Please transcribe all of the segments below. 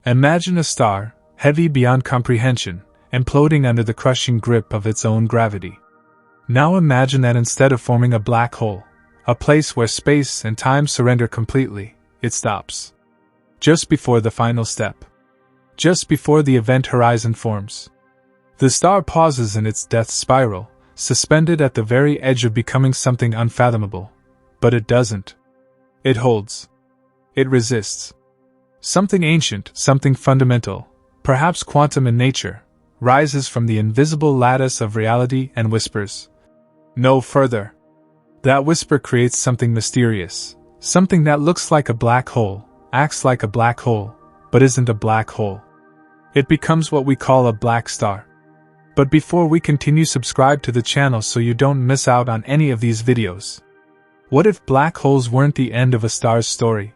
Imagine a star, heavy beyond comprehension, imploding under the crushing grip of its own gravity. Now imagine that instead of forming a black hole, a place where space and time surrender completely, it stops. Just before the final step. Just before the event horizon forms. The star pauses in its death spiral, suspended at the very edge of becoming something unfathomable. But it doesn't. It holds. It resists. Something ancient, something fundamental, perhaps quantum in nature, rises from the invisible lattice of reality and whispers. No further. That whisper creates something mysterious, something that looks like a black hole, acts like a black hole, but isn't a black hole. It becomes what we call a black star. But before we continue, subscribe to the channel so you don't miss out on any of these videos. What if black holes weren't the end of a star's story?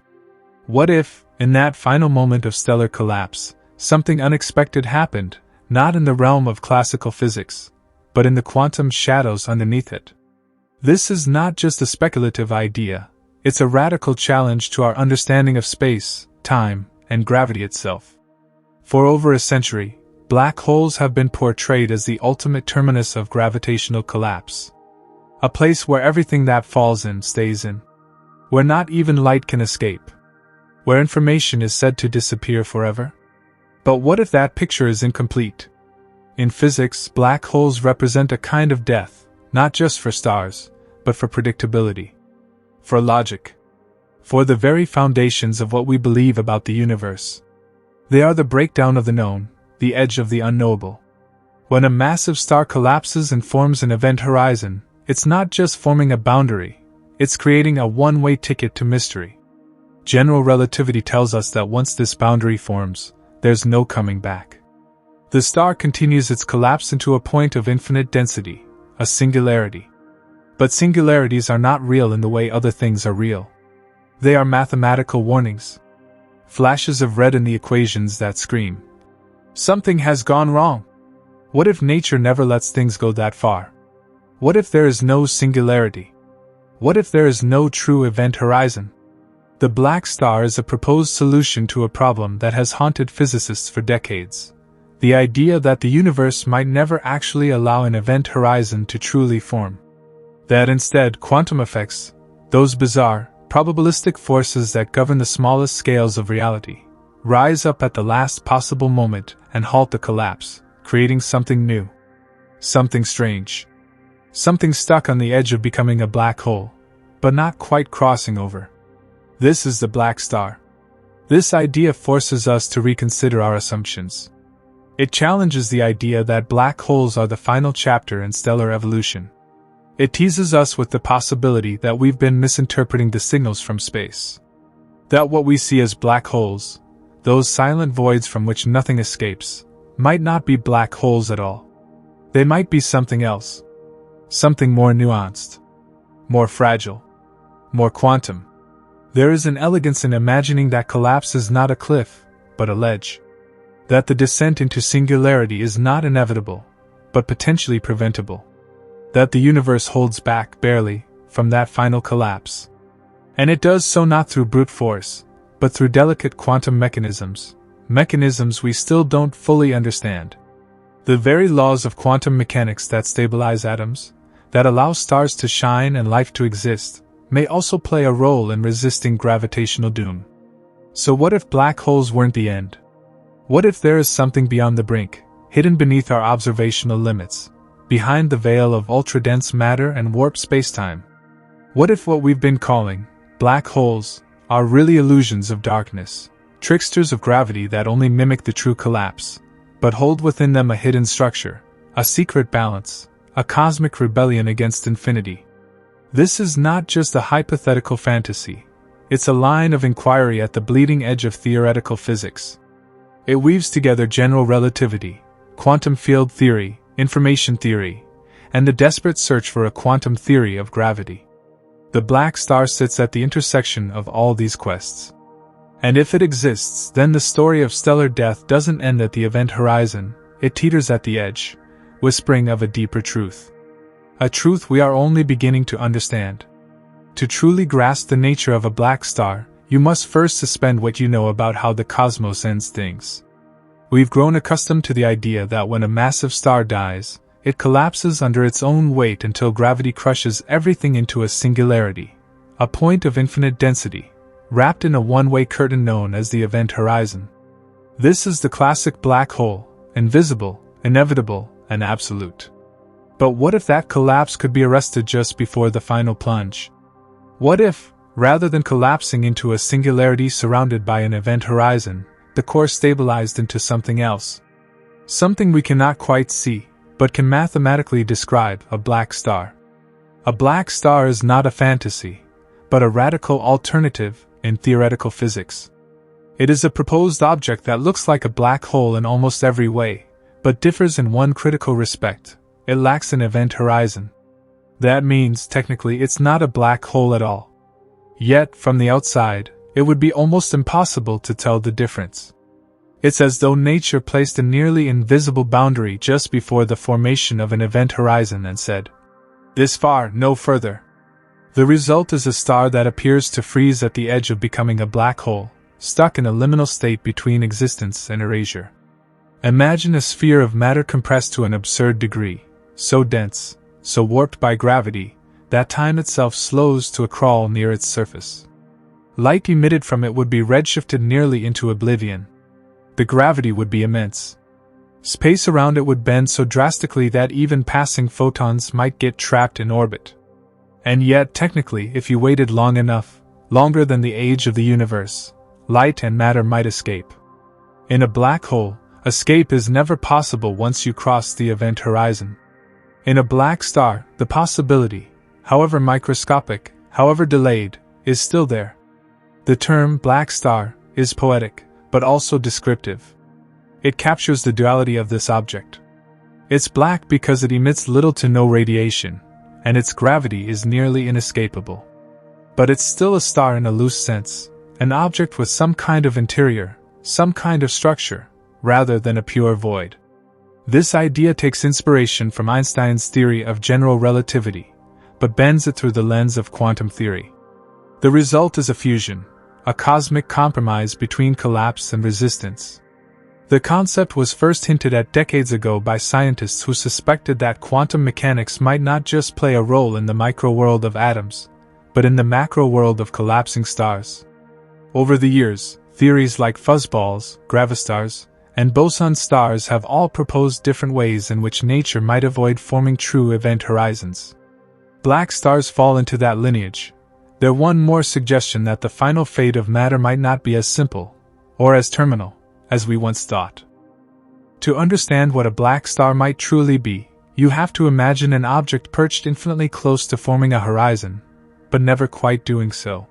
What if, in that final moment of stellar collapse, something unexpected happened, not in the realm of classical physics, but in the quantum shadows underneath it? This is not just a speculative idea, it's a radical challenge to our understanding of space, time, and gravity itself. For over a century, black holes have been portrayed as the ultimate terminus of gravitational collapse. A place where everything that falls in stays in. Where not even light can escape. Where information is said to disappear forever. But what if that picture is incomplete? In physics, black holes represent a kind of death, not just for stars, but for predictability. For logic. For the very foundations of what we believe about the universe. They are the breakdown of the known, the edge of the unknowable. When a massive star collapses and forms an event horizon, it's not just forming a boundary, it's creating a one-way ticket to mystery. General relativity tells us that once this boundary forms, there's no coming back. The star continues its collapse into a point of infinite density, a singularity. But singularities are not real in the way other things are real. They are mathematical warnings. Flashes of red in the equations that scream. Something has gone wrong. What if nature never lets things go that far? What if there is no singularity? What if there is no true event horizon? The black star is a proposed solution to a problem that has haunted physicists for decades. The idea that the universe might never actually allow an event horizon to truly form. That instead quantum effects, those bizarre, probabilistic forces that govern the smallest scales of reality, rise up at the last possible moment and halt the collapse, creating something new. Something strange. Something stuck on the edge of becoming a black hole, but not quite crossing over. This is the black star. This idea forces us to reconsider our assumptions. It challenges the idea that black holes are the final chapter in stellar evolution. It teases us with the possibility that we've been misinterpreting the signals from space. That what we see as black holes, those silent voids from which nothing escapes, might not be black holes at all. They might be something else. Something more nuanced. More fragile. More quantum. There is an elegance in imagining that collapse is not a cliff, but a ledge. That the descent into singularity is not inevitable, but potentially preventable. That the universe holds back, barely, from that final collapse. And it does so not through brute force, but through delicate quantum mechanisms, mechanisms we still don't fully understand. The very laws of quantum mechanics that stabilize atoms, that allow stars to shine and life to exist, may also play a role in resisting gravitational doom. So what if black holes weren't the end? What if there is something beyond the brink, hidden beneath our observational limits, behind the veil of ultra-dense matter and warped spacetime? What if what we've been calling black holes are really illusions of darkness, tricksters of gravity that only mimic the true collapse, but hold within them a hidden structure, a secret balance, a cosmic rebellion against infinity? This is not just a hypothetical fantasy, it's a line of inquiry at the bleeding edge of theoretical physics. It weaves together general relativity, quantum field theory, information theory, and the desperate search for a quantum theory of gravity. The black star sits at the intersection of all these quests. And if it exists, then the story of stellar death doesn't end at the event horizon, it teeters at the edge, whispering of a deeper truth. A truth we are only beginning to understand. To truly grasp the nature of a black star, you must first suspend what you know about how the cosmos ends things. We've grown accustomed to the idea that when a massive star dies, it collapses under its own weight until gravity crushes everything into a singularity, a point of infinite density, wrapped in a one-way curtain known as the event horizon. This is the classic black hole, invisible, inevitable, and absolute. But what if that collapse could be arrested just before the final plunge? What if, rather than collapsing into a singularity surrounded by an event horizon, the core stabilized into something else? Something we cannot quite see, but can mathematically describe: a black star. A black star is not a fantasy, but a radical alternative in theoretical physics. It is a proposed object that looks like a black hole in almost every way, but differs in one critical respect: it lacks an event horizon. That means, technically, it's not a black hole at all. Yet, from the outside, it would be almost impossible to tell the difference. It's as though nature placed a nearly invisible boundary just before the formation of an event horizon and said, "This far, no further." The result is a star that appears to freeze at the edge of becoming a black hole, stuck in a liminal state between existence and erasure. Imagine a sphere of matter compressed to an absurd degree, so dense, so warped by gravity, that time itself slows to a crawl near its surface. Light emitted from it would be redshifted nearly into oblivion. The gravity would be immense. Space around it would bend so drastically that even passing photons might get trapped in orbit. And yet, technically, if you waited long enough, longer than the age of the universe, light and matter might escape. In a black hole, escape is never possible once you cross the event horizon. In a black star, the possibility, however microscopic, however delayed, is still there. The term black star is poetic, but also descriptive. It captures the duality of this object. It's black because it emits little to no radiation, and its gravity is nearly inescapable. But it's still a star in a loose sense, an object with some kind of interior, some kind of structure, rather than a pure void. This idea takes inspiration from Einstein's theory of general relativity, but bends it through the lens of quantum theory. The result is a fusion, a cosmic compromise between collapse and resistance. The concept was first hinted at decades ago by scientists who suspected that quantum mechanics might not just play a role in the micro-world of atoms, but in the macro-world of collapsing stars. Over the years, theories like fuzzballs, gravistars, and boson stars have all proposed different ways in which nature might avoid forming true event horizons. Black stars fall into that lineage. They're one more suggestion that the final fate of matter might not be as simple, or as terminal, as we once thought. To understand what a black star might truly be, you have to imagine an object perched infinitely close to forming a horizon, but never quite doing so.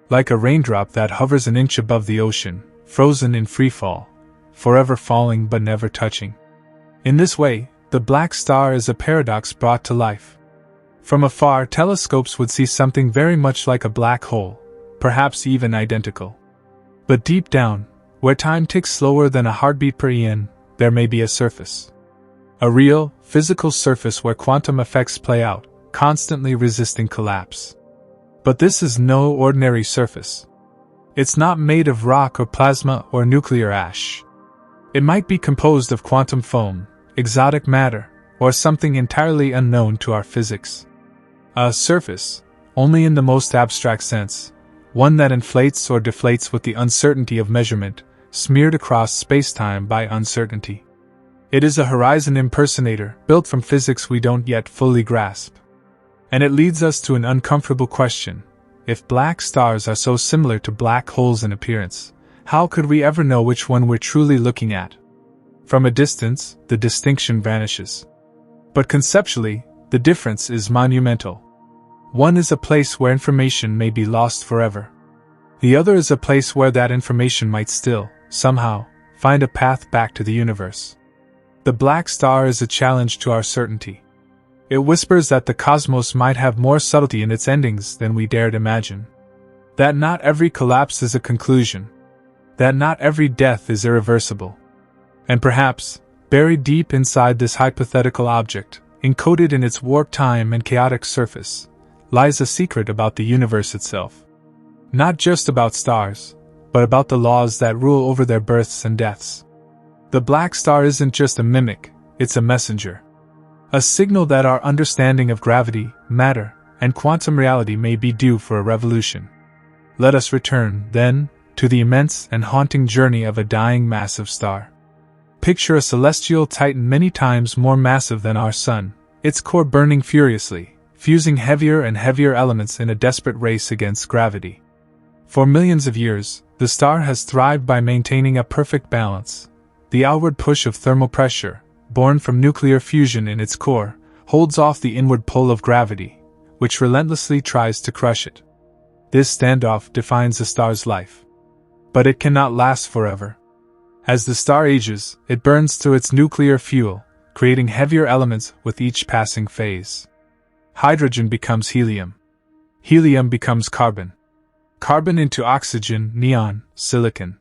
Like a raindrop that hovers an inch above the ocean, frozen in freefall, forever falling but never touching. In this way, the black star is a paradox brought to life. From afar, telescopes would see something very much like a black hole, perhaps even identical. But deep down, where time ticks slower than a heartbeat per eon, there may be a surface. A real, physical surface where quantum effects play out, constantly resisting collapse. But this is no ordinary surface. It's not made of rock or plasma or nuclear ash. It might be composed of quantum foam, exotic matter, or something entirely unknown to our physics. A surface, only in the most abstract sense, one that inflates or deflates with the uncertainty of measurement, smeared across space-time by uncertainty. It is a horizon impersonator, built from physics we don't yet fully grasp. And it leads us to an uncomfortable question. If black stars are so similar to black holes in appearance, how could we ever know which one we're truly looking at? From a distance, the distinction vanishes. But conceptually, the difference is monumental. One is a place where information may be lost forever. The other is a place where that information might still, somehow, find a path back to the universe. The black star is a challenge to our certainty. It whispers that the cosmos might have more subtlety in its endings than we dared imagine. That not every collapse is a conclusion. That not every death is irreversible. And perhaps, buried deep inside this hypothetical object, encoded in its warped time and chaotic surface, lies a secret about the universe itself. Not just about stars, but about the laws that rule over their births and deaths. The black star isn't just a mimic, it's a messenger. A signal that our understanding of gravity, matter, and quantum reality may be due for a revolution. Let us return, then, to the immense and haunting journey of a dying massive star. Picture a celestial titan many times more massive than our Sun, its core burning furiously, fusing heavier and heavier elements in a desperate race against gravity. For millions of years, the star has thrived by maintaining a perfect balance. The outward push of thermal pressure, born from nuclear fusion in its core, holds off the inward pull of gravity, which relentlessly tries to crush it. This standoff defines the star's life. But it cannot last forever. As the star ages, it burns through its nuclear fuel, creating heavier elements with each passing phase. Hydrogen becomes helium. Helium becomes carbon. Carbon into oxygen, neon, silicon.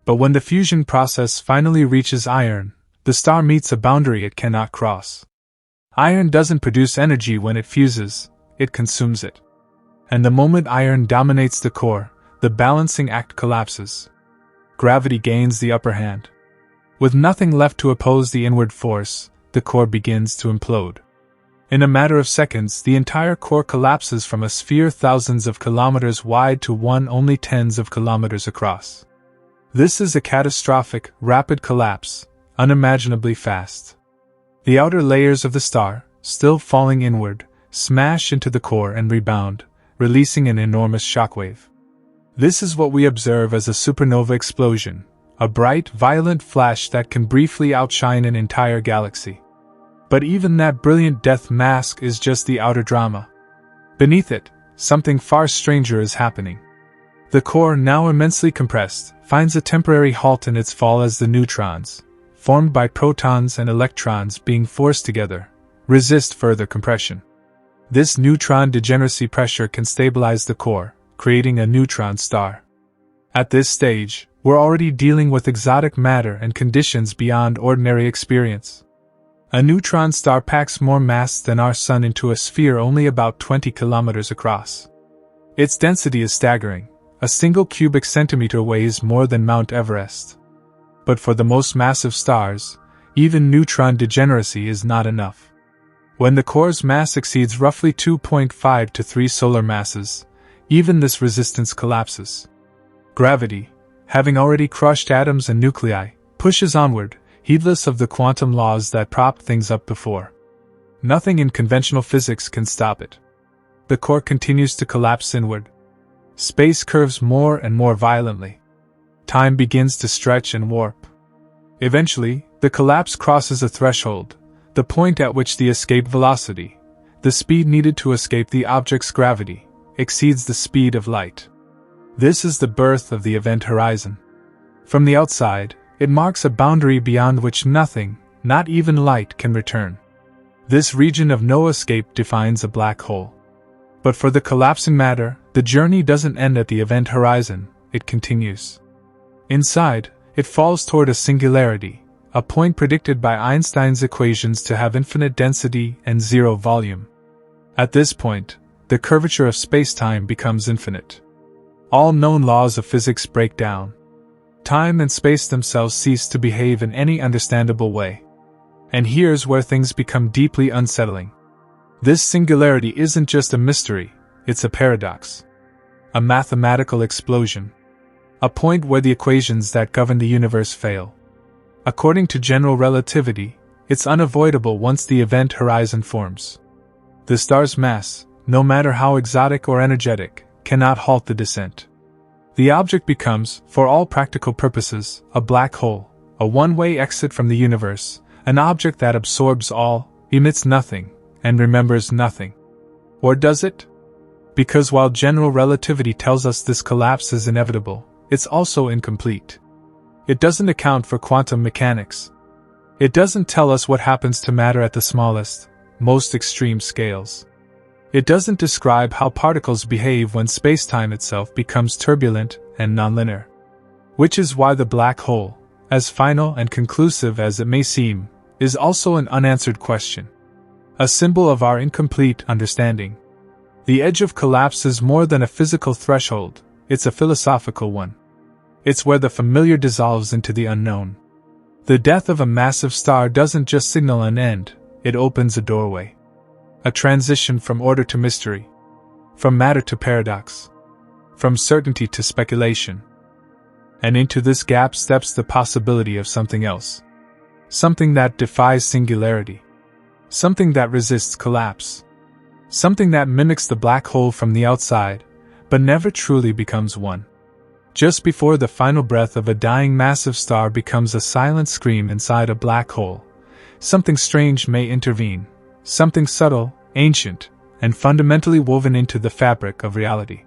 But when the fusion process finally reaches iron, the star meets a boundary it cannot cross. Iron doesn't produce energy when it fuses, it consumes it. And the moment iron dominates the core, the balancing act collapses. Gravity gains the upper hand. With nothing left to oppose the inward force, the core begins to implode. In a matter of seconds, the entire core collapses from a sphere thousands of kilometers wide to one only tens of kilometers across. This is a catastrophic, rapid collapse, unimaginably fast. The outer layers of the star, still falling inward, smash into the core and rebound, releasing an enormous shockwave. This is what we observe as a supernova explosion, a bright, violent flash that can briefly outshine an entire galaxy. But even that brilliant death mask is just the outer drama. Beneath it, something far stranger is happening. The core, now immensely compressed, finds a temporary halt in its fall as the neutrons, formed by protons and electrons being forced together, resist further compression. This neutron degeneracy pressure can stabilize the core, creating a neutron star. At this stage, we're already dealing with exotic matter and conditions beyond ordinary experience. A neutron star packs more mass than our Sun into a sphere only about 20 kilometers across. Its density is staggering. A single cubic centimeter weighs more than Mount Everest. But for the most massive stars, even neutron degeneracy is not enough. When the core's mass exceeds roughly 2.5 to 3 solar masses, even this resistance collapses. Gravity, having already crushed atoms and nuclei, pushes onward, heedless of the quantum laws that propped things up before. Nothing in conventional physics can stop it. The core continues to collapse inward. Space curves more and more violently. Time begins to stretch and warp. Eventually, the collapse crosses a threshold, the point at which the escape velocity, the speed needed to escape the object's gravity, exceeds the speed of light. This is the birth of the event horizon. From the outside, it marks a boundary beyond which nothing, not even light, can return. This region of no escape defines a black hole. But for the collapsing matter, the journey doesn't end at the event horizon, it continues. Inside, it falls toward a singularity, a point predicted by Einstein's equations to have infinite density and zero volume. At this point, the curvature of spacetime becomes infinite. All known laws of physics break down. Time and space themselves cease to behave in any understandable way. And here's where things become deeply unsettling. This singularity isn't just a mystery, it's a paradox. A mathematical explosion. A point where the equations that govern the universe fail. According to general relativity, it's unavoidable once the event horizon forms. The star's mass, no matter how exotic or energetic, cannot halt the descent. The object becomes, for all practical purposes, a black hole, a one-way exit from the universe, an object that absorbs all, emits nothing, and remembers nothing. Or does it? Because while general relativity tells us this collapse is inevitable, it's also incomplete. It doesn't account for quantum mechanics. It doesn't tell us what happens to matter at the smallest, most extreme scales. It doesn't describe how particles behave when spacetime itself becomes turbulent and nonlinear. Which is why the black hole, as final and conclusive as it may seem, is also an unanswered question. A symbol of our incomplete understanding. The edge of collapse is more than a physical threshold, it's a philosophical one. It's where the familiar dissolves into the unknown. The death of a massive star doesn't just signal an end, it opens a doorway. A transition from order to mystery. From matter to paradox. From certainty to speculation. And into this gap steps the possibility of something else. Something that defies singularity. Something that resists collapse. Something that mimics the black hole from the outside, but never truly becomes one. Just before the final breath of a dying massive star becomes a silent scream inside a black hole, something strange may intervene, something subtle, ancient, and fundamentally woven into the fabric of reality.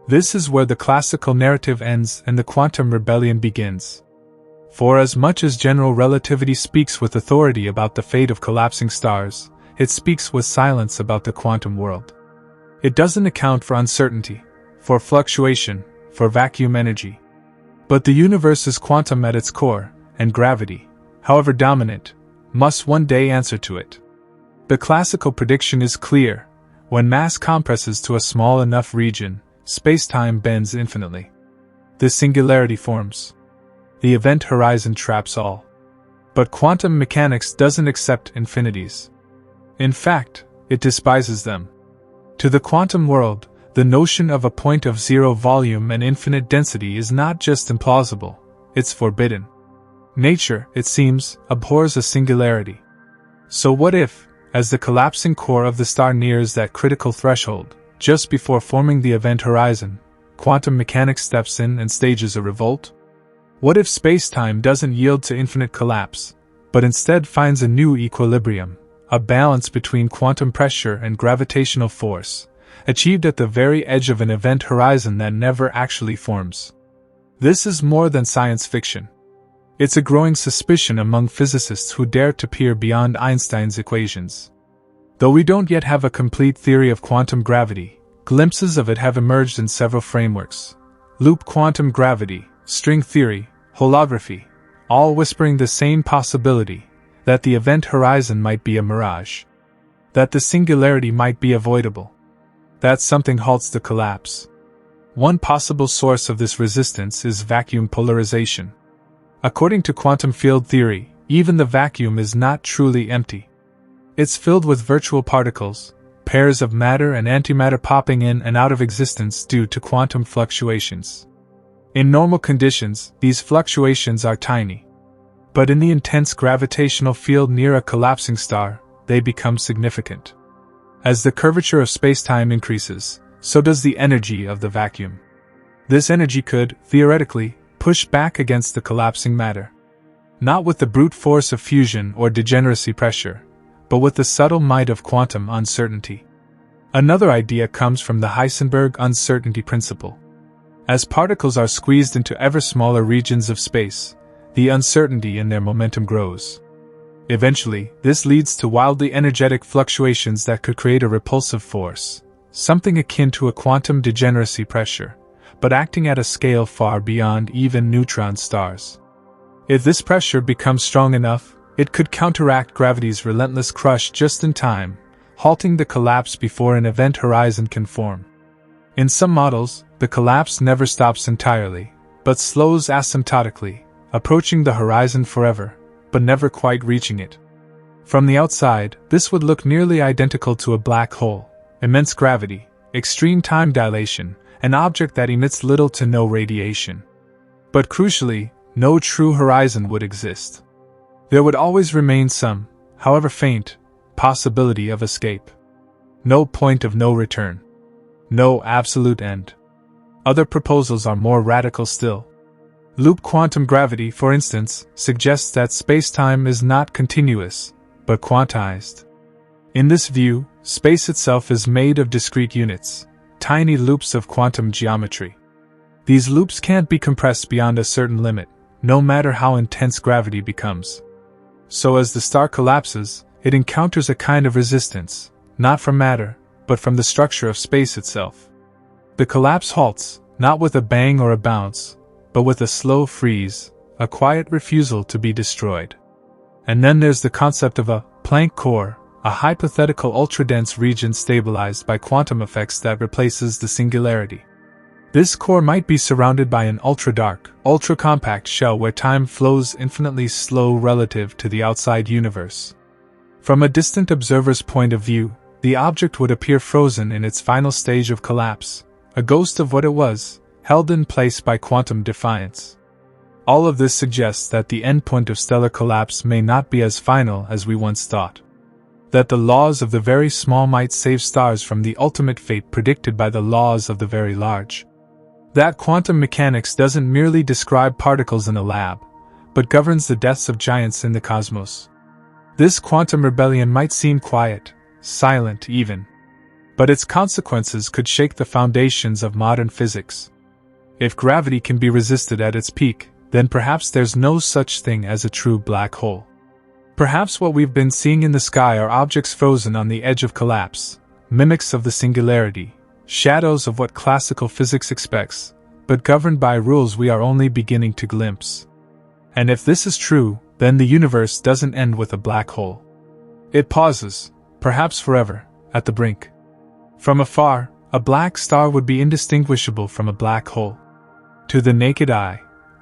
This is where the classical narrative ends and the quantum rebellion begins. For as much as general relativity speaks with authority about the fate of collapsing stars, it speaks with silence about the quantum world. It doesn't account for uncertainty, for fluctuation, for vacuum energy. But the universe is quantum at its core, and gravity, however dominant, must one day answer to it. The classical prediction is clear: when mass compresses to a small enough region, space-time bends infinitely. The singularity forms. The event horizon traps all. But quantum mechanics doesn't accept infinities. In fact, it despises them. To the quantum world, the notion of a point of zero volume and infinite density is not just implausible, it's forbidden. Nature, it seems, abhors a singularity. So what if, as the collapsing core of the star nears that critical threshold, just before forming the event horizon, quantum mechanics steps in and stages a revolt? What if space-time doesn't yield to infinite collapse, but instead finds a new equilibrium, a balance between quantum pressure and gravitational force, achieved at the very edge of an event horizon that never actually forms? This is more than science fiction. It's a growing suspicion among physicists who dare to peer beyond Einstein's equations. Though we don't yet have a complete theory of quantum gravity, glimpses of it have emerged in several frameworks. Loop quantum gravity, string theory, holography, all whispering the same possibility, that the event horizon might be a mirage. That the singularity might be avoidable. That something halts the collapse. One possible source of this resistance is vacuum polarization. According to quantum field theory, even the vacuum is not truly empty. It's filled with virtual particles, pairs of matter and antimatter popping in and out of existence due to quantum fluctuations. In normal conditions, these fluctuations are tiny. But in the intense gravitational field near a collapsing star, they become significant. As the curvature of spacetime increases, so does the energy of the vacuum. This energy could, theoretically, push back against the collapsing matter. Not with the brute force of fusion or degeneracy pressure, but with the subtle might of quantum uncertainty. Another idea comes from the Heisenberg uncertainty principle. As particles are squeezed into ever smaller regions of space, the uncertainty in their momentum grows. Eventually, this leads to wildly energetic fluctuations that could create a repulsive force, something akin to a quantum degeneracy pressure, but acting at a scale far beyond even neutron stars. If this pressure becomes strong enough, it could counteract gravity's relentless crush just in time, halting the collapse before an event horizon can form. In some models, the collapse never stops entirely, but slows asymptotically, approaching the horizon forever, but never quite reaching it. From the outside, this would look nearly identical to a black hole: immense gravity, extreme time dilation, an object that emits little to no radiation. But crucially, no true horizon would exist. There would always remain some, however faint, possibility of escape. No point of no return. No absolute end. Other proposals are more radical still. Loop quantum gravity, for instance, suggests that spacetime is not continuous, but quantized. In this view, space itself is made of discrete units, tiny loops of quantum geometry. These loops can't be compressed beyond a certain limit, no matter how intense gravity becomes. So as the star collapses, it encounters a kind of resistance, not from matter, but from the structure of space itself. The collapse halts, not with a bang or a bounce, but with a slow freeze, a quiet refusal to be destroyed. And then there's the concept of a Planck core, a hypothetical ultra-dense region stabilized by quantum effects that replaces the singularity. This core might be surrounded by an ultra-dark, ultra-compact shell where time flows infinitely slow relative to the outside universe. From a distant observer's point of view, the object would appear frozen in its final stage of collapse, a ghost of what it was, held in place by quantum defiance. All of this suggests that the endpoint of stellar collapse may not be as final as we once thought. That the laws of the very small might save stars from the ultimate fate predicted by the laws of the very large. That quantum mechanics doesn't merely describe particles in a lab, but governs the deaths of giants in the cosmos. This quantum rebellion might seem quiet, silent even, but its consequences could shake the foundations of modern physics. If gravity can be resisted at its peak, then perhaps there's no such thing as a true black hole. Perhaps what we've been seeing in the sky are objects frozen on the edge of collapse, mimics of the singularity, shadows of what classical physics expects, but governed by rules we are only beginning to glimpse. And if this is true, then the universe doesn't end with a black hole. It pauses, perhaps forever, at the brink. From afar, a black star would be indistinguishable from a black hole. To the naked eye,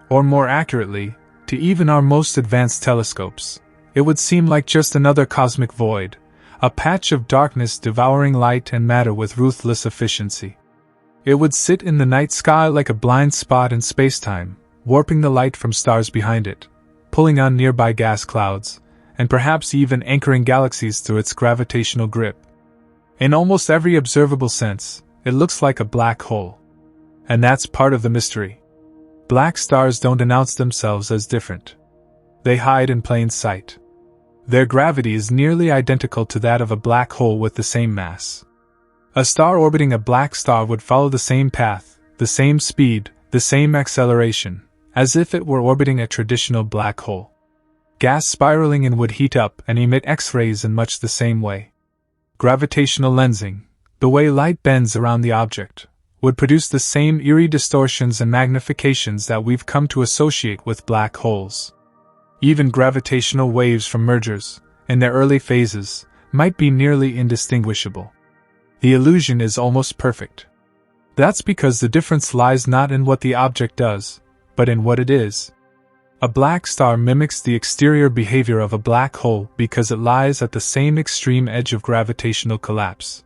or more accurately, to even our most advanced telescopes, it would seem like just another cosmic void, a patch of darkness devouring light and matter with ruthless efficiency. It would sit in the night sky like a blind spot in spacetime, warping the light from stars behind it, pulling on nearby gas clouds, and perhaps even anchoring galaxies through its gravitational grip. In almost every observable sense, it looks like a black hole. And that's part of the mystery. Black stars don't announce themselves as different. They hide in plain sight. Their gravity is nearly identical to that of a black hole with the same mass. A star orbiting a black star would follow the same path, the same speed, the same acceleration, as if it were orbiting a traditional black hole. Gas spiraling in would heat up and emit X-rays in much the same way. Gravitational lensing, the way light bends around the object, would produce the same eerie distortions and magnifications that we've come to associate with black holes. Even gravitational waves from mergers, in their early phases, might be nearly indistinguishable. The illusion is almost perfect. That's because the difference lies not in what the object does, but in what it is. A black star mimics the exterior behavior of a black hole because it lies at the same extreme edge of gravitational collapse.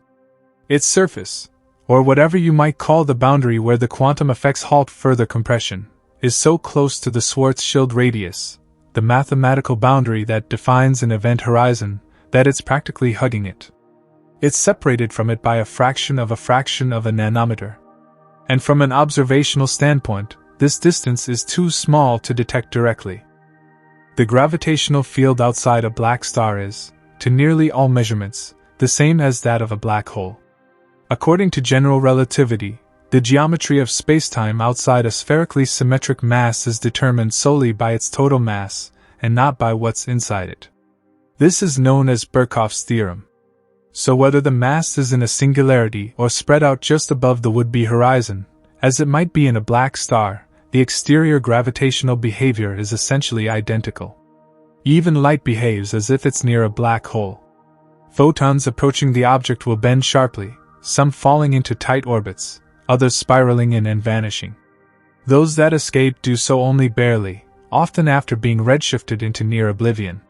Its surface, or whatever you might call the boundary where the quantum effects halt further compression, is so close to the Schwarzschild radius, the mathematical boundary that defines an event horizon, that it's practically hugging it. It's separated from it by a fraction of a nanometer. And from an observational standpoint, this distance is too small to detect directly. The gravitational field outside a black star is, to nearly all measurements, the same as that of a black hole. According to general relativity, the geometry of spacetime outside a spherically symmetric mass is determined solely by its total mass, and not by what's inside it. This is known as Birkhoff's theorem. So whether the mass is in a singularity or spread out just above the would-be horizon, as it might be in a black star, the exterior gravitational behavior is essentially identical. Even light behaves as if it's near a black hole. Photons approaching the object will bend sharply, some falling into tight orbits, others spiraling in and vanishing. Those that escape do so only barely, often after being redshifted into near oblivion.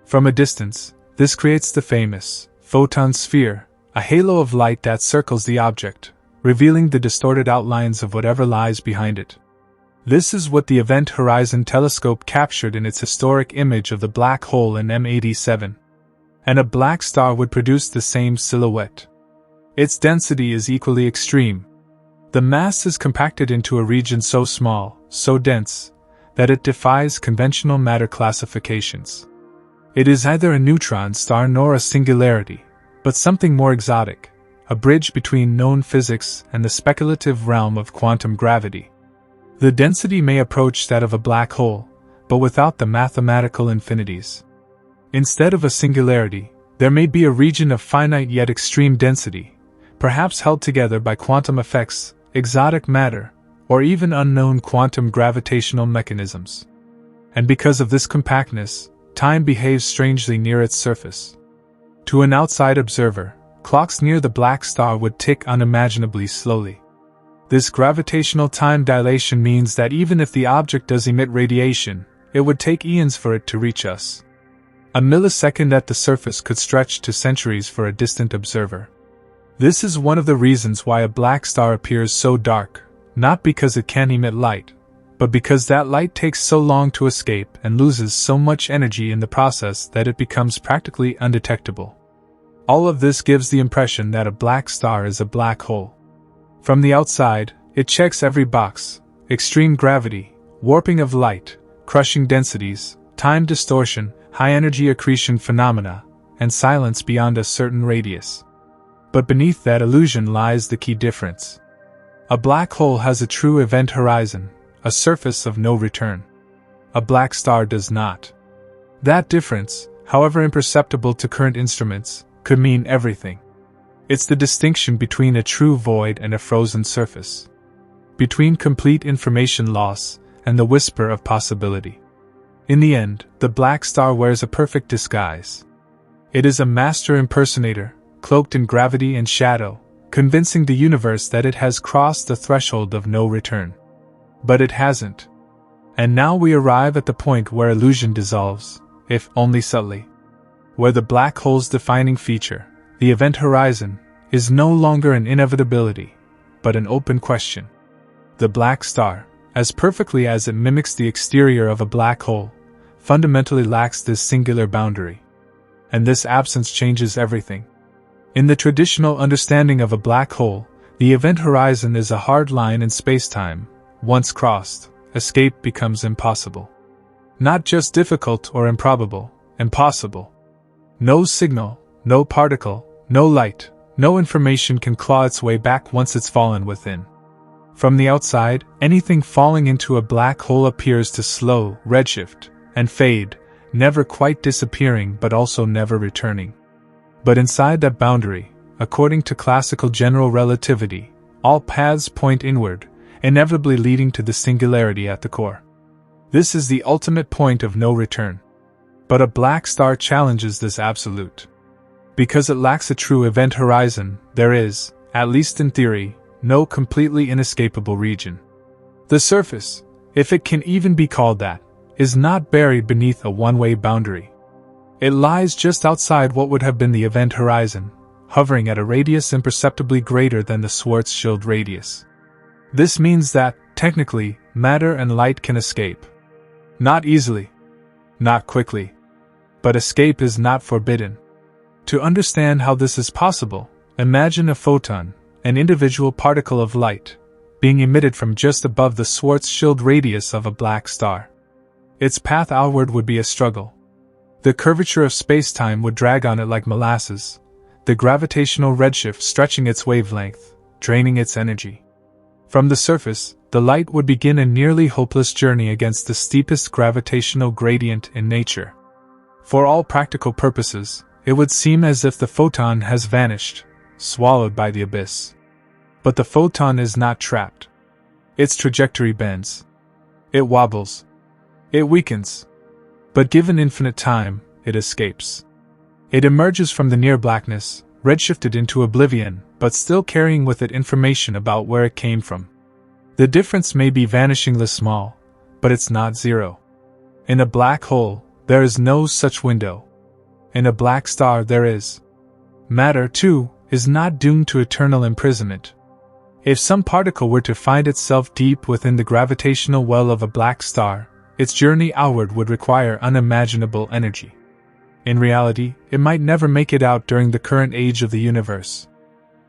From a distance, this creates the famous photon sphere, a halo of light that circles the object, revealing the distorted outlines of whatever lies behind it. This is what the Event Horizon Telescope captured in its historic image of the black hole in M87. And a black star would produce the same silhouette. Its density is equally extreme. The mass is compacted into a region so small, so dense, that it defies conventional matter classifications. It is neither a neutron star nor a singularity, but something more exotic, a bridge between known physics and the speculative realm of quantum gravity. The density may approach that of a black hole, but without the mathematical infinities. Instead of a singularity, there may be a region of finite yet extreme density, perhaps held together by quantum effects, exotic matter, or even unknown quantum gravitational mechanisms. And because of this compactness, time behaves strangely near its surface. To an outside observer, clocks near the black star would tick unimaginably slowly. This gravitational time dilation means that even if the object does emit radiation, it would take eons for it to reach us. A millisecond at the surface could stretch to centuries for a distant observer. This is one of the reasons why a black star appears so dark, not because it can't emit light, but because that light takes so long to escape and loses so much energy in the process that it becomes practically undetectable. All of this gives the impression that a black star is a black hole. From the outside, it checks every box: extreme gravity, warping of light, crushing densities, time distortion, high-energy accretion phenomena, and silence beyond a certain radius. But beneath that illusion lies the key difference. A black hole has a true event horizon, a surface of no return. A black star does not. That difference, however imperceptible to current instruments, could mean everything. It's the distinction between a true void and a frozen surface. Between complete information loss and the whisper of possibility. In the end, the black star wears a perfect disguise. It is a master impersonator, cloaked in gravity and shadow, convincing the universe that it has crossed the threshold of no return. But it hasn't. And now we arrive at the point where illusion dissolves, if only subtly. Where the black hole's defining feature, the event horizon, is no longer an inevitability, but an open question. The black star, as perfectly as it mimics the exterior of a black hole, fundamentally lacks this singular boundary. And this absence changes everything. In the traditional understanding of a black hole, the event horizon is a hard line in space-time. Once crossed, escape becomes impossible. Not just difficult or improbable, impossible. No signal, no particle, no light, no information can claw its way back once it's fallen within. From the outside, anything falling into a black hole appears to slow, redshift, and fade, never quite disappearing but also never returning. But inside that boundary, according to classical general relativity, all paths point inward, inevitably leading to the singularity at the core. This is the ultimate point of no return. But a black star challenges this absolute. Because it lacks a true event horizon, there is, at least in theory, no completely inescapable region. The surface, if it can even be called that, is not buried beneath a one-way boundary. It lies just outside what would have been the event horizon, hovering at a radius imperceptibly greater than the Schwarzschild radius. This means that, technically, matter and light can escape. Not easily. Not quickly. But escape is not forbidden. To understand how this is possible, imagine a photon, an individual particle of light, being emitted from just above the Schwarzschild radius of a black star. Its path outward would be a struggle. The curvature of space-time would drag on it like molasses, the gravitational redshift stretching its wavelength, draining its energy. From the surface, the light would begin a nearly hopeless journey against the steepest gravitational gradient in nature. For all practical purposes, it would seem as if the photon has vanished, swallowed by the abyss. But the photon is not trapped. Its trajectory bends. It wobbles. It weakens. But given infinite time, it escapes. It emerges from the near blackness, redshifted into oblivion, but still carrying with it information about where it came from. The difference may be vanishingly small, but it's not zero. In a black hole, there is no such window. In a black star there is. Matter, too, is not doomed to eternal imprisonment. If some particle were to find itself deep within the gravitational well of a black star, its journey outward would require unimaginable energy. In reality, it might never make it out during the current age of the universe.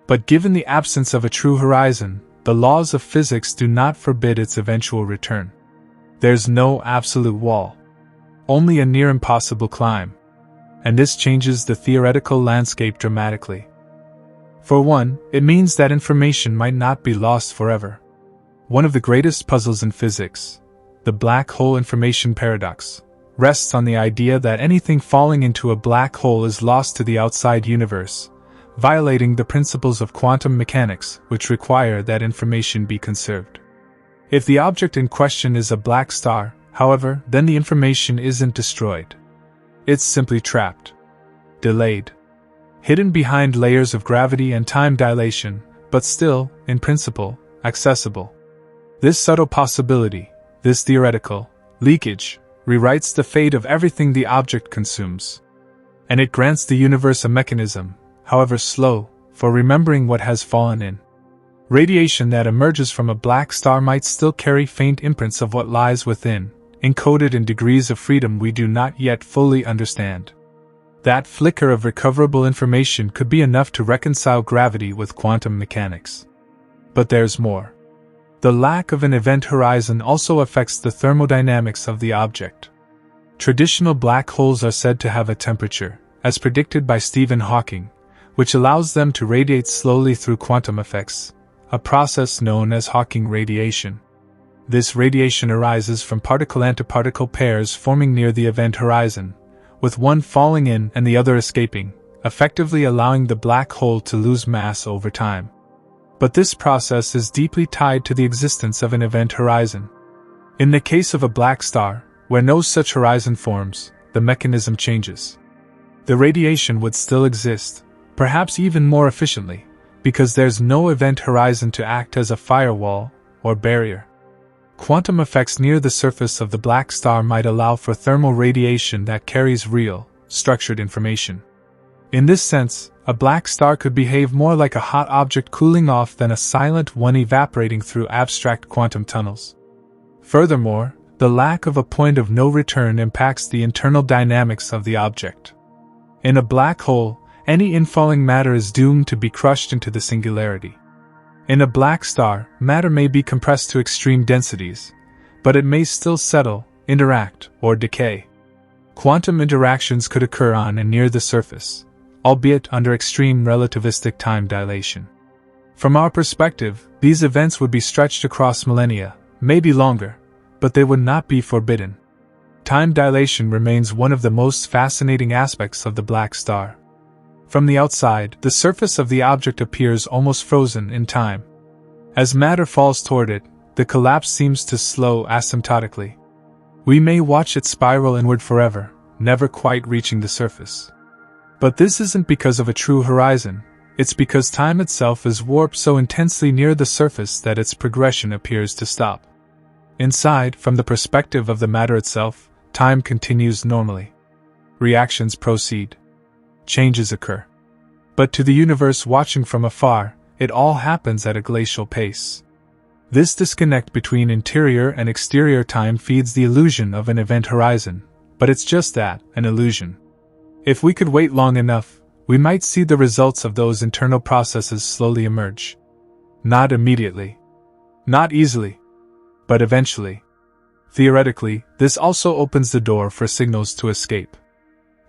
But given the absence of a true horizon, the laws of physics do not forbid its eventual return. There's no absolute wall. Only a near impossible climb. And this changes the theoretical landscape dramatically. For one, it means that information might not be lost forever. One of the greatest puzzles in physics, the black hole information paradox, rests on the idea that anything falling into a black hole is lost to the outside universe, violating the principles of quantum mechanics, which require that information be conserved. If the object in question is a black star, however, then the information isn't destroyed. It's simply trapped. Delayed. Hidden behind layers of gravity and time dilation, but still, in principle, accessible. This subtle possibility, this theoretical leakage, rewrites the fate of everything the object consumes. And it grants the universe a mechanism, however slow, for remembering what has fallen in. Radiation that emerges from a black star might still carry faint imprints of what lies within, encoded in degrees of freedom we do not yet fully understand. That flicker of recoverable information could be enough to reconcile gravity with quantum mechanics. But there's more. The lack of an event horizon also affects the thermodynamics of the object. Traditional black holes are said to have a temperature, as predicted by Stephen Hawking, which allows them to radiate slowly through quantum effects, a process known as Hawking radiation. This radiation arises from particle-antiparticle pairs forming near the event horizon, with one falling in and the other escaping, effectively allowing the black hole to lose mass over time. But this process is deeply tied to the existence of an event horizon. In the case of a black star, where no such horizon forms, the mechanism changes. The radiation would still exist, perhaps even more efficiently, because there's no event horizon to act as a firewall or barrier. Quantum effects near the surface of the black star might allow for thermal radiation that carries real, structured information. In this sense, a black star could behave more like a hot object cooling off than a silent one evaporating through abstract quantum tunnels. Furthermore, the lack of a point of no return impacts the internal dynamics of the object. In a black hole, any infalling matter is doomed to be crushed into the singularity. In a black star, matter may be compressed to extreme densities, but it may still settle, interact, or decay. Quantum interactions could occur on and near the surface, albeit under extreme relativistic time dilation. From our perspective, these events would be stretched across millennia, maybe longer, but they would not be forbidden. Time dilation remains one of the most fascinating aspects of the black star. From the outside, the surface of the object appears almost frozen in time. As matter falls toward it, the collapse seems to slow asymptotically. We may watch it spiral inward forever, never quite reaching the surface. But this isn't because of a true horizon, it's because time itself is warped so intensely near the surface that its progression appears to stop. Inside, from the perspective of the matter itself, time continues normally. Reactions proceed. Changes occur. But to the universe watching from afar, it all happens at a glacial pace. This disconnect between interior and exterior time feeds the illusion of an event horizon, but it's just that, an illusion. If we could wait long enough, we might see the results of those internal processes slowly emerge. Not immediately. Not easily. But eventually. Theoretically, this also opens the door for signals to escape.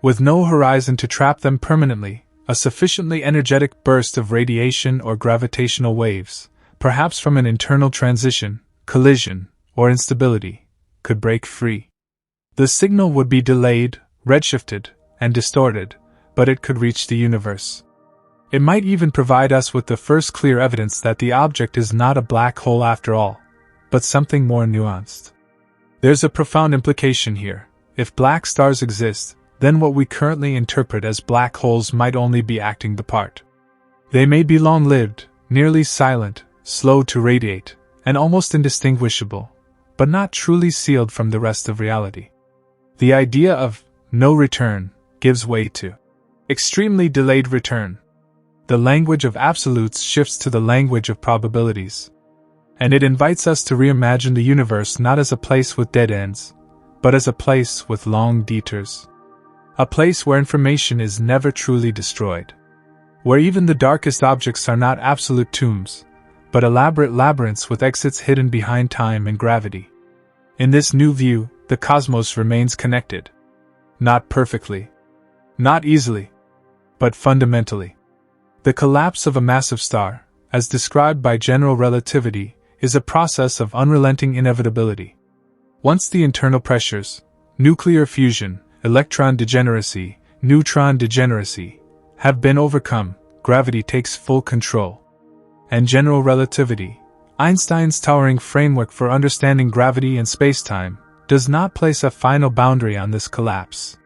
With no horizon to trap them permanently, a sufficiently energetic burst of radiation or gravitational waves, perhaps from an internal transition, collision, or instability, could break free. The signal would be delayed, redshifted, and distorted, but it could reach the universe. It might even provide us with the first clear evidence that the object is not a black hole after all, but something more nuanced. There's a profound implication here. If black stars exist, then what we currently interpret as black holes might only be acting the part. They may be long-lived, nearly silent, slow to radiate, and almost indistinguishable, but not truly sealed from the rest of reality. The idea of no return gives way to extremely delayed return. The language of absolutes shifts to the language of probabilities. And it invites us to reimagine the universe not as a place with dead ends, but as a place with long detours. A place where information is never truly destroyed. Where even the darkest objects are not absolute tombs, but elaborate labyrinths with exits hidden behind time and gravity. In this new view, the cosmos remains connected. Not perfectly. Not easily. But fundamentally. The collapse of a massive star, as described by general relativity, is a process of unrelenting inevitability. Once the internal pressures, nuclear fusion, electron degeneracy, neutron degeneracy, have been overcome, gravity takes full control. And general relativity, Einstein's towering framework for understanding gravity and spacetime, does not place a final boundary on this collapse.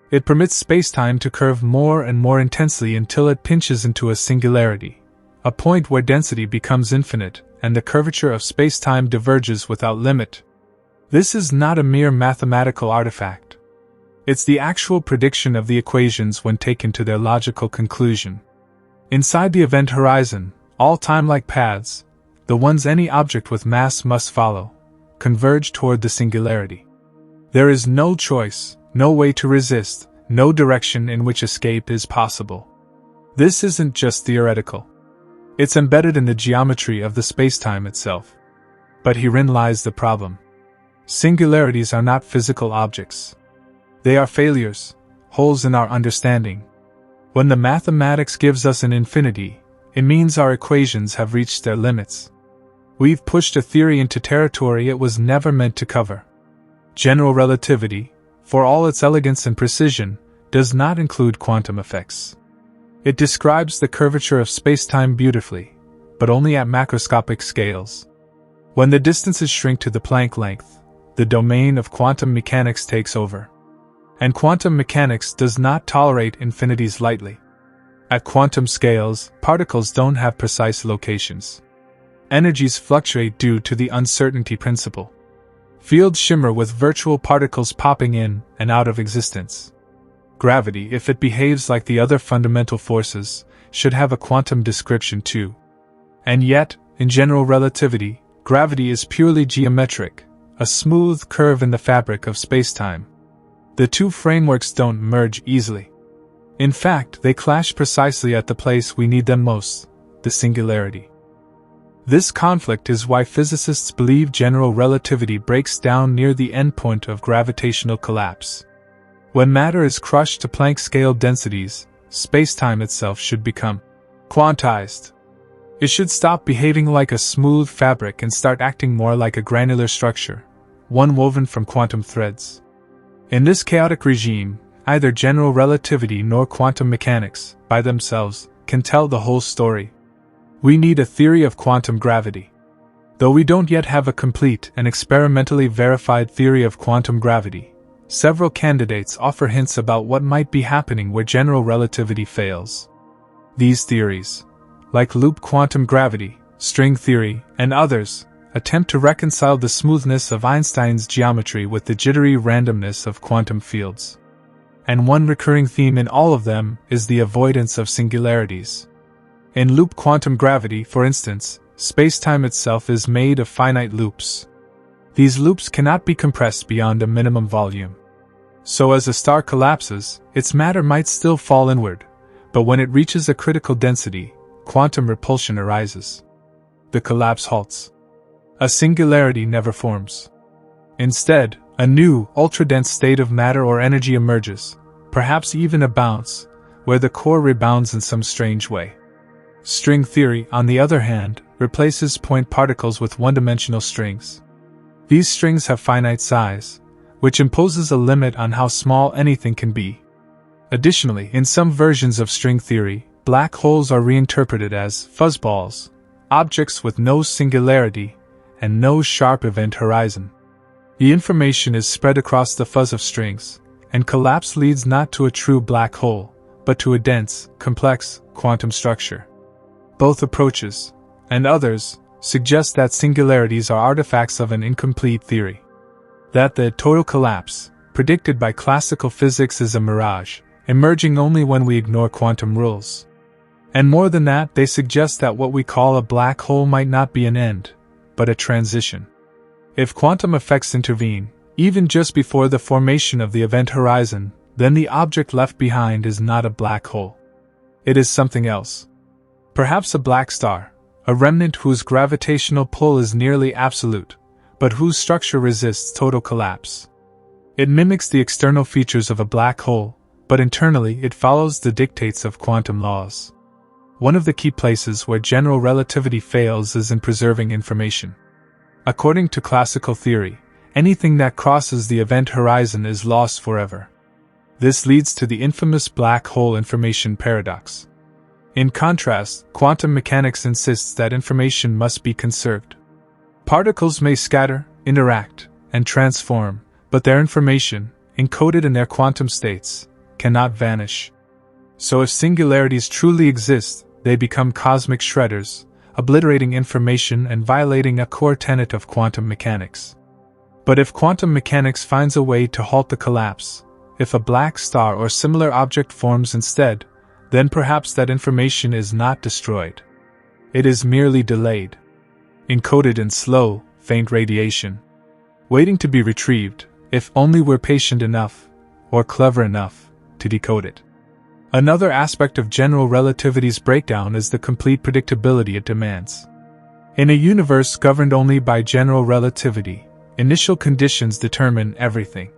It permits spacetime to curve more and more intensely until it pinches into a singularity, a point where density becomes infinite and the curvature of spacetime diverges without limit. This is not a mere mathematical artifact. It's the actual prediction of the equations when taken to their logical conclusion. Inside the event horizon, all time-like paths, the ones any object with mass must follow, converge toward the singularity. There is no choice, no way to resist, no direction in which escape is possible. This isn't just theoretical. It's embedded in the geometry of the spacetime itself. But herein lies the problem. Singularities are not physical objects. They are failures, holes in our understanding. When the mathematics gives us an infinity, it means our equations have reached their limits. We've pushed a theory into territory it was never meant to cover. General relativity, for all its elegance and precision, does not include quantum effects. It describes the curvature of spacetime beautifully, but only at macroscopic scales. When the distances shrink to the Planck length, the domain of quantum mechanics takes over. And quantum mechanics does not tolerate infinities lightly. At quantum scales, particles don't have precise locations. Energies fluctuate due to the uncertainty principle. Fields shimmer with virtual particles popping in and out of existence. Gravity, if it behaves like the other fundamental forces, should have a quantum description too. And yet, in general relativity, gravity is purely geometric, a smooth curve in the fabric of spacetime. The two frameworks don't merge easily. In fact, they clash precisely at the place we need them most, the singularity. This conflict is why physicists believe general relativity breaks down near the endpoint of gravitational collapse. When matter is crushed to Planck-scale densities, spacetime itself should become quantized. It should stop behaving like a smooth fabric and start acting more like a granular structure, one woven from quantum threads. In this chaotic regime, neither general relativity nor quantum mechanics, by themselves, can tell the whole story. We need a theory of quantum gravity. Though we don't yet have a complete and experimentally verified theory of quantum gravity, several candidates offer hints about what might be happening where general relativity fails. These theories, like loop quantum gravity, string theory, and others, attempt to reconcile the smoothness of Einstein's geometry with the jittery randomness of quantum fields. And one recurring theme in all of them is the avoidance of singularities. In loop quantum gravity, for instance, spacetime itself is made of finite loops. These loops cannot be compressed beyond a minimum volume. So as a star collapses, its matter might still fall inward, but when it reaches a critical density, quantum repulsion arises. The collapse halts. A singularity never forms. Instead, a new, ultra-dense state of matter or energy emerges, perhaps even a bounce, where the core rebounds in some strange way. String theory, on the other hand, replaces point particles with one-dimensional strings. These strings have finite size, which imposes a limit on how small anything can be. Additionally, in some versions of string theory, black holes are reinterpreted as fuzzballs, objects with no singularity and no sharp event horizon. The information is spread across the fuzz of strings, and collapse leads not to a true black hole, but to a dense, complex, quantum structure. Both approaches, and others, suggest that singularities are artifacts of an incomplete theory. That the total collapse, predicted by classical physics, is a mirage, emerging only when we ignore quantum rules. And more than that, they suggest that what we call a black hole might not be an end, but a transition. If quantum effects intervene, even just before the formation of the event horizon, then the object left behind is not a black hole. It is something else. Perhaps a black star, a remnant whose gravitational pull is nearly absolute, but whose structure resists total collapse. It mimics the external features of a black hole, but internally it follows the dictates of quantum laws. One of the key places where general relativity fails is in preserving information. According to classical theory, anything that crosses the event horizon is lost forever. This leads to the infamous black hole information paradox. In contrast, quantum mechanics insists that information must be conserved. Particles may scatter, interact, and transform, but their information, encoded in their quantum states, cannot vanish. So if singularities truly exist, they become cosmic shredders, obliterating information and violating a core tenet of quantum mechanics. But if quantum mechanics finds a way to halt the collapse, if a black star or similar object forms instead, then perhaps that information is not destroyed. It is merely delayed, encoded in slow, faint radiation, waiting to be retrieved, if only we're patient enough, or clever enough, to decode it. Another aspect of general relativity's breakdown is the complete predictability it demands. In a universe governed only by general relativity, initial conditions determine everything.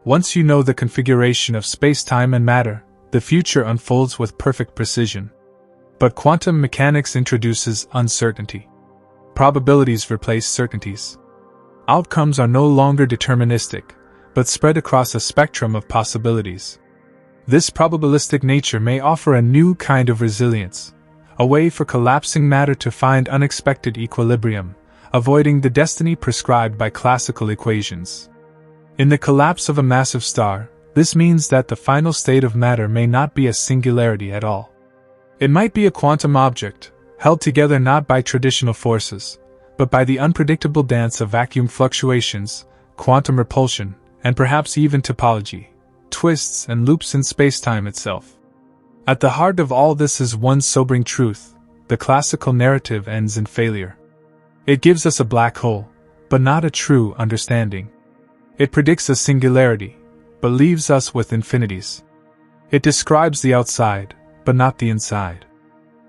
Once you know the configuration of space-time and matter, the future unfolds with perfect precision. But quantum mechanics introduces uncertainty. Probabilities replace certainties. Outcomes are no longer deterministic, but spread across a spectrum of possibilities. This probabilistic nature may offer a new kind of resilience, a way for collapsing matter to find unexpected equilibrium, avoiding the destiny prescribed by classical equations. In the collapse of a massive star, this means that the final state of matter may not be a singularity at all. It might be a quantum object, held together not by traditional forces, but by the unpredictable dance of vacuum fluctuations, quantum repulsion, and perhaps even topology, twists and loops in spacetime itself. At the heart of all this is one sobering truth: the classical narrative ends in failure. It gives us a black hole, but not a true understanding. It predicts a singularity, but leaves us with infinities. It describes the outside, but not the inside.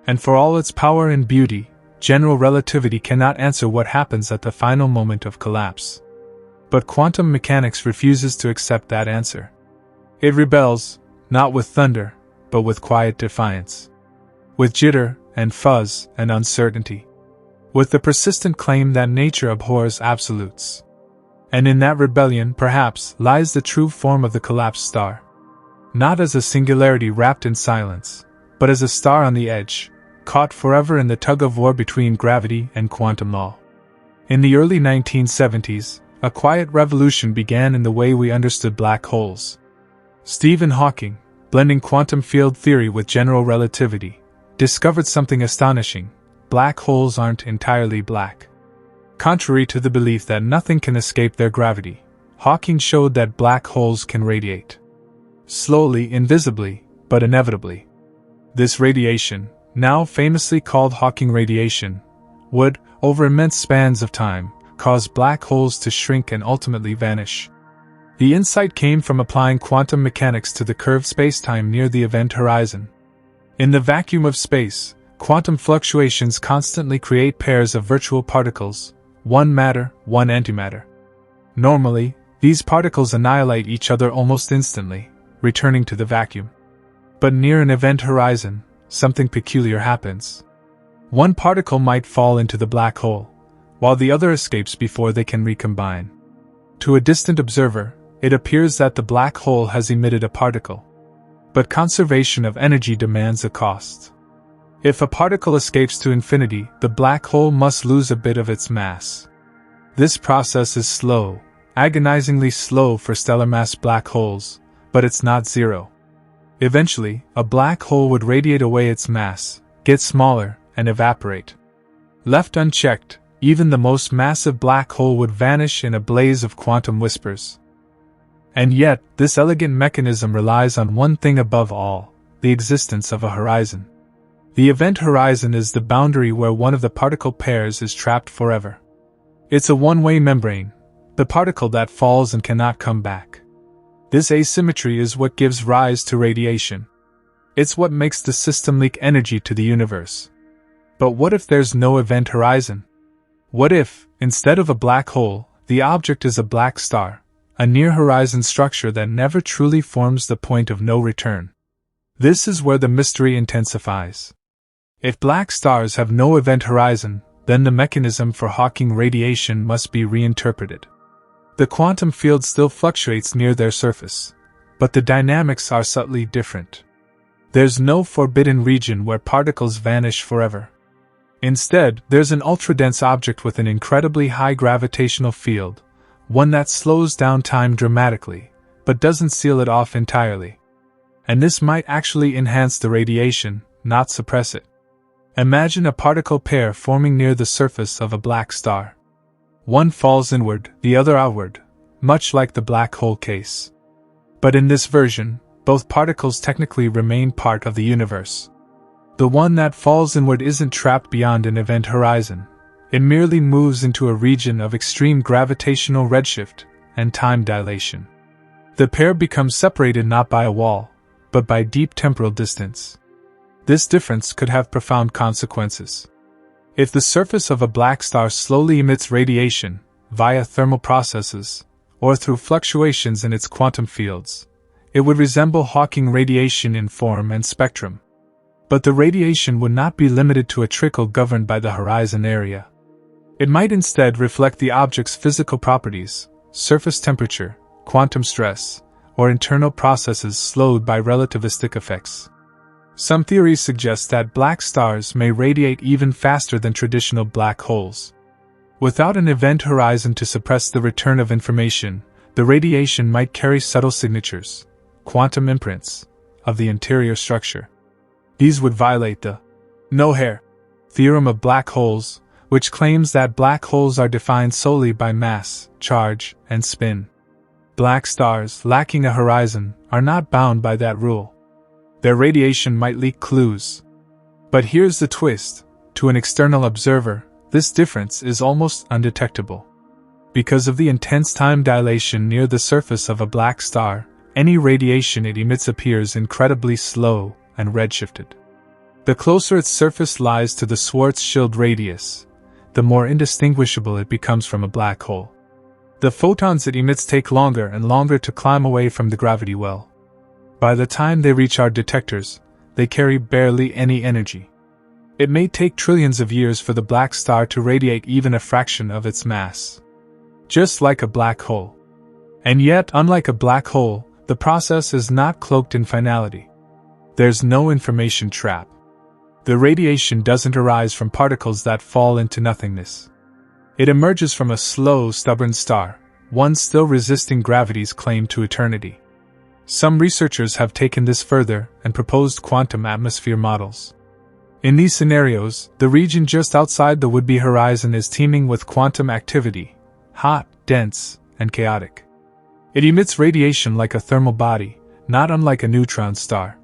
And for all its power and beauty, general relativity cannot answer what happens at the final moment of collapse. But quantum mechanics refuses to accept that answer. It rebels, not with thunder, but with quiet defiance. With jitter and fuzz and uncertainty. With the persistent claim that nature abhors absolutes. And in that rebellion, perhaps, lies the true form of the collapsed star. Not as a singularity wrapped in silence, but as a star on the edge, caught forever in the tug-of-war between gravity and quantum law. In the early 1970s, a quiet revolution began in the way we understood black holes. Stephen Hawking, blending quantum field theory with general relativity, discovered something astonishing: black holes aren't entirely black. Contrary to the belief that nothing can escape their gravity, Hawking showed that black holes can radiate. Slowly, invisibly, but inevitably. This radiation, now famously called Hawking radiation, would, over immense spans of time, cause black holes to shrink and ultimately vanish. The insight came from applying quantum mechanics to the curved spacetime near the event horizon. In the vacuum of space, quantum fluctuations constantly create pairs of virtual particles, one matter, one antimatter. Normally, these particles annihilate each other almost instantly, returning to the vacuum. But near an event horizon, something peculiar happens. One particle might fall into the black hole, while the other escapes before they can recombine. To a distant observer, it appears that the black hole has emitted a particle. But conservation of energy demands a cost. If a particle escapes to infinity, the black hole must lose a bit of its mass. This process is slow, agonizingly slow for stellar mass black holes, but it's not zero. Eventually, a black hole would radiate away its mass, get smaller, and evaporate. Left unchecked, even the most massive black hole would vanish in a blaze of quantum whispers. And yet, this elegant mechanism relies on one thing above all: the existence of a horizon. The event horizon is the boundary where one of the particle pairs is trapped forever. It's a one-way membrane, the particle that falls and cannot come back. This asymmetry is what gives rise to radiation. It's what makes the system leak energy to the universe. But what if there's no event horizon? What if, instead of a black hole, the object is a black star, a near-horizon structure that never truly forms the point of no return? This is where the mystery intensifies. If black stars have no event horizon, then the mechanism for Hawking radiation must be reinterpreted. The quantum field still fluctuates near their surface, but the dynamics are subtly different. There's no forbidden region where particles vanish forever. Instead, there's an ultra-dense object with an incredibly high gravitational field, one that slows down time dramatically, but doesn't seal it off entirely. And this might actually enhance the radiation, not suppress it. Imagine a particle pair forming near the surface of a black star. One falls inward, the other outward, much like the black hole case. But in this version, both particles technically remain part of the universe. The one that falls inward isn't trapped beyond an event horizon. It merely moves into a region of extreme gravitational redshift and time dilation. The pair becomes separated not by a wall, but by deep temporal distance. This difference could have profound consequences. If the surface of a black star slowly emits radiation, via thermal processes, or through fluctuations in its quantum fields, it would resemble Hawking radiation in form and spectrum. But the radiation would not be limited to a trickle governed by the horizon area. It might instead reflect the object's physical properties, surface temperature, quantum stress, or internal processes slowed by relativistic effects. Some theories suggest that black stars may radiate even faster than traditional black holes. Without an event horizon to suppress the return of information, the radiation might carry subtle signatures, quantum imprints, of the interior structure. These would violate the no-hair theorem of black holes, which claims that black holes are defined solely by mass, charge, and spin. Black stars, lacking a horizon, are not bound by that rule. Their radiation might leak clues. But here's the twist: to an external observer, this difference is almost undetectable. Because of the intense time dilation near the surface of a black star, any radiation it emits appears incredibly slow and redshifted. The closer its surface lies to the Schwarzschild radius, the more indistinguishable it becomes from a black hole. The photons it emits take longer and longer to climb away from the gravity well. By the time they reach our detectors, they carry barely any energy. It may take trillions of years for the black star to radiate even a fraction of its mass. Just like a black hole. And yet, unlike a black hole, the process is not cloaked in finality. There's no information trap. The radiation doesn't arise from particles that fall into nothingness. It emerges from a slow, stubborn star, one still resisting gravity's claim to eternity. Some researchers have taken this further and proposed quantum atmosphere models. In these scenarios, the region just outside the would-be horizon is teeming with quantum activity, hot, dense, and chaotic. It emits radiation like a thermal body, not unlike a neutron star.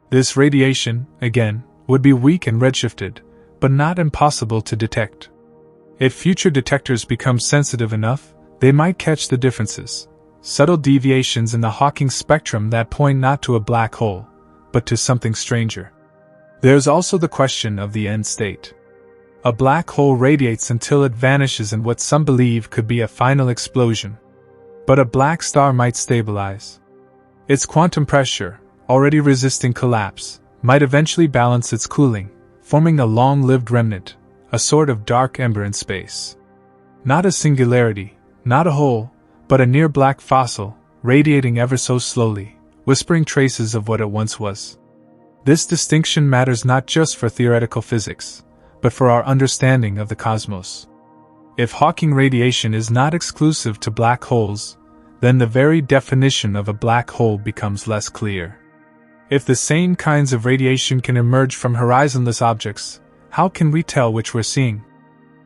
This radiation, again, would be weak and redshifted, but not impossible to detect. If future detectors become sensitive enough, they might catch the differences, subtle deviations in the Hawking spectrum that point not to a black hole, but to something stranger. There's also the question of the end state. A black hole radiates until it vanishes in what some believe could be a final explosion. But a black star might stabilize. Its quantum pressure, already resisting collapse, might eventually balance its cooling, forming a long-lived remnant, a sort of dark ember in space. Not a singularity, not a hole, but a near-black fossil, radiating ever so slowly, whispering traces of what it once was. This distinction matters not just for theoretical physics, but for our understanding of the cosmos. If Hawking radiation is not exclusive to black holes, then the very definition of a black hole becomes less clear. If the same kinds of radiation can emerge from horizonless objects, how can we tell which we're seeing?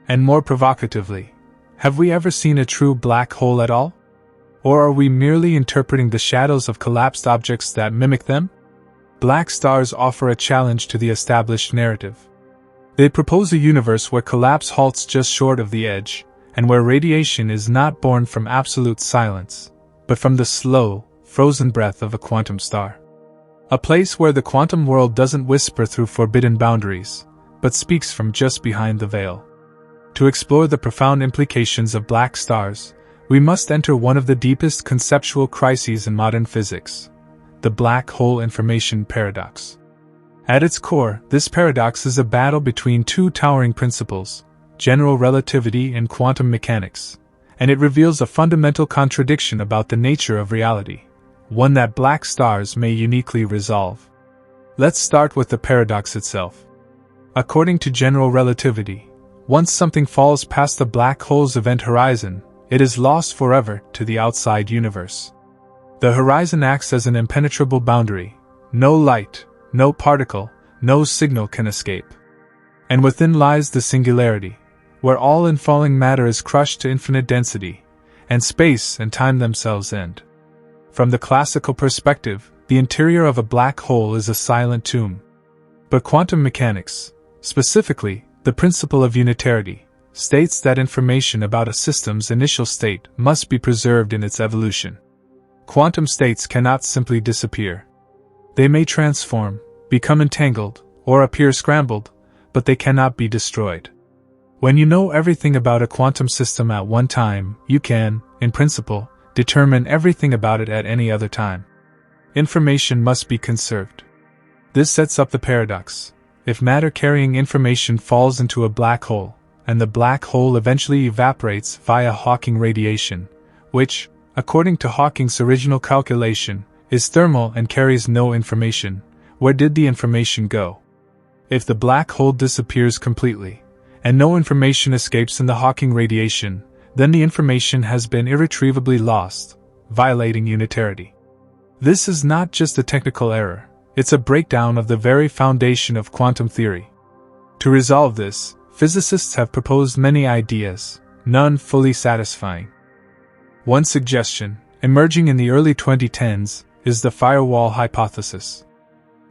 And more provocatively, have we ever seen a true black hole at all? Or are we merely interpreting the shadows of collapsed objects that mimic them? Black stars offer a challenge to the established narrative. They propose a universe where collapse halts just short of the edge, and where radiation is not born from absolute silence, but from the slow, frozen breath of a quantum star. A place where the quantum world doesn't whisper through forbidden boundaries, but speaks from just behind the veil. To explore the profound implications of black stars, we must enter one of the deepest conceptual crises in modern physics: the black hole information paradox. At its core, this paradox is a battle between two towering principles, general relativity and quantum mechanics, and it reveals a fundamental contradiction about the nature of reality, one that black stars may uniquely resolve. Let's start with the paradox itself. According to general relativity, once something falls past the black hole's event horizon, it is lost forever to the outside universe. The horizon acts as an impenetrable boundary. No light, no particle, no signal can escape. And within lies the singularity, where all infalling matter is crushed to infinite density, and space and time themselves end. From the classical perspective, the interior of a black hole is a silent tomb. But quantum mechanics, specifically the principle of unitarity, states that information about a system's initial state must be preserved in its evolution. Quantum states cannot simply disappear. They may transform, become entangled, or appear scrambled, but they cannot be destroyed. When you know everything about a quantum system at one time, you can, in principle, determine everything about it at any other time. Information must be conserved. This sets up the paradox. If matter carrying information falls into a black hole, and the black hole eventually evaporates via Hawking radiation, which, according to Hawking's original calculation, is thermal and carries no information, where did the information go? If the black hole disappears completely, and no information escapes in the Hawking radiation, then the information has been irretrievably lost, violating unitarity. This is not just a technical error, it's a breakdown of the very foundation of quantum theory. To resolve this, physicists have proposed many ideas, none fully satisfying. One suggestion, emerging in the early 2010s, is the firewall hypothesis.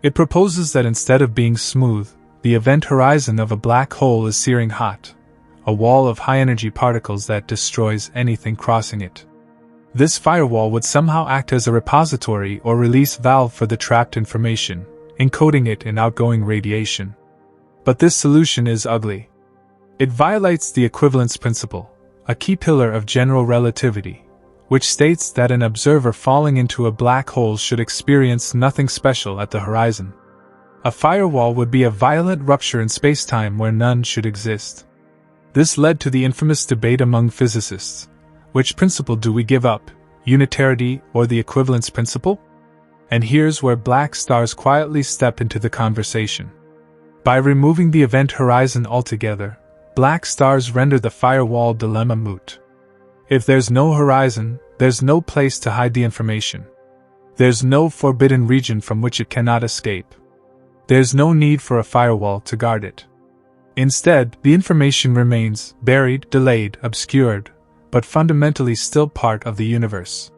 It proposes that instead of being smooth, the event horizon of a black hole is searing hot, a wall of high-energy particles that destroys anything crossing it. This firewall would somehow act as a repository or release valve for the trapped information, encoding it in outgoing radiation. But this solution is ugly. It violates the equivalence principle, a key pillar of general relativity, which states that an observer falling into a black hole should experience nothing special at the horizon. A firewall would be a violent rupture in spacetime where none should exist. This led to the infamous debate among physicists. Which principle do we give up, unitarity or the equivalence principle? And here's where black stars quietly step into the conversation. By removing the event horizon altogether, black stars render the firewall dilemma moot. If there's no horizon, there's no place to hide the information. There's no forbidden region from which it cannot escape. There's no need for a firewall to guard it. Instead, the information remains buried, delayed, obscured, but fundamentally still part of the universe.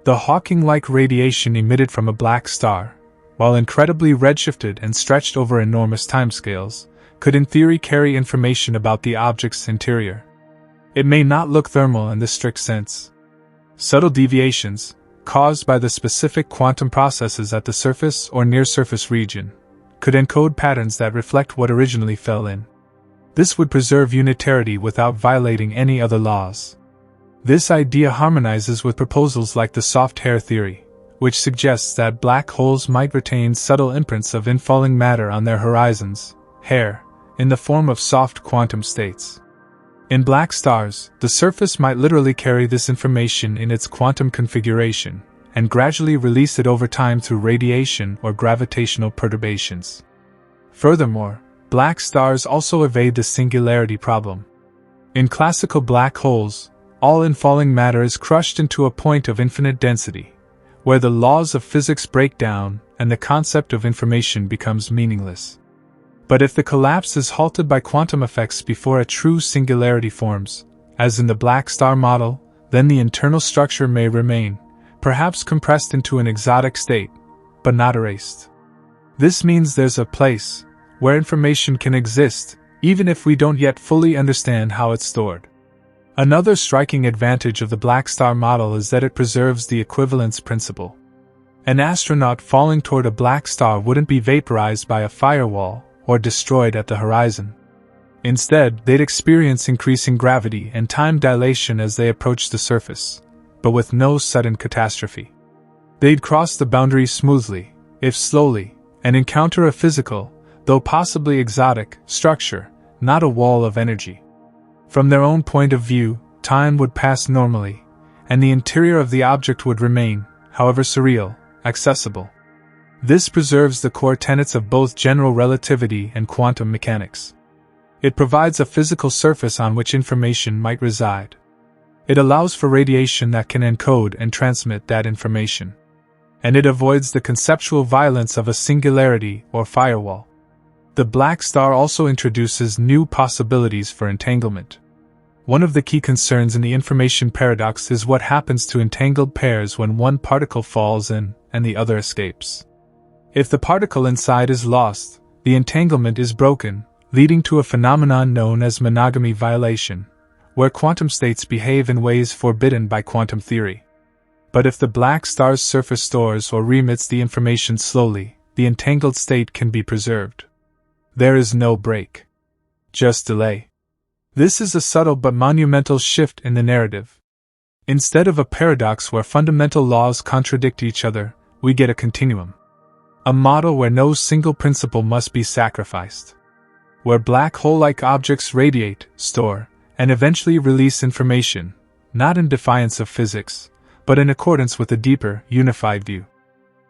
The Hawking-like radiation emitted from a black star, while incredibly redshifted and stretched over enormous timescales, could in theory carry information about the object's interior. It may not look thermal in the strict sense. Subtle deviations, caused by the specific quantum processes at the surface or near-surface region, could encode patterns that reflect what originally fell in. This would preserve unitarity without violating any other laws. This idea harmonizes with proposals like the soft hair theory, which suggests that black holes might retain subtle imprints of infalling matter on their horizons, hair, in the form of soft quantum states. In black stars, the surface might literally carry this information in its quantum configuration, and gradually release it over time through radiation or gravitational perturbations. Furthermore, black stars also evade the singularity problem. In classical black holes, all infalling matter is crushed into a point of infinite density, where the laws of physics break down and the concept of information becomes meaningless. But if the collapse is halted by quantum effects before a true singularity forms, as in the black star model, then the internal structure may remain, perhaps compressed into an exotic state, but not erased. This means there's a place where information can exist, even if we don't yet fully understand how it's stored. Another striking advantage of the black star model is that it preserves the equivalence principle. An astronaut falling toward a black star wouldn't be vaporized by a firewall or destroyed at the horizon. Instead, they'd experience increasing gravity and time dilation as they approach the surface, but with no sudden catastrophe. They'd cross the boundary smoothly, if slowly, and encounter a physical, though possibly exotic, structure, not a wall of energy. From their own point of view, time would pass normally, and the interior of the object would remain, however surreal, accessible. This preserves the core tenets of both general relativity and quantum mechanics. It provides a physical surface on which information might reside. It allows for radiation that can encode and transmit that information. And it avoids the conceptual violence of a singularity or firewall. The black star also introduces new possibilities for entanglement. One of the key concerns in the information paradox is what happens to entangled pairs when one particle falls in and the other escapes. If the particle inside is lost, the entanglement is broken, leading to a phenomenon known as monogamy violation, where quantum states behave in ways forbidden by quantum theory. But if the black star's surface stores or remits the information slowly, the entangled state can be preserved. There is no break, just delay. This is a subtle but monumental shift in the narrative. Instead of a paradox where fundamental laws contradict each other, we get a continuum. A model where no single principle must be sacrificed. Where black hole-like objects radiate, store, and eventually release information, not in defiance of physics, but in accordance with a deeper, unified view.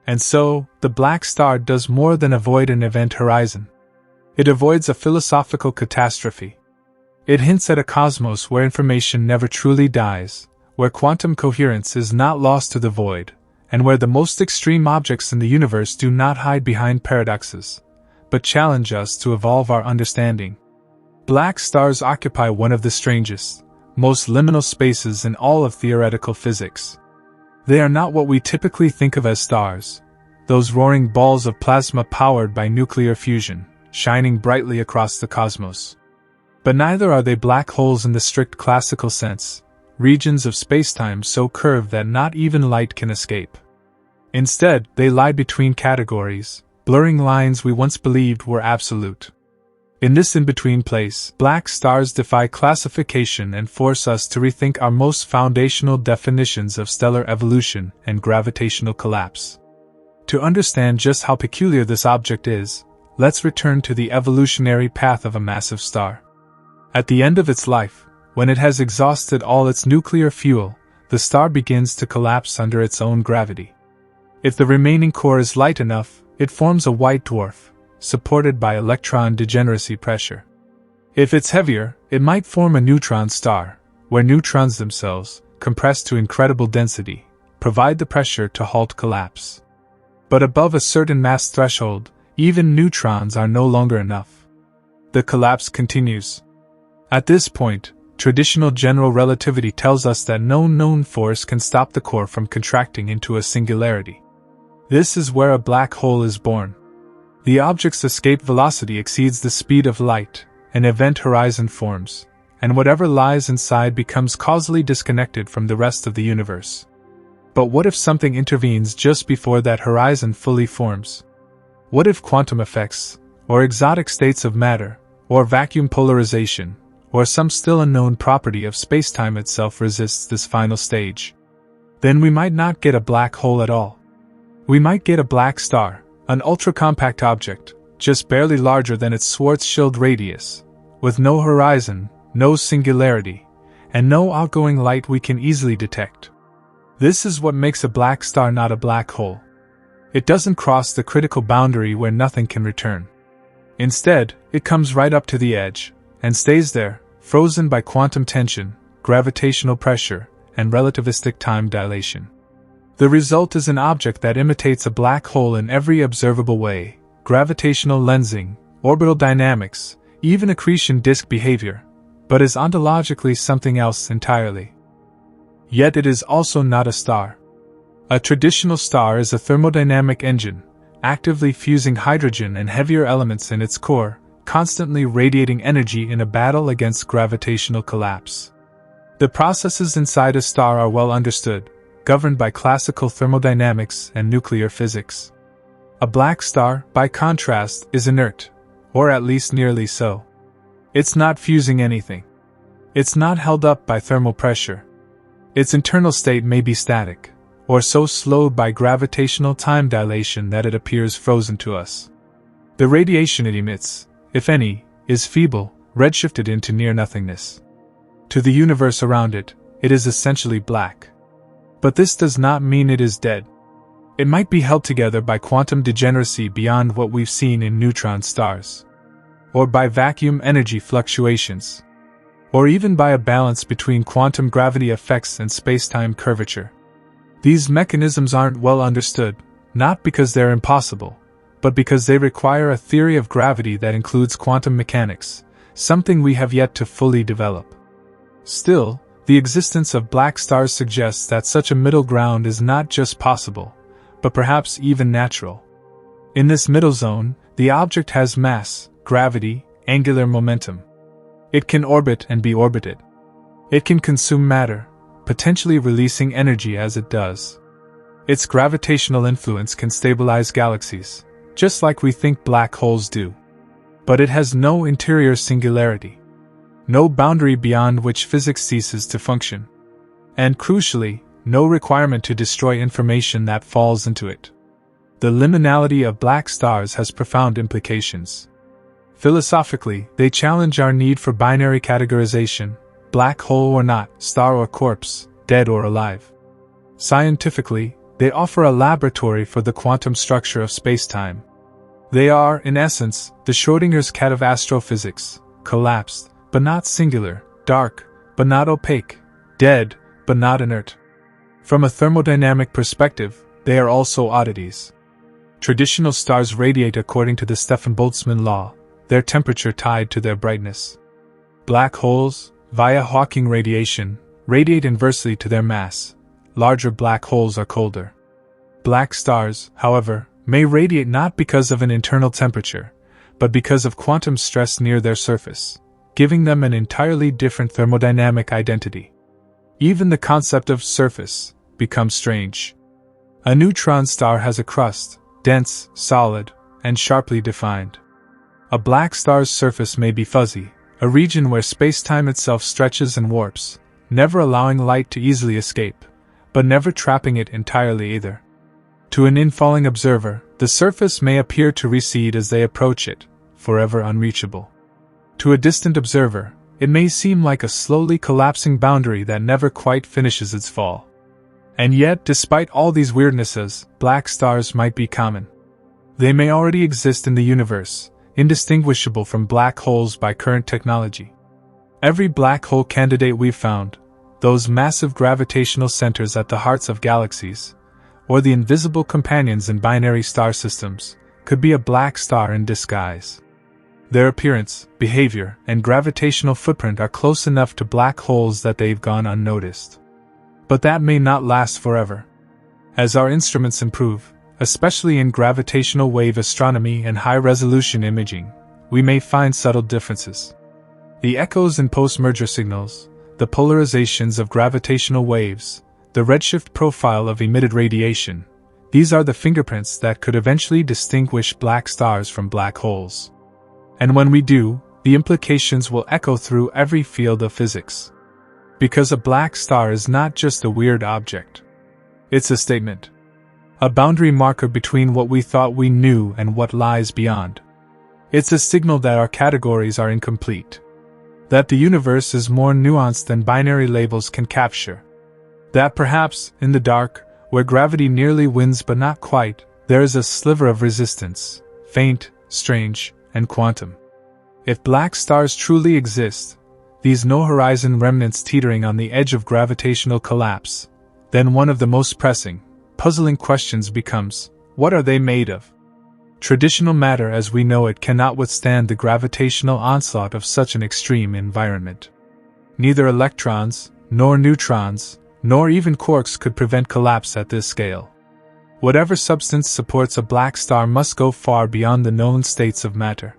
And so, the black star does more than avoid an event horizon. It avoids a philosophical catastrophe. It hints at a cosmos where information never truly dies, where quantum coherence is not lost to the void, and where the most extreme objects in the universe do not hide behind paradoxes, but challenge us to evolve our understanding. Black stars occupy one of the strangest, most liminal spaces in all of theoretical physics. They are not what we typically think of as stars, those roaring balls of plasma powered by nuclear fusion, shining brightly across the cosmos. But neither are they black holes in the strict classical sense, regions of spacetime so curved that not even light can escape. Instead, they lie between categories, blurring lines we once believed were absolute. In this in-between place, black stars defy classification and force us to rethink our most foundational definitions of stellar evolution and gravitational collapse. To understand just how peculiar this object is, let's return to the evolutionary path of a massive star. At the end of its life, when it has exhausted all its nuclear fuel, the star begins to collapse under its own gravity. If the remaining core is light enough, it forms a white dwarf, supported by electron degeneracy pressure. If it's heavier, it might form a neutron star, where neutrons themselves, compressed to incredible density, provide the pressure to halt collapse. But above a certain mass threshold, even neutrons are no longer enough. The collapse continues. At this point, traditional general relativity tells us that no known force can stop the core from contracting into a singularity. This is where a black hole is born. The object's escape velocity exceeds the speed of light, an event horizon forms, and whatever lies inside becomes causally disconnected from the rest of the universe. But what if something intervenes just before that horizon fully forms? What if quantum effects, or exotic states of matter, or vacuum polarization, or some still unknown property of spacetime itself resists this final stage? Then we might not get a black hole at all. We might get a black star, an ultra-compact object, just barely larger than its Schwarzschild radius, with no horizon, no singularity, and no outgoing light we can easily detect. This is what makes a black star not a black hole. It doesn't cross the critical boundary where nothing can return. Instead, it comes right up to the edge, and stays there, frozen by quantum tension, gravitational pressure, and relativistic time dilation. The result is an object that imitates a black hole in every observable way: gravitational lensing, orbital dynamics, even accretion disk behavior, but is ontologically something else entirely. Yet it is also not a star. A traditional star is a thermodynamic engine, actively fusing hydrogen and heavier elements in its core, constantly radiating energy in a battle against gravitational collapse. The processes inside a star are well understood, governed by classical thermodynamics and nuclear physics. A black star, by contrast, is inert, or at least nearly so. It's not fusing anything. It's not held up by thermal pressure. Its internal state may be static, or so slowed by gravitational time dilation that it appears frozen to us. The radiation it emits, if any, is feeble, redshifted into near-nothingness. To the universe around it, it is essentially black. But this does not mean it is dead. It might be held together by quantum degeneracy beyond what we've seen in neutron stars, or by vacuum energy fluctuations, or even by a balance between quantum gravity effects and spacetime curvature. These mechanisms aren't well understood, not because they're impossible, but because they require a theory of gravity that includes quantum mechanics, something we have yet to fully develop. Still, the existence of black stars suggests that such a middle ground is not just possible, but perhaps even natural. In this middle zone, the object has mass, gravity, angular momentum. It can orbit and be orbited. It can consume matter, potentially releasing energy as it does. Its gravitational influence can stabilize galaxies, just like we think black holes do. But it has no interior singularity. No boundary beyond which physics ceases to function. And crucially, no requirement to destroy information that falls into it. The liminality of black stars has profound implications. Philosophically, they challenge our need for binary categorization, black hole or not, star or corpse, dead or alive. Scientifically, they offer a laboratory for the quantum structure of spacetime. They are, in essence, the Schrödinger's cat of astrophysics, collapsed, but not singular, dark, but not opaque, dead, but not inert. From a thermodynamic perspective, they are also oddities. Traditional stars radiate according to the Stefan-Boltzmann law, their temperature tied to their brightness. Black holes, via Hawking radiation, radiate inversely to their mass. Larger black holes are colder. Black stars, however, may radiate not because of an internal temperature, but because of quantum stress near their surface, giving them an entirely different thermodynamic identity. Even the concept of surface becomes strange. A neutron star has a crust, dense, solid, and sharply defined. A black star's surface may be fuzzy, a region where spacetime itself stretches and warps, never allowing light to easily escape, but never trapping it entirely either. To an infalling observer, the surface may appear to recede as they approach it, forever unreachable. To a distant observer, it may seem like a slowly collapsing boundary that never quite finishes its fall. And yet, despite all these weirdnesses, black stars might be common. They may already exist in the universe, indistinguishable from black holes by current technology. Every black hole candidate we've found, those massive gravitational centers at the hearts of galaxies, or the invisible companions in binary star systems, could be a black star in disguise. Their appearance, behavior, and gravitational footprint are close enough to black holes that they've gone unnoticed. But that may not last forever. As our instruments improve, especially in gravitational wave astronomy and high-resolution imaging, we may find subtle differences. The echoes in post-merger signals, the polarizations of gravitational waves, the redshift profile of emitted radiation, these are the fingerprints that could eventually distinguish black stars from black holes. And when we do, the implications will echo through every field of physics. Because a black star is not just a weird object. It's a statement. A boundary marker between what we thought we knew and what lies beyond. It's a signal that our categories are incomplete. That the universe is more nuanced than binary labels can capture. That perhaps, in the dark, where gravity nearly wins but not quite, there is a sliver of resistance, faint, strange, and quantum. If black stars truly exist, these no-horizon remnants teetering on the edge of gravitational collapse, then one of the most pressing, puzzling questions becomes, what are they made of? Traditional matter as we know it cannot withstand the gravitational onslaught of such an extreme environment. Neither electrons, nor neutrons, nor even quarks could prevent collapse at this scale. Whatever substance supports a black star must go far beyond the known states of matter.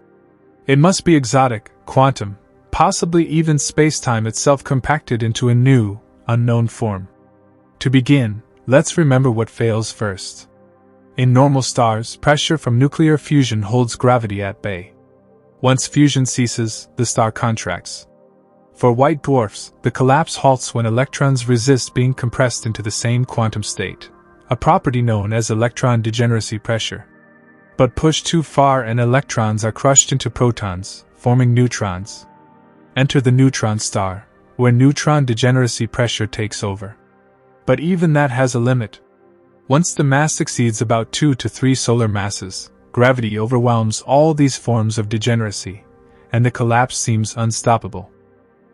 It must be exotic, quantum, possibly even spacetime itself compacted into a new, unknown form. To begin, let's remember what fails first. In normal stars, pressure from nuclear fusion holds gravity at bay. Once fusion ceases, the star contracts. For white dwarfs, the collapse halts when electrons resist being compressed into the same quantum state, a property known as electron degeneracy pressure. But pushed too far and electrons are crushed into protons, forming neutrons. Enter the neutron star, where neutron degeneracy pressure takes over. But even that has a limit. Once the mass exceeds about 2 to 3 solar masses, gravity overwhelms all these forms of degeneracy, and the collapse seems unstoppable.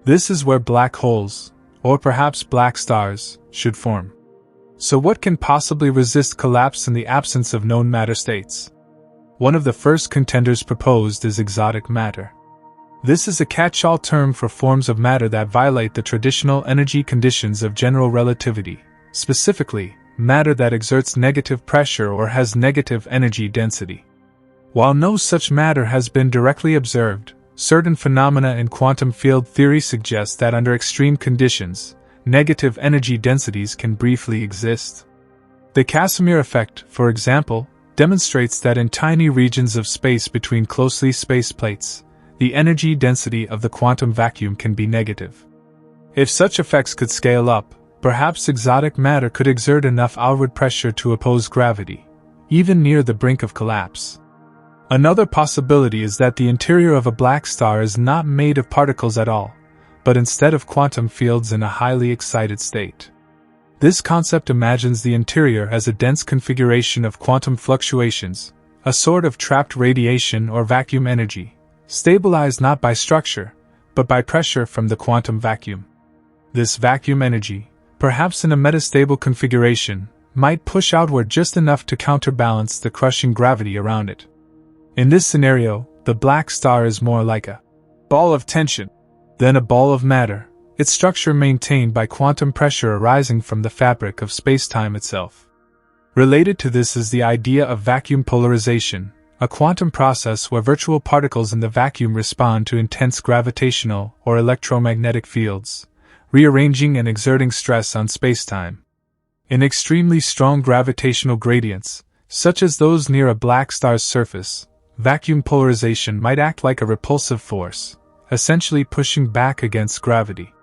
This is where black holes, or perhaps black stars, should form. So what can possibly resist collapse in the absence of known matter states? One of the first contenders proposed is exotic matter. This is a catch-all term for forms of matter that violate the traditional energy conditions of general relativity, specifically, matter that exerts negative pressure or has negative energy density. While no such matter has been directly observed, certain phenomena in quantum field theory suggest that under extreme conditions, negative energy densities can briefly exist. The Casimir effect, for example, demonstrates that in tiny regions of space between closely spaced plates, the energy density of the quantum vacuum can be negative. If such effects could scale up, perhaps exotic matter could exert enough outward pressure to oppose gravity, even near the brink of collapse. Another possibility is that the interior of a black star is not made of particles at all, but instead of quantum fields in a highly excited state. This concept imagines the interior as a dense configuration of quantum fluctuations, a sort of trapped radiation or vacuum energy, stabilized not by structure, but by pressure from the quantum vacuum. This vacuum energy, perhaps in a metastable configuration, might push outward just enough to counterbalance the crushing gravity around it. In this scenario, the black star is more like a ball of tension than a ball of matter, its structure maintained by quantum pressure arising from the fabric of space-time itself. Related to this is the idea of vacuum polarization, a quantum process where virtual particles in the vacuum respond to intense gravitational or electromagnetic fields, rearranging and exerting stress on space-time. In extremely strong gravitational gradients, such as those near a black star's surface, vacuum polarization might act like a repulsive force, essentially pushing back against gravity.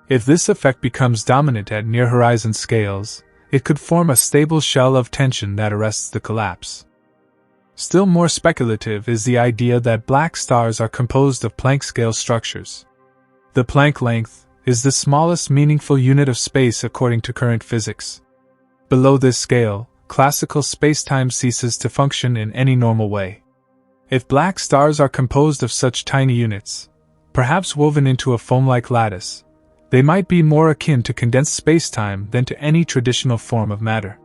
If this effect becomes dominant at near-horizon scales, it could form a stable shell of tension that arrests the collapse. Still more speculative is the idea that black stars are composed of Planck-scale structures. The Planck length is the smallest meaningful unit of space according to current physics. Below this scale, classical spacetime ceases to function in any normal way. If black stars are composed of such tiny units, perhaps woven into a foam-like lattice, they might be more akin to condensed spacetime than to any traditional form of matter.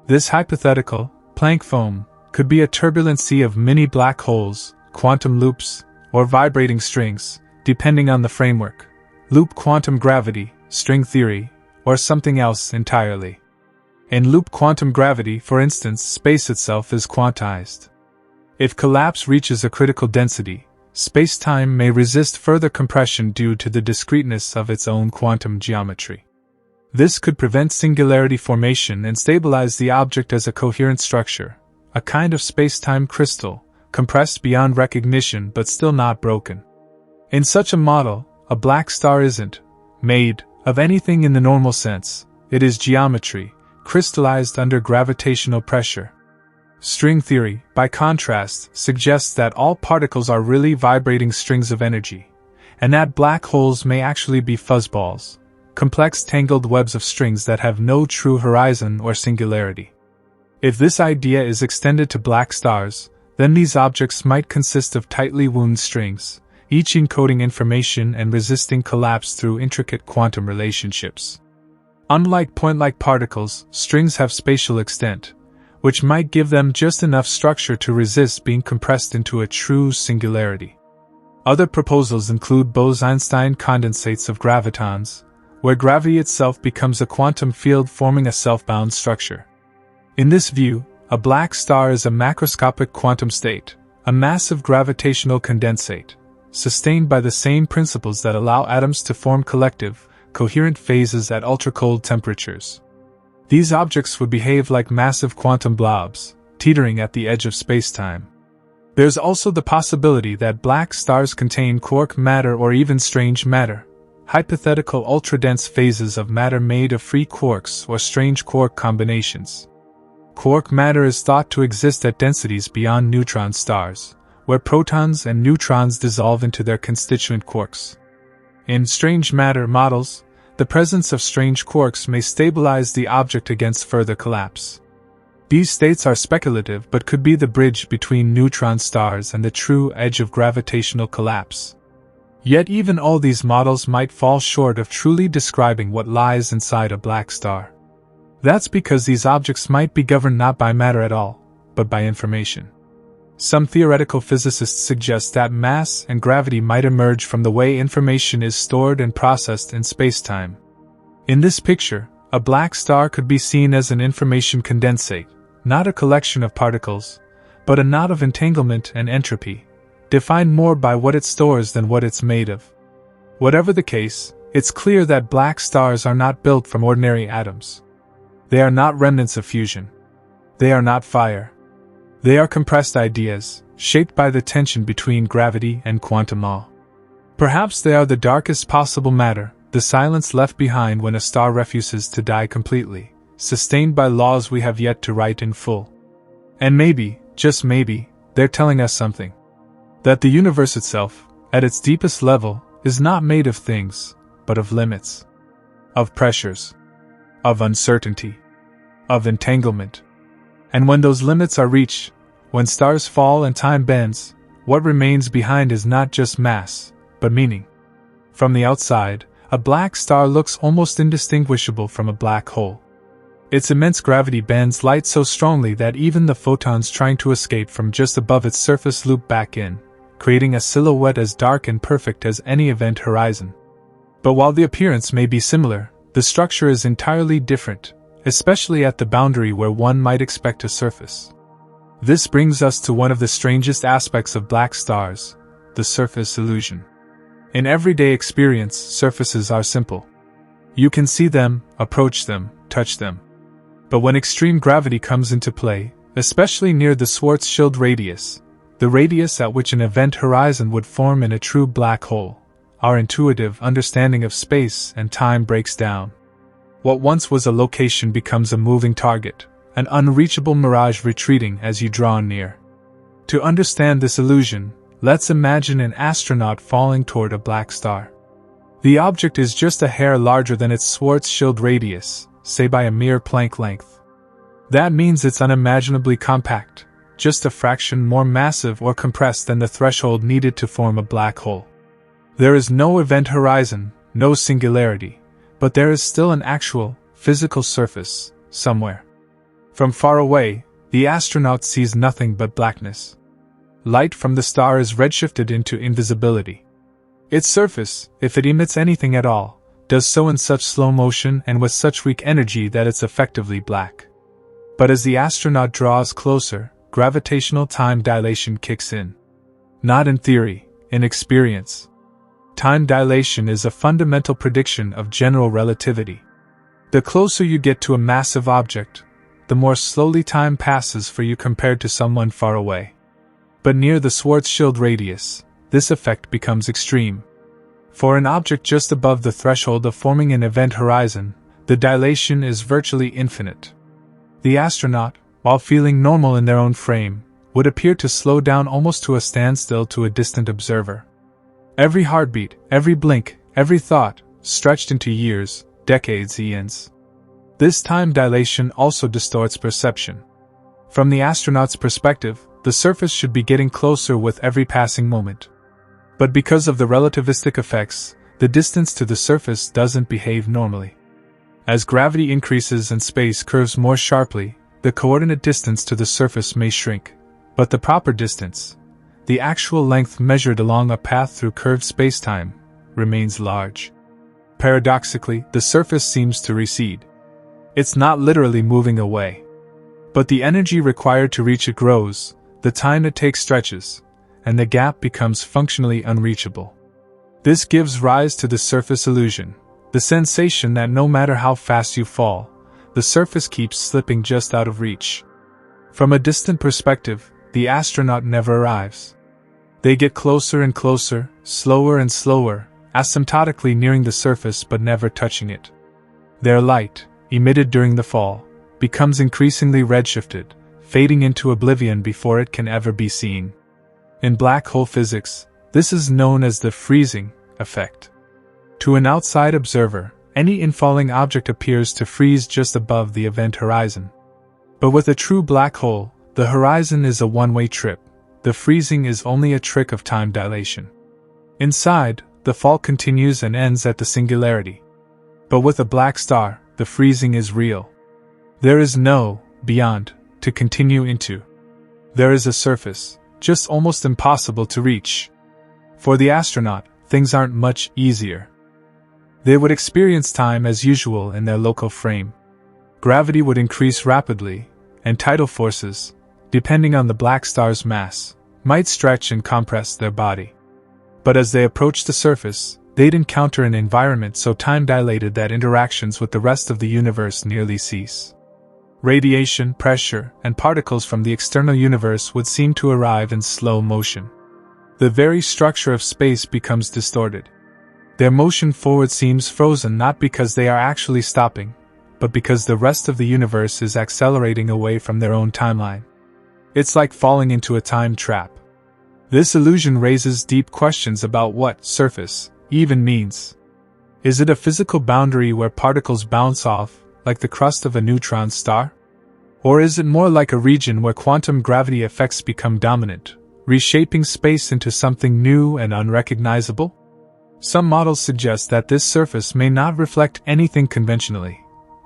This hypothetical, Planck foam, could be a turbulent sea of mini black holes, quantum loops, or vibrating strings, depending on the framework, loop quantum gravity, string theory, or something else entirely. In loop quantum gravity, for instance, space itself is quantized. If collapse reaches a critical density, spacetime may resist further compression due to the discreteness of its own quantum geometry. This could prevent singularity formation and stabilize the object as a coherent structure, a kind of spacetime crystal, compressed beyond recognition but still not broken. In such a model, a black star isn't made of anything in the normal sense. It is geometry, crystallized under gravitational pressure. String theory, by contrast, suggests that all particles are really vibrating strings of energy, and that black holes may actually be fuzzballs, complex tangled webs of strings that have no true horizon or singularity. If this idea is extended to black stars, then these objects might consist of tightly wound strings, each encoding information and resisting collapse through intricate quantum relationships. Unlike point-like particles, strings have spatial extent, which might give them just enough structure to resist being compressed into a true singularity. Other proposals include Bose-Einstein condensates of gravitons, where gravity itself becomes a quantum field forming a self-bound structure. In this view, a black star is a macroscopic quantum state, a massive gravitational condensate, sustained by the same principles that allow atoms to form collective, coherent phases at ultra-cold temperatures. These objects would behave like massive quantum blobs, teetering at the edge of spacetime. There's also the possibility that black stars contain quark matter or even strange matter, hypothetical ultra-dense phases of matter made of free quarks or strange quark combinations. Quark matter is thought to exist at densities beyond neutron stars, where protons and neutrons dissolve into their constituent quarks. In strange matter models, the presence of strange quarks may stabilize the object against further collapse. These states are speculative but could be the bridge between neutron stars and the true edge of gravitational collapse. Yet even all these models might fall short of truly describing what lies inside a black star. That's because these objects might be governed not by matter at all, but by information. Some theoretical physicists suggest that mass and gravity might emerge from the way information is stored and processed in spacetime. In this picture, a black star could be seen as an information condensate, not a collection of particles, but a knot of entanglement and entropy, defined more by what it stores than what it's made of. Whatever the case, it's clear that black stars are not built from ordinary atoms. They are not remnants of fusion. They are not fire. They are compressed ideas, shaped by the tension between gravity and quantum law. Perhaps they are the darkest possible matter, the silence left behind when a star refuses to die completely, sustained by laws we have yet to write in full. And maybe, just maybe, they're telling us something. That the universe itself, at its deepest level, is not made of things, but of limits. Of pressures. Of uncertainty. Of entanglement. And when those limits are reached, when stars fall and time bends, what remains behind is not just mass, but meaning. From the outside, a black star looks almost indistinguishable from a black hole. Its immense gravity bends light so strongly that even the photons trying to escape from just above its surface loop back in, creating a silhouette as dark and perfect as any event horizon. But while the appearance may be similar, the structure is entirely different, especially at the boundary where one might expect a surface. This brings us to one of the strangest aspects of black stars, the surface illusion. In everyday experience, surfaces are simple. You can see them, approach them, touch them. But when extreme gravity comes into play, especially near the Schwarzschild radius, the radius at which an event horizon would form in a true black hole, our intuitive understanding of space and time breaks down. What once was a location becomes a moving target, an unreachable mirage retreating as you draw near. To understand this illusion, let's imagine an astronaut falling toward a black star. The object is just a hair larger than its Schwarzschild radius, say by a mere Planck length. That means it's unimaginably compact, just a fraction more massive or compressed than the threshold needed to form a black hole. There is no event horizon, no singularity, but there is still an actual, physical surface, somewhere. From far away, the astronaut sees nothing but blackness. Light from the star is redshifted into invisibility. Its surface, if it emits anything at all, does so in such slow motion and with such weak energy that it's effectively black. But as the astronaut draws closer, gravitational time dilation kicks in. Not in theory, in experience. Time dilation is a fundamental prediction of general relativity. The closer you get to a massive object, the more slowly time passes for you compared to someone far away. But near the Schwarzschild radius, this effect becomes extreme. For an object just above the threshold of forming an event horizon, the dilation is virtually infinite. The astronaut, while feeling normal in their own frame, would appear to slow down almost to a standstill to a distant observer. Every heartbeat, every blink, every thought, stretched into years, decades, eons. This time dilation also distorts perception. From the astronaut's perspective, the surface should be getting closer with every passing moment. But because of the relativistic effects, the distance to the surface doesn't behave normally. As gravity increases and space curves more sharply, the coordinate distance to the surface may shrink, but the proper distance, the actual length measured along a path through curved spacetime, remains large. Paradoxically, the surface seems to recede. It's not literally moving away. But the energy required to reach it grows, the time it takes stretches, and the gap becomes functionally unreachable. This gives rise to the surface illusion, the sensation that no matter how fast you fall, the surface keeps slipping just out of reach. From a distant perspective, the astronaut never arrives. They get closer and closer, slower and slower, asymptotically nearing the surface but never touching it. Their light, emitted during the fall, becomes increasingly redshifted, fading into oblivion before it can ever be seen. In black hole physics, this is known as the freezing effect. To an outside observer, any infalling object appears to freeze just above the event horizon. But with a true black hole, the horizon is a one-way trip. The freezing is only a trick of time dilation. Inside, the fall continues and ends at the singularity. But with a black star, the freezing is real. There is no beyond to continue into. There is a surface, just almost impossible to reach. For the astronaut, things aren't much easier. They would experience time as usual in their local frame. Gravity would increase rapidly, and tidal forces, depending on the black star's mass, might stretch and compress their body. But as they approach the surface, they'd encounter an environment so time-dilated that interactions with the rest of the universe nearly cease. Radiation, pressure, and particles from the external universe would seem to arrive in slow motion. The very structure of space becomes distorted. Their motion forward seems frozen not because they are actually stopping, but because the rest of the universe is accelerating away from their own timeline. It's like falling into a time trap. This illusion raises deep questions about what surface even means. Is it a physical boundary where particles bounce off, like the crust of a neutron star? Or is it more like a region where quantum gravity effects become dominant, reshaping space into something new and unrecognizable? Some models suggest that this surface may not reflect anything conventionally.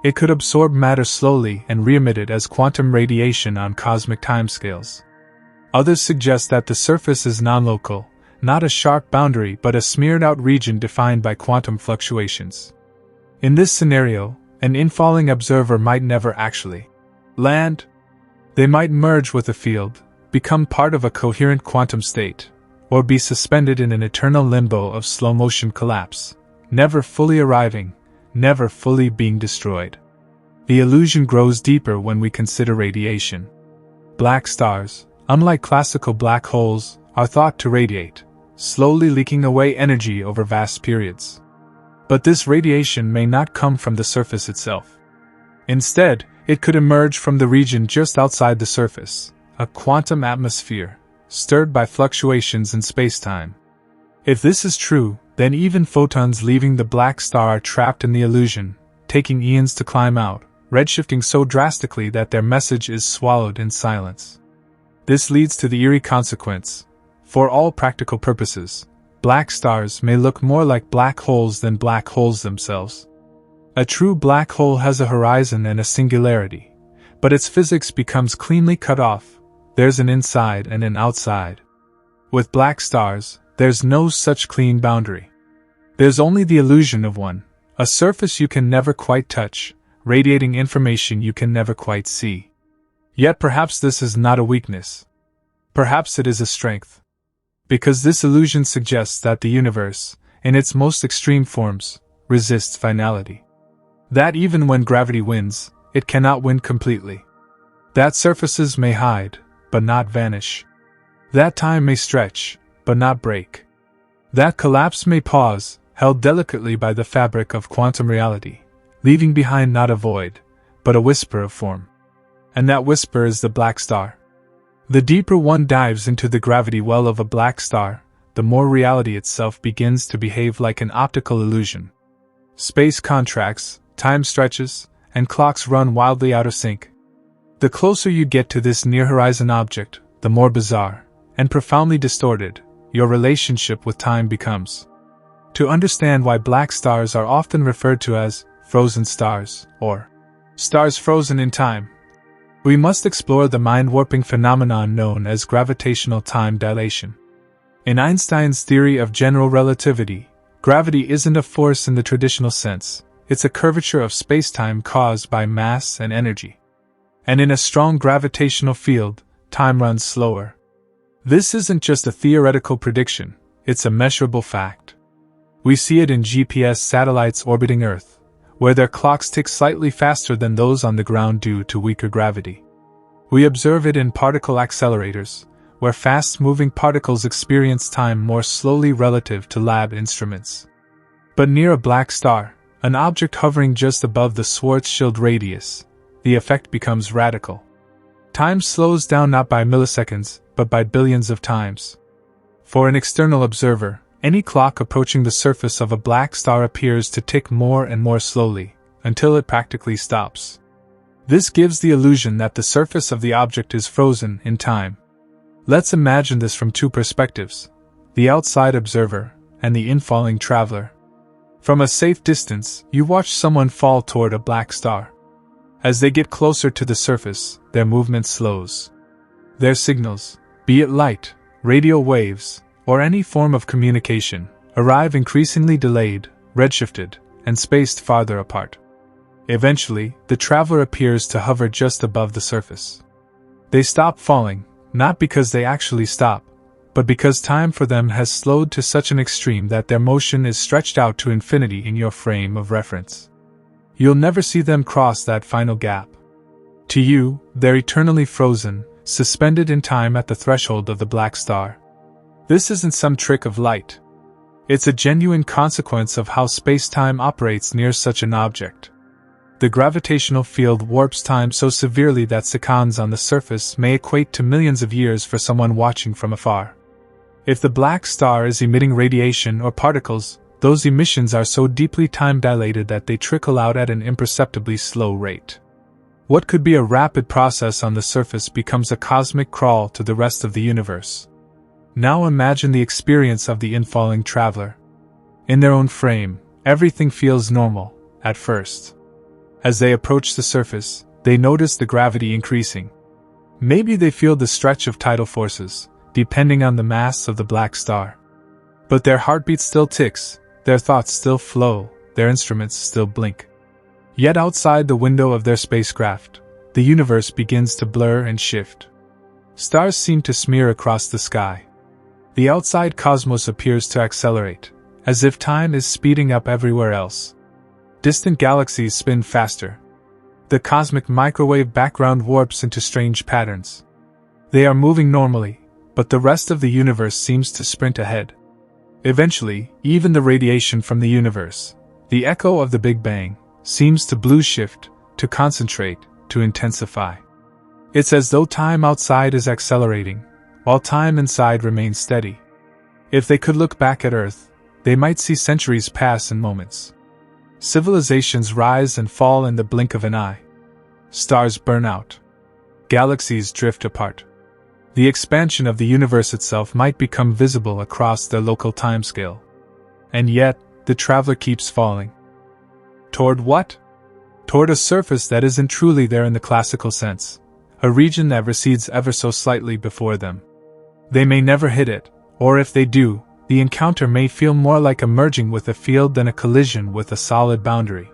It could absorb matter slowly and re-emit it as quantum radiation on cosmic timescales. Others suggest that the surface is non-local, not a sharp boundary but a smeared-out region defined by quantum fluctuations. In this scenario, an infalling observer might never actually land. They might merge with the field, become part of a coherent quantum state, or be suspended in an eternal limbo of slow-motion collapse, never fully arriving, never fully being destroyed. The illusion grows deeper when we consider radiation. Black stars, unlike classical black holes, are thought to radiate, slowly leaking away energy over vast periods. But this radiation may not come from the surface itself. Instead, it could emerge from the region just outside the surface, a quantum atmosphere, stirred by fluctuations in spacetime. If this is true, then even photons leaving the black star are trapped in the illusion, taking eons to climb out, redshifting so drastically that their message is swallowed in silence. This leads to the eerie consequence. For all practical purposes, black stars may look more like black holes than black holes themselves. A true black hole has a horizon and a singularity, but its physics becomes cleanly cut off. There's an inside and an outside. With black stars, there's no such clean boundary. There's only the illusion of one, a surface you can never quite touch, radiating information you can never quite see. Yet perhaps this is not a weakness. Perhaps it is a strength. Because this illusion suggests that the universe, in its most extreme forms, resists finality. That even when gravity wins, it cannot win completely. That surfaces may hide, but not vanish. That time may stretch, but not break. That collapse may pause, held delicately by the fabric of quantum reality, leaving behind not a void, but a whisper of form. And that whisper is the black star. The deeper one dives into the gravity well of a black star, the more reality itself begins to behave like an optical illusion. Space contracts, time stretches, and clocks run wildly out of sync. The closer you get to this near-horizon object, the more bizarre, and profoundly distorted, your relationship with time becomes. To understand why black stars are often referred to as frozen stars, or stars frozen in time, we must explore the mind-warping phenomenon known as gravitational time dilation. In Einstein's theory of general relativity, gravity isn't a force in the traditional sense, it's a curvature of spacetime caused by mass and energy. And in a strong gravitational field, time runs slower. This isn't just a theoretical prediction, it's a measurable fact. We see it in GPS satellites orbiting Earth, where their clocks tick slightly faster than those on the ground due to weaker gravity. We observe it in particle accelerators, where fast-moving particles experience time more slowly relative to lab instruments. But near a black star, an object hovering just above the Schwarzschild radius, the effect becomes radical. Time slows down not by milliseconds, but by billions of times. For an external observer, any clock approaching the surface of a black star appears to tick more and more slowly, until it practically stops. This gives the illusion that the surface of the object is frozen in time. Let's imagine this from two perspectives: the outside observer and the infalling traveler. From a safe distance, you watch someone fall toward a black star. As they get closer to the surface, their movement slows. Their signals, be it light, radio waves, or any form of communication, arrive increasingly delayed, redshifted, and spaced farther apart. Eventually, the traveler appears to hover just above the surface. They stop falling, not because they actually stop, but because time for them has slowed to such an extreme that their motion is stretched out to infinity in your frame of reference. You'll never see them cross that final gap. To you, they're eternally frozen, suspended in time at the threshold of the black star. This isn't some trick of light. It's a genuine consequence of how space-time operates near such an object. The gravitational field warps time so severely that seconds on the surface may equate to millions of years for someone watching from afar. If the black star is emitting radiation or particles, those emissions are so deeply time-dilated that they trickle out at an imperceptibly slow rate. What could be a rapid process on the surface becomes a cosmic crawl to the rest of the universe. Now imagine the experience of the infalling traveler. In their own frame, everything feels normal, at first. As they approach the surface, they notice the gravity increasing. Maybe they feel the stretch of tidal forces, depending on the mass of the black star. But their heartbeat still ticks, their thoughts still flow, their instruments still blink. Yet outside the window of their spacecraft, the universe begins to blur and shift. Stars seem to smear across the sky. The outside cosmos appears to accelerate, as if time is speeding up everywhere else. Distant galaxies spin faster. The cosmic microwave background warps into strange patterns. They are moving normally, but the rest of the universe seems to sprint ahead. Eventually, even the radiation from the universe, the echo of the Big Bang, seems to blue shift, to concentrate, to intensify. It's as though time outside is accelerating, while time inside remains steady. If they could look back at Earth, they might see centuries pass in moments. Civilizations rise and fall in the blink of an eye. Stars burn out. Galaxies drift apart. The expansion of the universe itself might become visible across their local timescale. And yet, the traveler keeps falling. Toward what? Toward a surface that isn't truly there in the classical sense, a region that recedes ever so slightly before them. They may never hit it, or if they do, the encounter may feel more like a merging with a field than a collision with a solid boundary.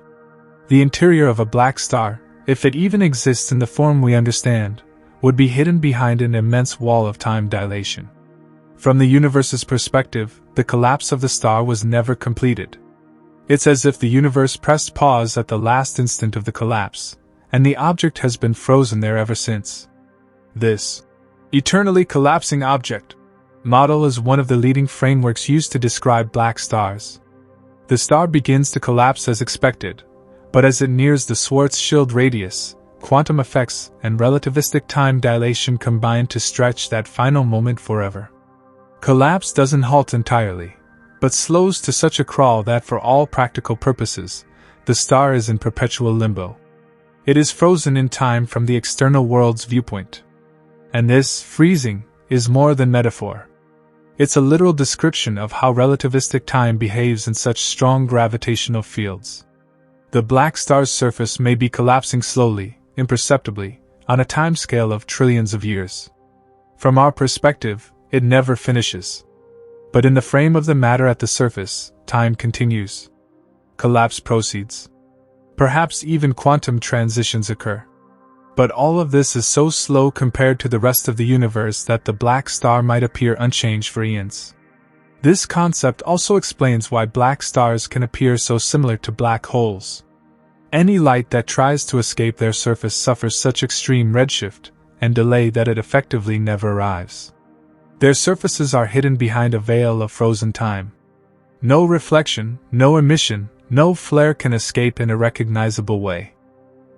The interior of a black star, if it even exists in the form we understand, would be hidden behind an immense wall of time dilation. From the universe's perspective, the collapse of the star was never completed. It's as if the universe pressed pause at the last instant of the collapse, and the object has been frozen there ever since. This eternally collapsing object model is one of the leading frameworks used to describe black stars. The star begins to collapse as expected, but as it nears the Schwarzschild radius, quantum effects and relativistic time dilation combine to stretch that final moment forever. Collapse doesn't halt entirely, but slows to such a crawl that for all practical purposes, the star is in perpetual limbo. It is frozen in time from the external world's viewpoint. And this freezing is more than metaphor. It's a literal description of how relativistic time behaves in such strong gravitational fields. The black star's surface may be collapsing slowly, imperceptibly, on a timescale of trillions of years. From our perspective, it never finishes. But in the frame of the matter at the surface, time continues. Collapse proceeds. Perhaps even quantum transitions occur. But all of this is so slow compared to the rest of the universe that the black star might appear unchanged for eons. This concept also explains why black stars can appear so similar to black holes. Any light that tries to escape their surface suffers such extreme redshift and delay that it effectively never arrives. Their surfaces are hidden behind a veil of frozen time. No reflection, no emission, no flare can escape in a recognizable way.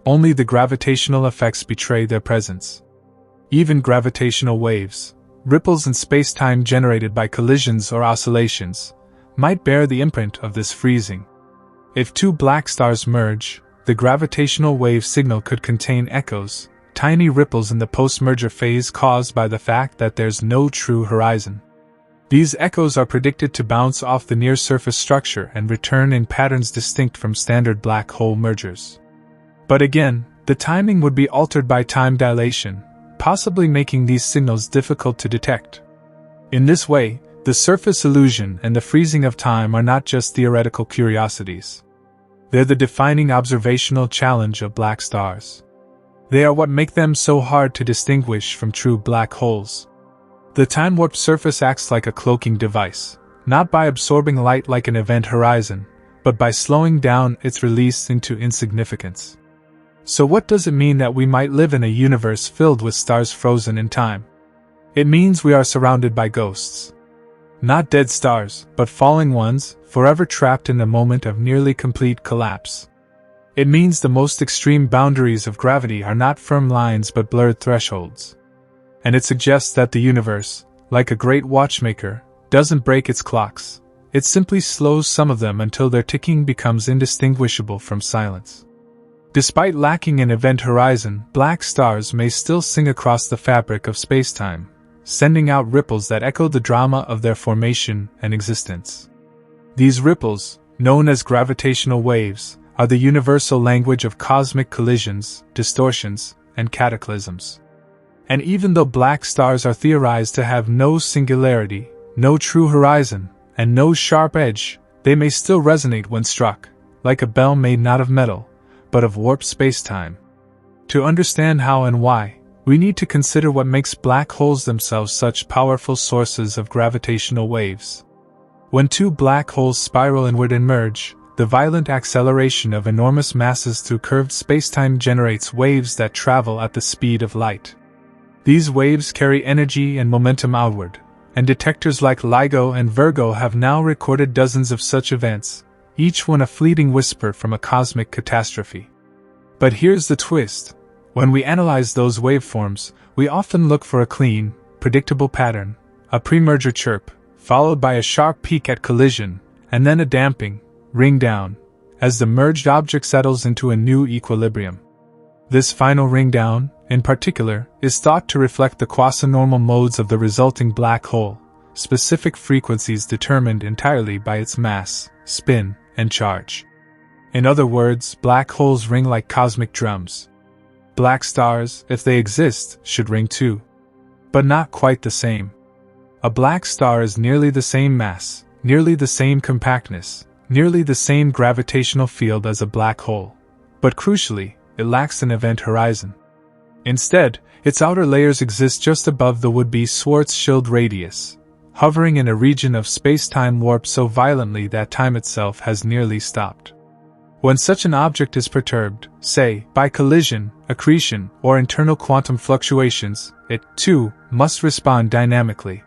Only the gravitational effects betray their presence. Even gravitational waves, ripples in space-time generated by collisions or oscillations, might bear the imprint of this freezing. If two black stars merge, the gravitational wave signal could contain echoes, tiny ripples in the post-merger phase caused by the fact that there's no true horizon. These echoes are predicted to bounce off the near-surface structure and return in patterns distinct from standard black hole mergers. But again, the timing would be altered by time dilation, possibly making these signals difficult to detect. In this way, the surface illusion and the freezing of time are not just theoretical curiosities. They're the defining observational challenge of black stars. They are what make them so hard to distinguish from true black holes. The time-warped surface acts like a cloaking device, not by absorbing light like an event horizon, but by slowing down its release into insignificance. So what does it mean that we might live in a universe filled with stars frozen in time? It means we are surrounded by ghosts. Not dead stars, but falling ones, forever trapped in a moment of nearly complete collapse. It means the most extreme boundaries of gravity are not firm lines but blurred thresholds. And it suggests that the universe, like a great watchmaker, doesn't break its clocks. It simply slows some of them until their ticking becomes indistinguishable from silence. Despite lacking an event horizon, black stars may still sing across the fabric of space-time, sending out ripples that echo the drama of their formation and existence. These ripples, known as gravitational waves, are the universal language of cosmic collisions, distortions, and cataclysms. And even though black stars are theorized to have no singularity, no true horizon, and no sharp edge, they may still resonate when struck, like a bell made not of metal, but of warped space-time. To understand how and why, we need to consider what makes black holes themselves such powerful sources of gravitational waves. When two black holes spiral inward and merge, the violent acceleration of enormous masses through curved spacetime generates waves that travel at the speed of light. These waves carry energy and momentum outward, and detectors like LIGO and Virgo have now recorded dozens of such events, each one a fleeting whisper from a cosmic catastrophe. But here's the twist. When we analyze those waveforms, we often look for a clean, predictable pattern, a pre-merger chirp, followed by a sharp peak at collision, and then a damping, ring down, as the merged object settles into a new equilibrium. This final ring down, in particular, is thought to reflect the quasi-normal modes of the resulting black hole, specific frequencies determined entirely by its mass, spin, and charge. In other words, black holes ring like cosmic drums. Black stars, if they exist, should ring too. But not quite the same. A black star is nearly the same mass, nearly the same compactness, nearly the same gravitational field as a black hole. But crucially, it lacks an event horizon. Instead, its outer layers exist just above the would-be Schwarzschild radius, hovering in a region of space-time warp so violently that time itself has nearly stopped. When such an object is perturbed, say, by collision, accretion, or internal quantum fluctuations, it, too, must respond dynamically.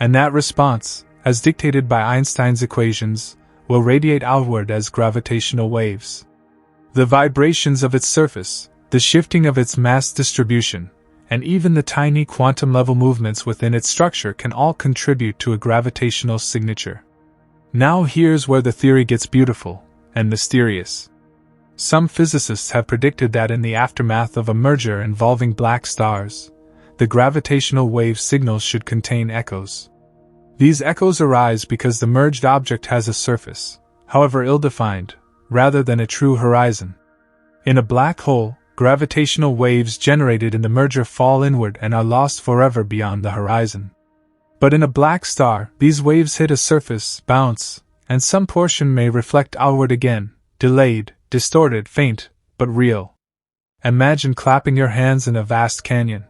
And that response, as dictated by Einstein's equations, will radiate outward as gravitational waves. The vibrations of its surface, the shifting of its mass distribution, and even the tiny quantum-level movements within its structure can all contribute to a gravitational signature. Now here's where the theory gets beautiful and mysterious. Some physicists have predicted that in the aftermath of a merger involving black stars, the gravitational wave signals should contain echoes. These echoes arise because the merged object has a surface, however ill-defined, rather than a true horizon. In a black hole, gravitational waves generated in the merger fall inward and are lost forever beyond the horizon. But in a black star, these waves hit a surface, bounce, and some portion may reflect outward again, delayed, distorted, faint, but real. Imagine clapping your hands in a vast canyon.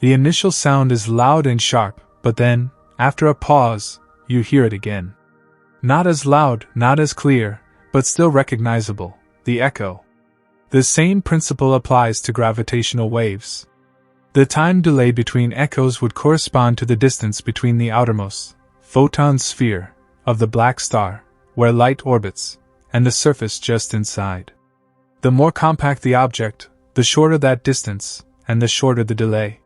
The initial sound is loud and sharp, but then, after a pause, you hear it again. Not as loud, not as clear, but still recognizable, the echo. The same principle applies to gravitational waves. The time delay between echoes would correspond to the distance between the outermost, photon sphere, of the black star, where light orbits, and the surface just inside. The more compact the object, the shorter that distance, and the shorter the delay.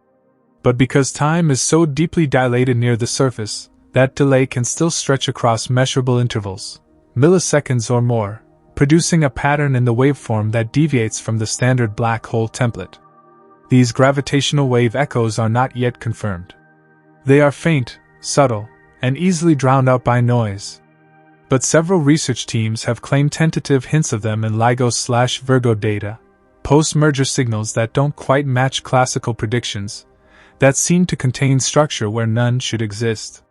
But because time is so deeply dilated near the surface, that delay can still stretch across measurable intervals, milliseconds or more, producing a pattern in the waveform that deviates from the standard black hole template. These gravitational wave echoes are not yet confirmed. They are faint, subtle, and easily drowned out by noise. But several research teams have claimed tentative hints of them in LIGO/Virgo data, post-merger signals that don't quite match classical predictions, that seem to contain structure where none should exist.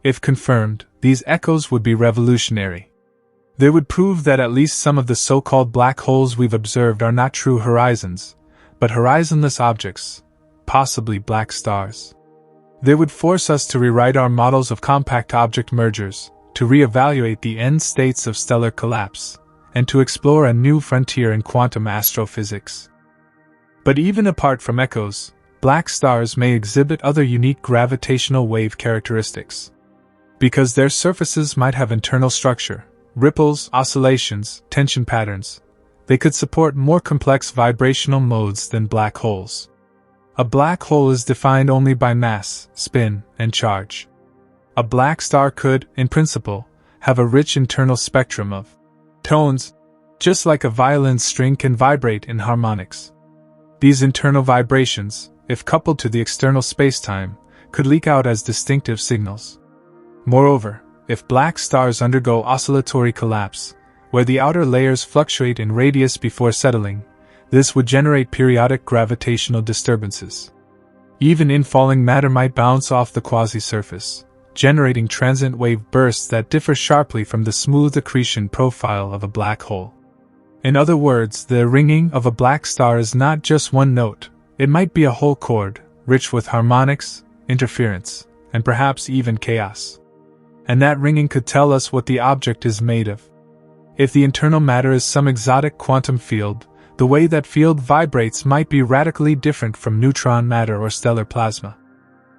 If confirmed, these echoes would be revolutionary. They would prove that at least some of the so-called black holes we've observed are not true horizons, but horizonless objects, possibly black stars. They would force us to rewrite our models of compact object mergers, to reevaluate the end states of stellar collapse, and to explore a new frontier in quantum astrophysics. But even apart from echoes, black stars may exhibit other unique gravitational wave characteristics. Because their surfaces might have internal structure, ripples, oscillations, tension patterns, they could support more complex vibrational modes than black holes. A black hole is defined only by mass, spin, and charge. A black star could, in principle, have a rich internal spectrum of tones, just like a violin string can vibrate in harmonics. These internal vibrations, if coupled to the external spacetime, could leak out as distinctive signals. Moreover, if black stars undergo oscillatory collapse, where the outer layers fluctuate in radius before settling, this would generate periodic gravitational disturbances. Even infalling matter might bounce off the quasi-surface, generating transient wave bursts that differ sharply from the smooth accretion profile of a black hole. In other words, the ringing of a black star is not just one note, it might be a whole chord, rich with harmonics, interference, and perhaps even chaos. And that ringing could tell us what the object is made of. If the internal matter is some exotic quantum field, the way that field vibrates might be radically different from neutron matter or stellar plasma.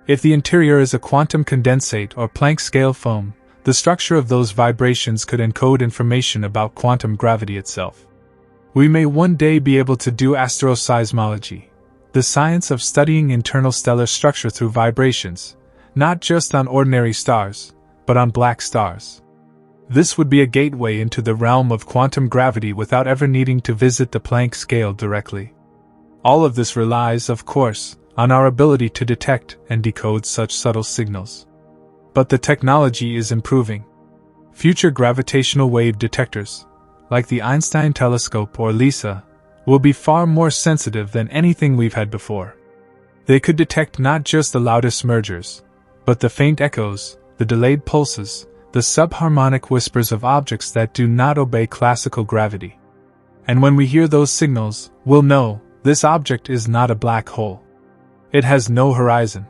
If the interior is a quantum condensate or Planck-scale foam, the structure of those vibrations could encode information about quantum gravity itself. We may one day be able to do astroseismology, the science of studying internal stellar structure through vibrations, not just on ordinary stars, but on black stars. This would be a gateway into the realm of quantum gravity without ever needing to visit the Planck scale directly. All of this relies, of course, on our ability to detect and decode such subtle signals. But the technology is improving. Future gravitational wave detectors, like the Einstein telescope or LISA, will be far more sensitive than anything we've had before. They could detect not just the loudest mergers, but the faint echoes, the delayed pulses, the subharmonic whispers of objects that do not obey classical gravity. And when we hear those signals, we'll know this object is not a black hole. It has no horizon.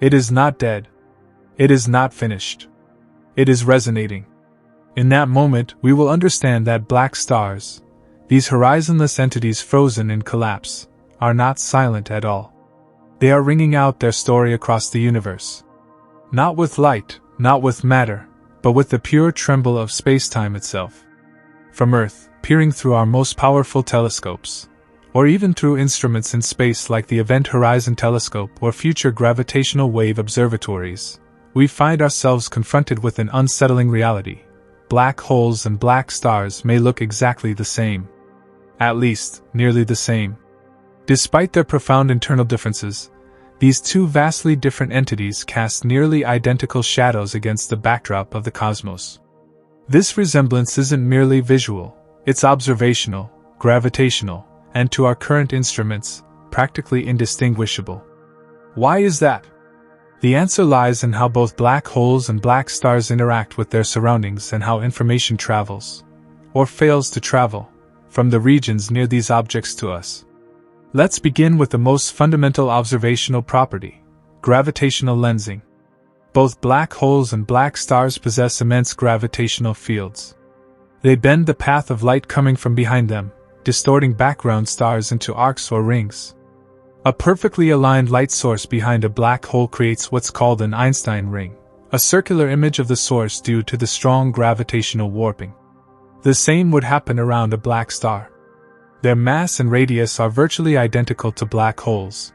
It is not dead. It is not finished. It is resonating. In that moment, we will understand that black stars, these horizonless entities frozen in collapse, are not silent at all. They are ringing out their story across the universe. Not with light, not with matter, but with the pure tremble of space-time itself. From Earth, peering through our most powerful telescopes, or even through instruments in space like the Event Horizon Telescope or future gravitational wave observatories, we find ourselves confronted with an unsettling reality. Black holes and black stars may look exactly the same. At least, nearly the same. Despite their profound internal differences, these two vastly different entities cast nearly identical shadows against the backdrop of the cosmos. This resemblance isn't merely visual, it's observational, gravitational, and to our current instruments, practically indistinguishable. Why is that? The answer lies in how both black holes and black stars interact with their surroundings and how information travels, or fails to travel, from the regions near these objects to us. Let's begin with the most fundamental observational property, gravitational lensing. Both black holes and black stars possess immense gravitational fields. They bend the path of light coming from behind them, distorting background stars into arcs or rings. A perfectly aligned light source behind a black hole creates what's called an Einstein ring, a circular image of the source due to the strong gravitational warping. The same would happen around a black star. Their mass and radius are virtually identical to black holes.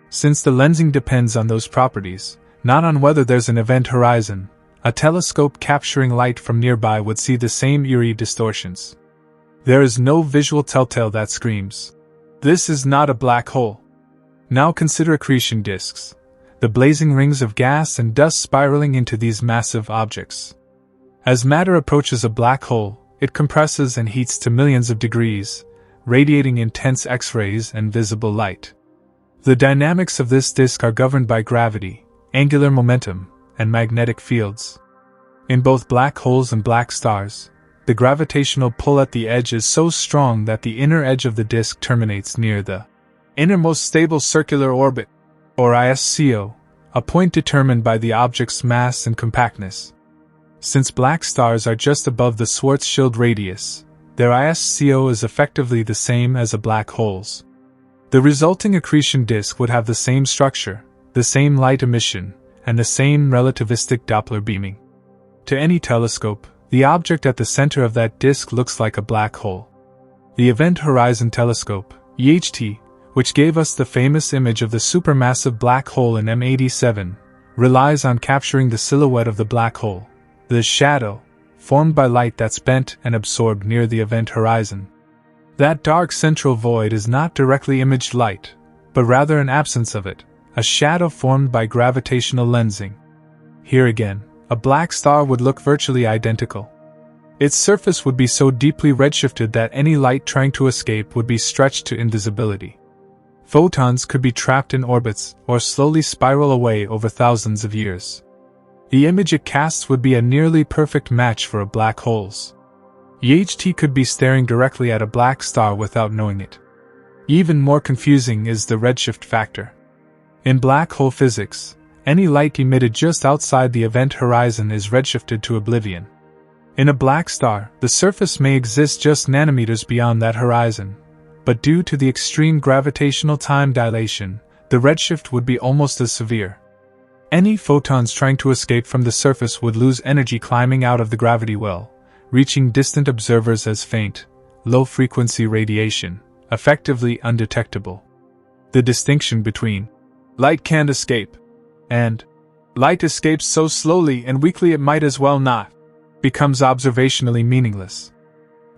Since the lensing depends on those properties, not on whether there's an event horizon, a telescope capturing light from nearby would see the same eerie distortions. There is no visual telltale that screams, "This is not a black hole." Now consider accretion disks, the blazing rings of gas and dust spiraling into these massive objects. As matter approaches a black hole, it compresses and heats to millions of degrees, radiating intense X-rays and visible light. The dynamics of this disk are governed by gravity, angular momentum, and magnetic fields. In both black holes and black stars, the gravitational pull at the edge is so strong that the inner edge of the disk terminates near the innermost stable circular orbit, or ISCO, a point determined by the object's mass and compactness. Since black stars are just above the Schwarzschild radius, their ISCO is effectively the same as a black hole's. The resulting accretion disk would have the same structure, the same light emission, and the same relativistic Doppler beaming. To any telescope, the object at the center of that disk looks like a black hole. The Event Horizon Telescope, EHT, which gave us the famous image of the supermassive black hole in M87, relies on capturing the silhouette of the black hole, the shadow, formed by light that's bent and absorbed near the event horizon. That dark central void is not directly imaged light, but rather an absence of it, a shadow formed by gravitational lensing. Here again, a black star would look virtually identical. Its surface would be so deeply redshifted that any light trying to escape would be stretched to invisibility. Photons could be trapped in orbits or slowly spiral away over thousands of years. The image it casts would be a nearly perfect match for a black hole's. EHT could be staring directly at a black star without knowing it. Even more confusing is the redshift factor. In black hole physics, any light emitted just outside the event horizon is redshifted to oblivion. In a black star, the surface may exist just nanometers beyond that horizon, but due to the extreme gravitational time dilation, the redshift would be almost as severe. Any photons trying to escape from the surface would lose energy climbing out of the gravity well, reaching distant observers as faint, low-frequency radiation, effectively undetectable. The distinction between light can't escape and light escapes so slowly and weakly it might as well not becomes observationally meaningless.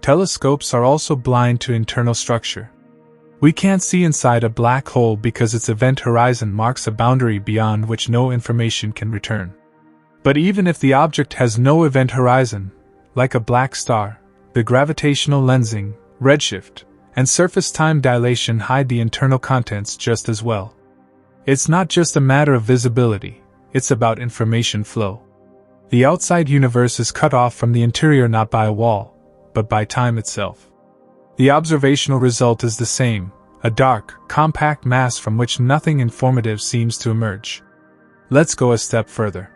Telescopes are also blind to internal structure. We can't see inside a black hole because its event horizon marks a boundary beyond which no information can return. But even if the object has no event horizon, like a black star, the gravitational lensing, redshift, and surface time dilation hide the internal contents just as well. It's not just a matter of visibility, it's about information flow. The outside universe is cut off from the interior not by a wall, but by time itself. The observational result is the same, a dark, compact mass from which nothing informative seems to emerge. Let's go a step further.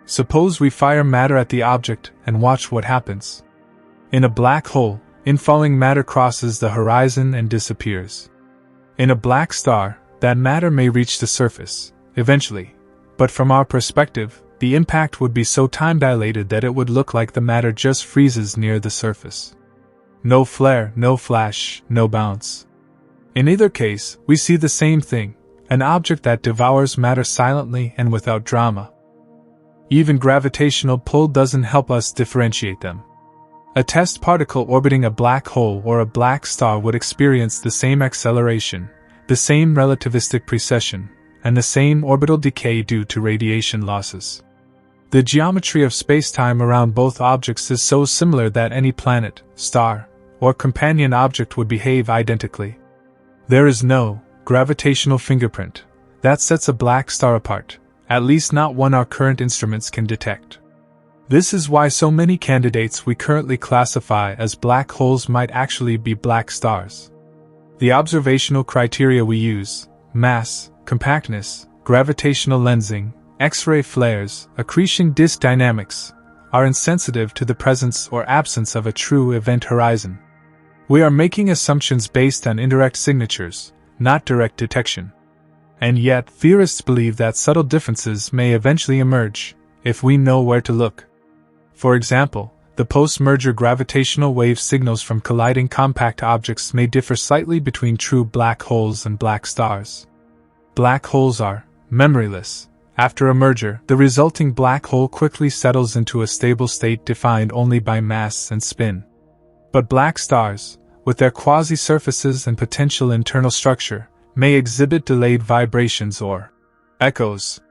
Suppose we fire matter at the object and watch what happens. In a black hole, infalling matter crosses the horizon and disappears. In a black star, that matter may reach the surface, eventually, but from our perspective, the impact would be so time-dilated that it would look like the matter just freezes near the surface. No flare, no flash, no bounce. In either case, we see the same thing, an object that devours matter silently and without drama. Even gravitational pull doesn't help us differentiate them. A test particle orbiting a black hole or a black star would experience the same acceleration, the same relativistic precession, and the same orbital decay due to radiation losses. The geometry of spacetime around both objects is so similar that any planet, star, or companion object would behave identically. There is no gravitational fingerprint that sets a black star apart, at least not one our current instruments can detect. This is why so many candidates we currently classify as black holes might actually be black stars. The observational criteria we use, mass, compactness, gravitational lensing, X-ray flares, accretion disk dynamics, are insensitive to the presence or absence of a true event horizon. We are making assumptions based on indirect signatures, not direct detection. And yet, theorists believe that subtle differences may eventually emerge, if we know where to look. For example, the post-merger gravitational wave signals from colliding compact objects may differ slightly between true black holes and black stars. Black holes are memoryless. After a merger, the resulting black hole quickly settles into a stable state defined only by mass and spin. But black stars, with their quasi-surfaces and potential internal structure, may exhibit delayed vibrations or echoes.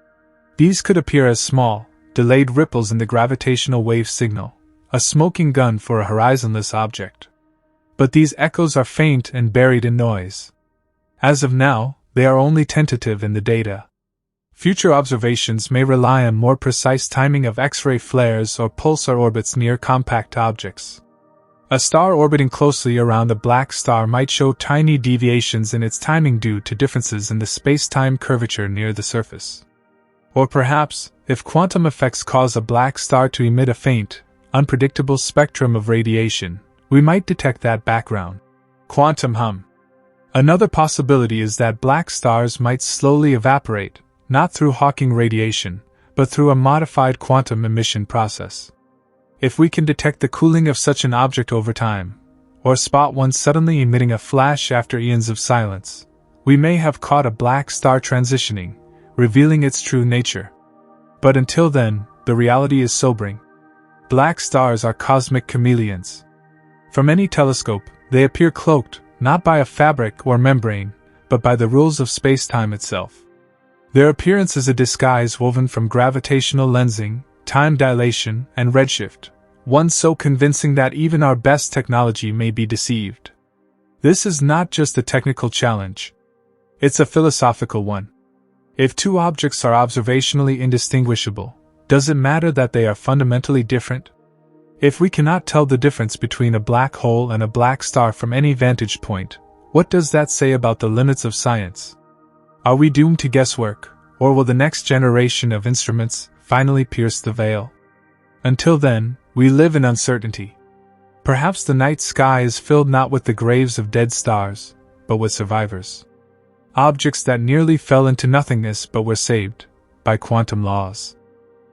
These could appear as small, delayed ripples in the gravitational wave signal, a smoking gun for a horizonless object. But these echoes are faint and buried in noise. As of now, they are only tentative in the data. Future observations may rely on more precise timing of X-ray flares or pulsar orbits near compact objects. A star orbiting closely around a black star might show tiny deviations in its timing due to differences in the space-time curvature near the surface. Or perhaps, if quantum effects cause a black star to emit a faint, unpredictable spectrum of radiation, we might detect that background quantum hum. Another possibility is that black stars might slowly evaporate, not through Hawking radiation, but through a modified quantum emission process. If we can detect the cooling of such an object over time, or spot one suddenly emitting a flash after eons of silence, we may have caught a black star transitioning, revealing its true nature. But until then, the reality is sobering. Black stars are cosmic chameleons. From any telescope, they appear cloaked, not by a fabric or membrane, but by the rules of space-time itself. Their appearance is a disguise woven from gravitational lensing, time dilation, and redshift, one so convincing that even our best technology may be deceived. This is not just a technical challenge. It's a philosophical one. If two objects are observationally indistinguishable, does it matter that they are fundamentally different? If we cannot tell the difference between a black hole and a black star from any vantage point, what does that say about the limits of science? Are we doomed to guesswork, or will the next generation of instruments finally pierce the veil? Until then, we live in uncertainty. Perhaps the night sky is filled not with the graves of dead stars, but with survivors. Objects that nearly fell into nothingness but were saved by quantum laws.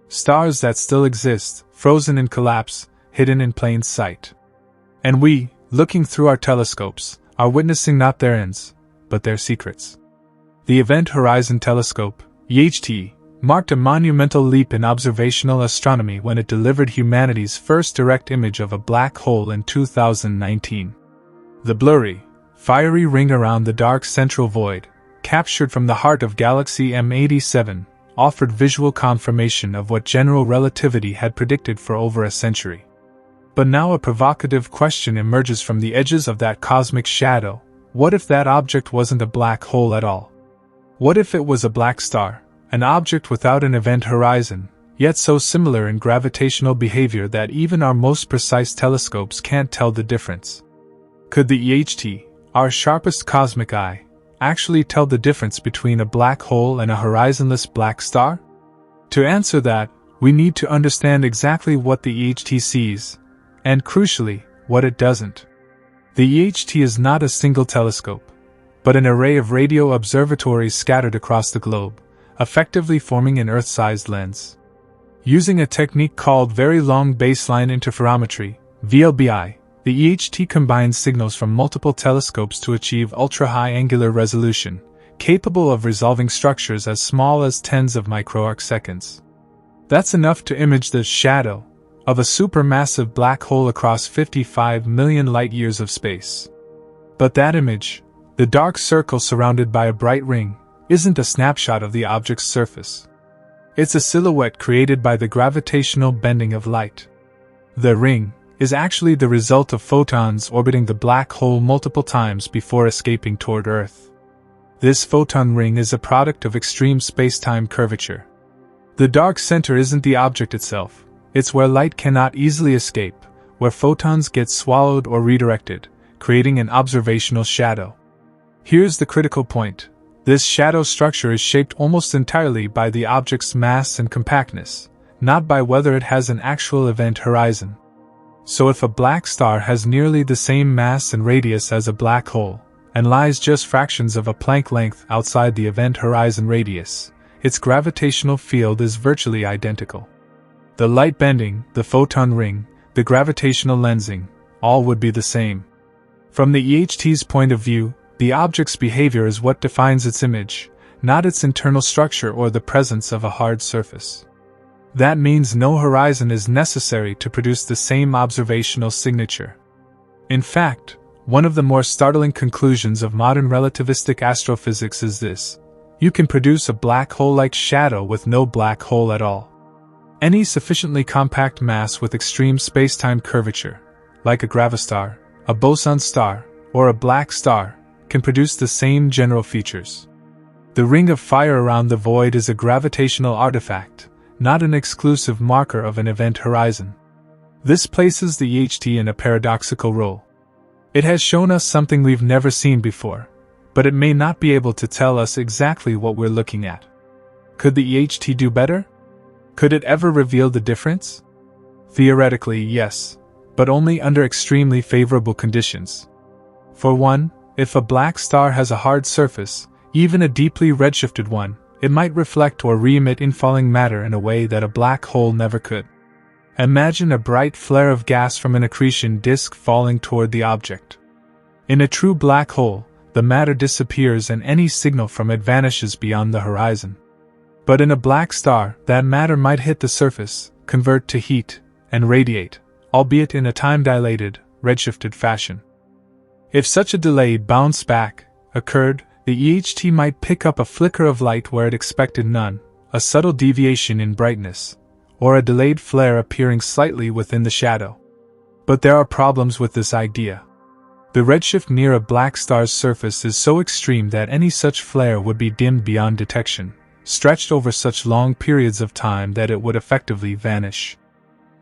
Stars that still exist, frozen in collapse, hidden in plain sight. And we, looking through our telescopes, are witnessing not their ends, but their secrets. The Event Horizon Telescope, EHT, marked a monumental leap in observational astronomy when it delivered humanity's first direct image of a black hole in 2019. The blurry, fiery ring around the dark central void, captured from the heart of galaxy M87, offered visual confirmation of what general relativity had predicted for over a century. But now a provocative question emerges from the edges of that cosmic shadow: what if that object wasn't a black hole at all? What if it was a black star, an object without an event horizon, yet so similar in gravitational behavior that even our most precise telescopes can't tell the difference? Could the EHT, our sharpest cosmic eye, actually tell the difference between a black hole and a horizonless black star? To answer that, we need to understand exactly what the EHT sees, and crucially, what it doesn't. The EHT is not a single telescope, but an array of radio observatories scattered across the globe, effectively forming an Earth-sized lens. Using a technique called Very Long Baseline Interferometry, VLBI, the EHT combines signals from multiple telescopes to achieve ultra-high angular resolution, capable of resolving structures as small as tens of microarcseconds. That's enough to image the shadow of a supermassive black hole across 55 million light-years of space. But that image, the dark circle surrounded by a bright ring, isn't a snapshot of the object's surface. It's a silhouette created by the gravitational bending of light. The ring is actually the result of photons orbiting the black hole multiple times before escaping toward Earth. This photon ring is a product of extreme space-time curvature. The dark center isn't the object itself, it's where light cannot easily escape, where photons get swallowed or redirected, creating an observational shadow. Here's the critical point. This shadow structure is shaped almost entirely by the object's mass and compactness, not by whether it has an actual event horizon. So if a black star has nearly the same mass and radius as a black hole, and lies just fractions of a Planck length outside the event horizon radius, its gravitational field is virtually identical. The light bending, the photon ring, the gravitational lensing, all would be the same. From the EHT's point of view, the object's behavior is what defines its image, not its internal structure or the presence of a hard surface. That means no horizon is necessary to produce the same observational signature. In fact, one of the more startling conclusions of modern relativistic astrophysics is this: you can produce a black hole-like shadow with no black hole at all. Any sufficiently compact mass with extreme space-time curvature, like a gravistar, a boson star, or a black star, can produce the same general features. The ring of fire around the void is a gravitational artifact, not an exclusive marker of an event horizon. This places the EHT in a paradoxical role. It has shown us something we've never seen before, but it may not be able to tell us exactly what we're looking at. Could the EHT do better? Could it ever reveal the difference? Theoretically, yes, but only under extremely favorable conditions. For one, if a black star has a hard surface, even a deeply redshifted one, it might reflect or re-emit infalling matter in a way that a black hole never could. Imagine a bright flare of gas from an accretion disk falling toward the object. In a true black hole, the matter disappears and any signal from it vanishes beyond the horizon. But in a black star, that matter might hit the surface, convert to heat, and radiate, albeit in a time-dilated, redshifted fashion. If such a delayed bounce back occurred, the EHT might pick up a flicker of light where it expected none, a subtle deviation in brightness, or a delayed flare appearing slightly within the shadow. But there are problems with this idea. The redshift near a black star's surface is so extreme that any such flare would be dimmed beyond detection, stretched over such long periods of time that it would effectively vanish.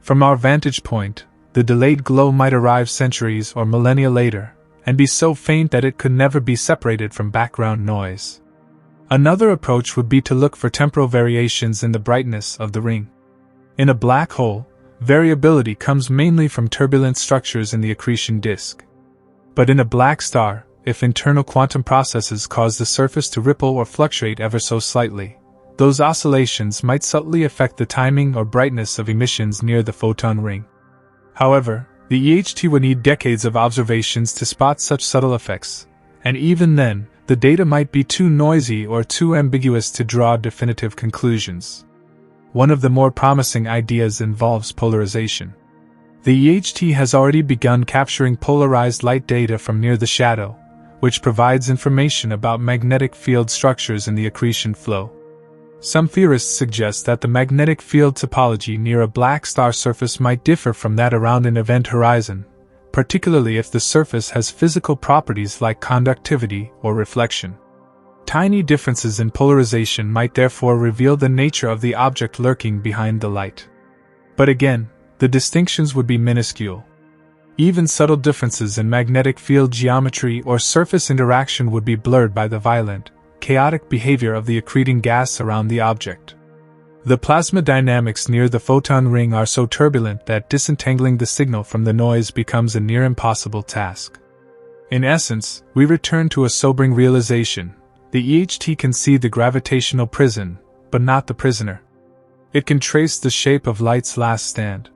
From our vantage point, the delayed glow might arrive centuries or millennia later, and be so faint that it could never be separated from background noise. Another approach would be to look for temporal variations in the brightness of the ring. In a black hole, variability comes mainly from turbulent structures in the accretion disk. But in a black star, if internal quantum processes cause the surface to ripple or fluctuate ever so slightly, those oscillations might subtly affect the timing or brightness of emissions near the photon ring. However, the EHT would need decades of observations to spot such subtle effects, and even then, the data might be too noisy or too ambiguous to draw definitive conclusions. One of the more promising ideas involves polarization. The EHT has already begun capturing polarized light data from near the shadow, which provides information about magnetic field structures in the accretion flow. Some theorists suggest that the magnetic field topology near a black star surface might differ from that around an event horizon, particularly if the surface has physical properties like conductivity or reflection. Tiny differences in polarization might therefore reveal the nature of the object lurking behind the light. But again, the distinctions would be minuscule. Even subtle differences in magnetic field geometry or surface interaction would be blurred by the violent, chaotic behavior of the accreting gas around the object. The plasma dynamics near the photon ring are so turbulent that disentangling the signal from the noise becomes a near impossible task. In essence, we return to a sobering realization: the EHT can see the gravitational prison, but not the prisoner. It can trace the shape of light's last stand.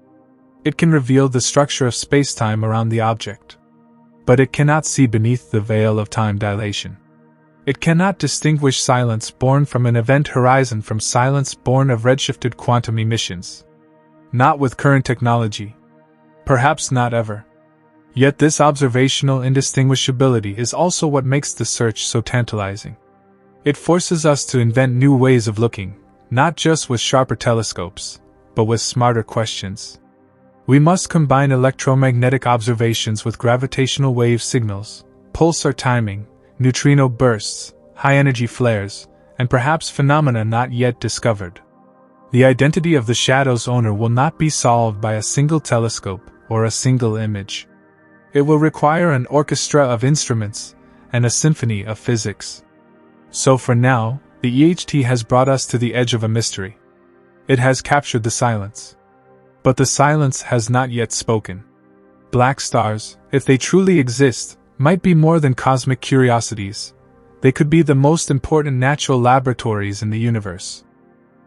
It can reveal the structure of spacetime around the object. But it cannot see beneath the veil of time dilation. It cannot distinguish silence born from an event horizon from silence born of redshifted quantum emissions. Not with current technology. Perhaps not ever. Yet this observational indistinguishability is also what makes the search so tantalizing. It forces us to invent new ways of looking, not just with sharper telescopes, but with smarter questions. We must combine electromagnetic observations with gravitational wave signals, pulsar timing, neutrino bursts, high-energy flares, and perhaps phenomena not yet discovered. The identity of the shadow's owner will not be solved by a single telescope or a single image. It will require an orchestra of instruments and a symphony of physics. So for now, the EHT has brought us to the edge of a mystery. It has captured the silence. But the silence has not yet spoken. Black stars, if they truly exist, might be more than cosmic curiosities. They could be the most important natural laboratories in the universe.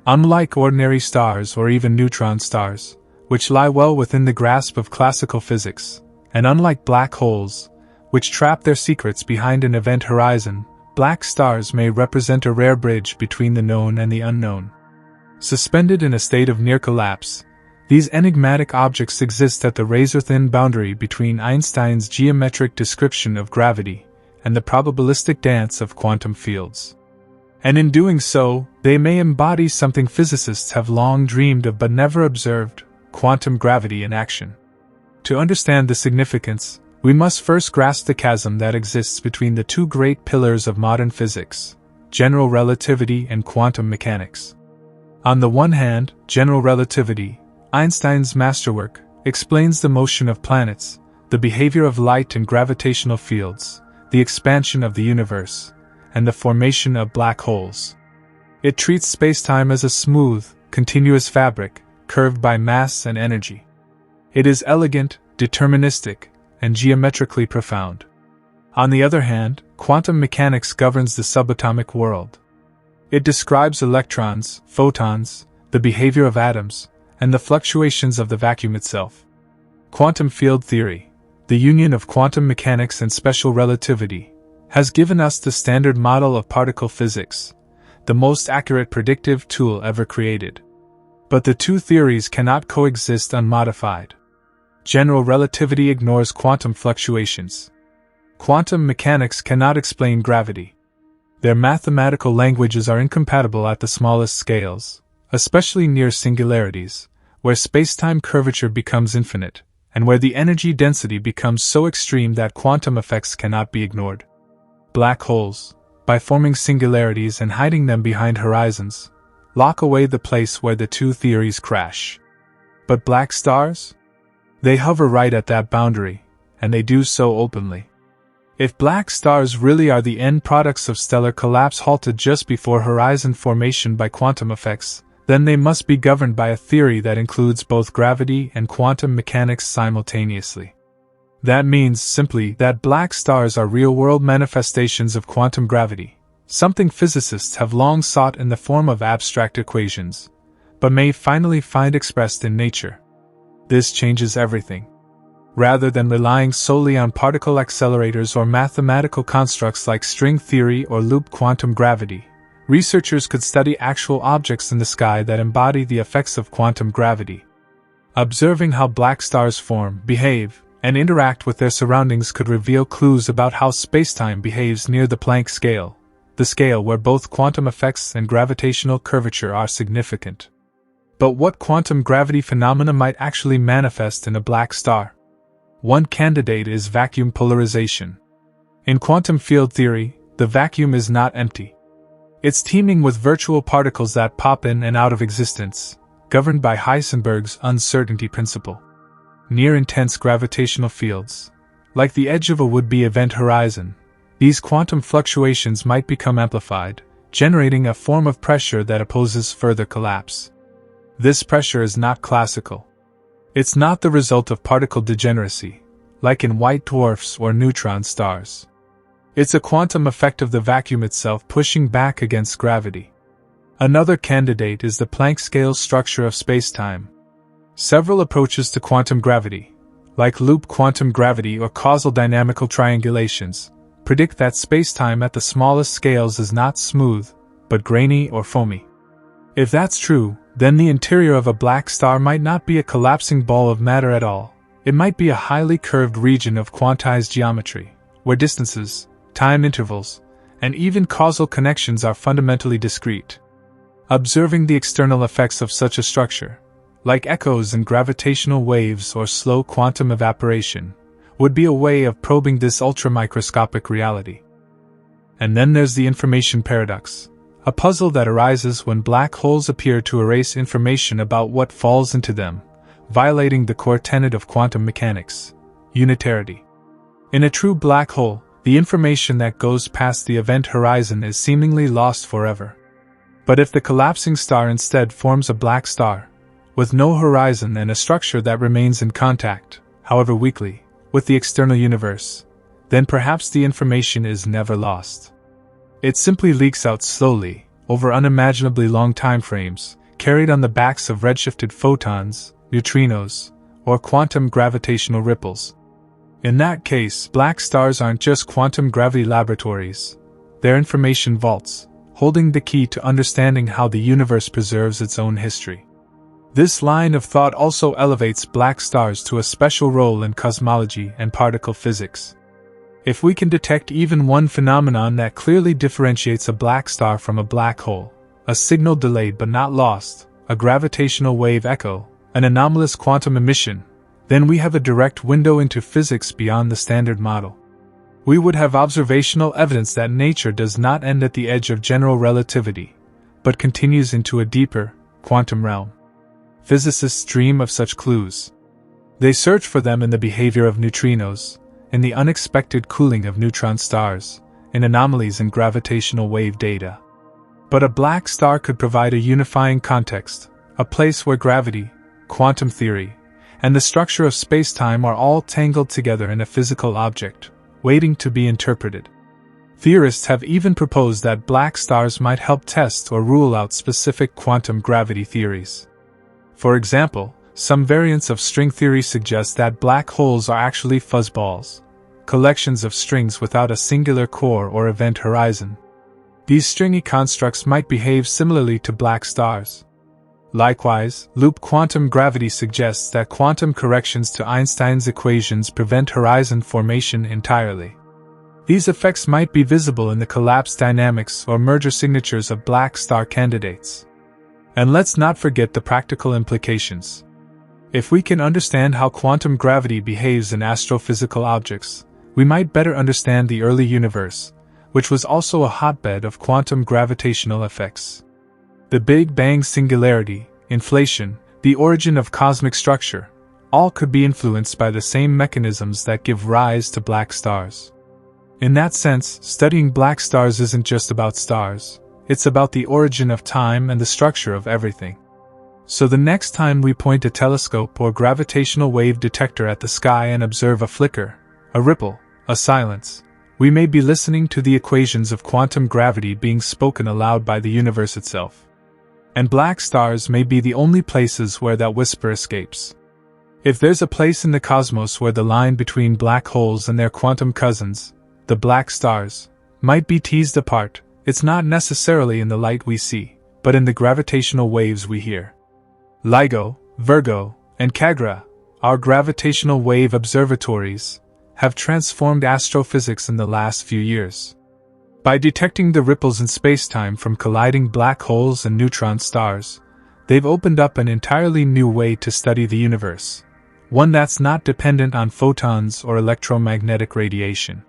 Unlike ordinary stars or even neutron stars, which lie well within the grasp of classical physics, and unlike black holes, which trap their secrets behind an event horizon, black stars may represent a rare bridge between the known and the unknown. Suspended in a state of near collapse, these enigmatic objects exist at the razor-thin boundary between Einstein's geometric description of gravity and the probabilistic dance of quantum fields. And in doing so, they may embody something physicists have long dreamed of but never observed: quantum gravity in action. To understand the significance, we must first grasp the chasm that exists between the two great pillars of modern physics, general relativity and quantum mechanics. On the one hand, general relativity, Einstein's masterwork, explains the motion of planets, the behavior of light and gravitational fields, the expansion of the universe, and the formation of black holes. It treats spacetime as a smooth, continuous fabric, curved by mass and energy. It is elegant, deterministic, and geometrically profound. On the other hand, quantum mechanics governs the subatomic world. It describes electrons, photons, the behavior of atoms, and the fluctuations of the vacuum itself. Quantum field theory, the union of quantum mechanics and special relativity, has given us the standard model of particle physics, the most accurate predictive tool ever created. But the two theories cannot coexist unmodified. General relativity ignores quantum fluctuations. Quantum mechanics cannot explain gravity. Their mathematical languages are incompatible at the smallest scales, especially near singularities, where spacetime curvature becomes infinite, and where the energy density becomes so extreme that quantum effects cannot be ignored. Black holes, by forming singularities and hiding them behind horizons, lock away the place where the two theories crash. But black stars? They hover right at that boundary, and they do so openly. If black stars really are the end products of stellar collapse halted just before horizon formation by quantum effects, then they must be governed by a theory that includes both gravity and quantum mechanics simultaneously. That means simply that black stars are real-world manifestations of quantum gravity, something physicists have long sought in the form of abstract equations, but may finally find expressed in nature. This changes everything. Rather than relying solely on particle accelerators or mathematical constructs like string theory or loop quantum gravity, researchers could study actual objects in the sky that embody the effects of quantum gravity. Observing how black stars form, behave, and interact with their surroundings could reveal clues about how spacetime behaves near the Planck scale, the scale where both quantum effects and gravitational curvature are significant. But what quantum gravity phenomena might actually manifest in a black star? One candidate is vacuum polarization. In quantum field theory, the vacuum is not empty. It's teeming with virtual particles that pop in and out of existence, governed by Heisenberg's uncertainty principle. Near intense gravitational fields, like the edge of a would-be event horizon, these quantum fluctuations might become amplified, generating a form of pressure that opposes further collapse. This pressure is not classical. It's not the result of particle degeneracy, like in white dwarfs or neutron stars. It's a quantum effect of the vacuum itself pushing back against gravity. Another candidate is the Planck scale structure of spacetime. Several approaches to quantum gravity, like loop quantum gravity or causal dynamical triangulations, predict that spacetime at the smallest scales is not smooth, but grainy or foamy. If that's true, then the interior of a black star might not be a collapsing ball of matter at all. It might be a highly curved region of quantized geometry, where distances, time intervals, and even causal connections are fundamentally discrete. Observing the external effects of such a structure, like echoes in gravitational waves or slow quantum evaporation, would be a way of probing this ultramicroscopic reality. And then there's the information paradox, a puzzle that arises when black holes appear to erase information about what falls into them, violating the core tenet of quantum mechanics, unitarity. In a true black hole, the information that goes past the event horizon is seemingly lost forever. But if the collapsing star instead forms a black star, with no horizon and a structure that remains in contact, however weakly, with the external universe, then perhaps the information is never lost. It simply leaks out slowly, over unimaginably long time frames, carried on the backs of redshifted photons, neutrinos, or quantum gravitational ripples. In that case, black stars aren't just quantum gravity laboratories. They're information vaults, holding the key to understanding how the universe preserves its own history. This line of thought also elevates black stars to a special role in cosmology and particle physics. If we can detect even one phenomenon that clearly differentiates a black star from a black hole, a signal delayed but not lost, a gravitational wave echo, an anomalous quantum emission, then we have a direct window into physics beyond the standard model. We would have observational evidence that nature does not end at the edge of general relativity, but continues into a deeper, quantum realm. Physicists dream of such clues. They search for them in the behavior of neutrinos, in the unexpected cooling of neutron stars, in anomalies in gravitational wave data. But a black star could provide a unifying context, a place where gravity, quantum theory, and the structure of space-time are all tangled together in a physical object, waiting to be interpreted. Theorists have even proposed that black stars might help test or rule out specific quantum gravity theories. For example, some variants of string theory suggest that black holes are actually fuzzballs, collections of strings without a singular core or event horizon. These stringy constructs might behave similarly to black stars. Likewise, loop quantum gravity suggests that quantum corrections to Einstein's equations prevent horizon formation entirely. These effects might be visible in the collapse dynamics or merger signatures of black star candidates. And let's not forget the practical implications. If we can understand how quantum gravity behaves in astrophysical objects, we might better understand the early universe, which was also a hotbed of quantum gravitational effects. The Big Bang singularity, inflation, the origin of cosmic structure, all could be influenced by the same mechanisms that give rise to black stars. In that sense, studying black stars isn't just about stars, it's about the origin of time and the structure of everything. So the next time we point a telescope or gravitational wave detector at the sky and observe a flicker, a ripple, a silence, we may be listening to the equations of quantum gravity being spoken aloud by the universe itself. And black stars may be the only places where that whisper escapes. If there's a place in the cosmos where the line between black holes and their quantum cousins, the black stars, might be teased apart, it's not necessarily in the light we see, but in the gravitational waves we hear. LIGO, Virgo, and Cagra, our gravitational wave observatories, have transformed astrophysics in the last few years. By detecting the ripples in spacetime from colliding black holes and neutron stars, they've opened up an entirely new way to study the universe, one that's not dependent on photons or electromagnetic radiation.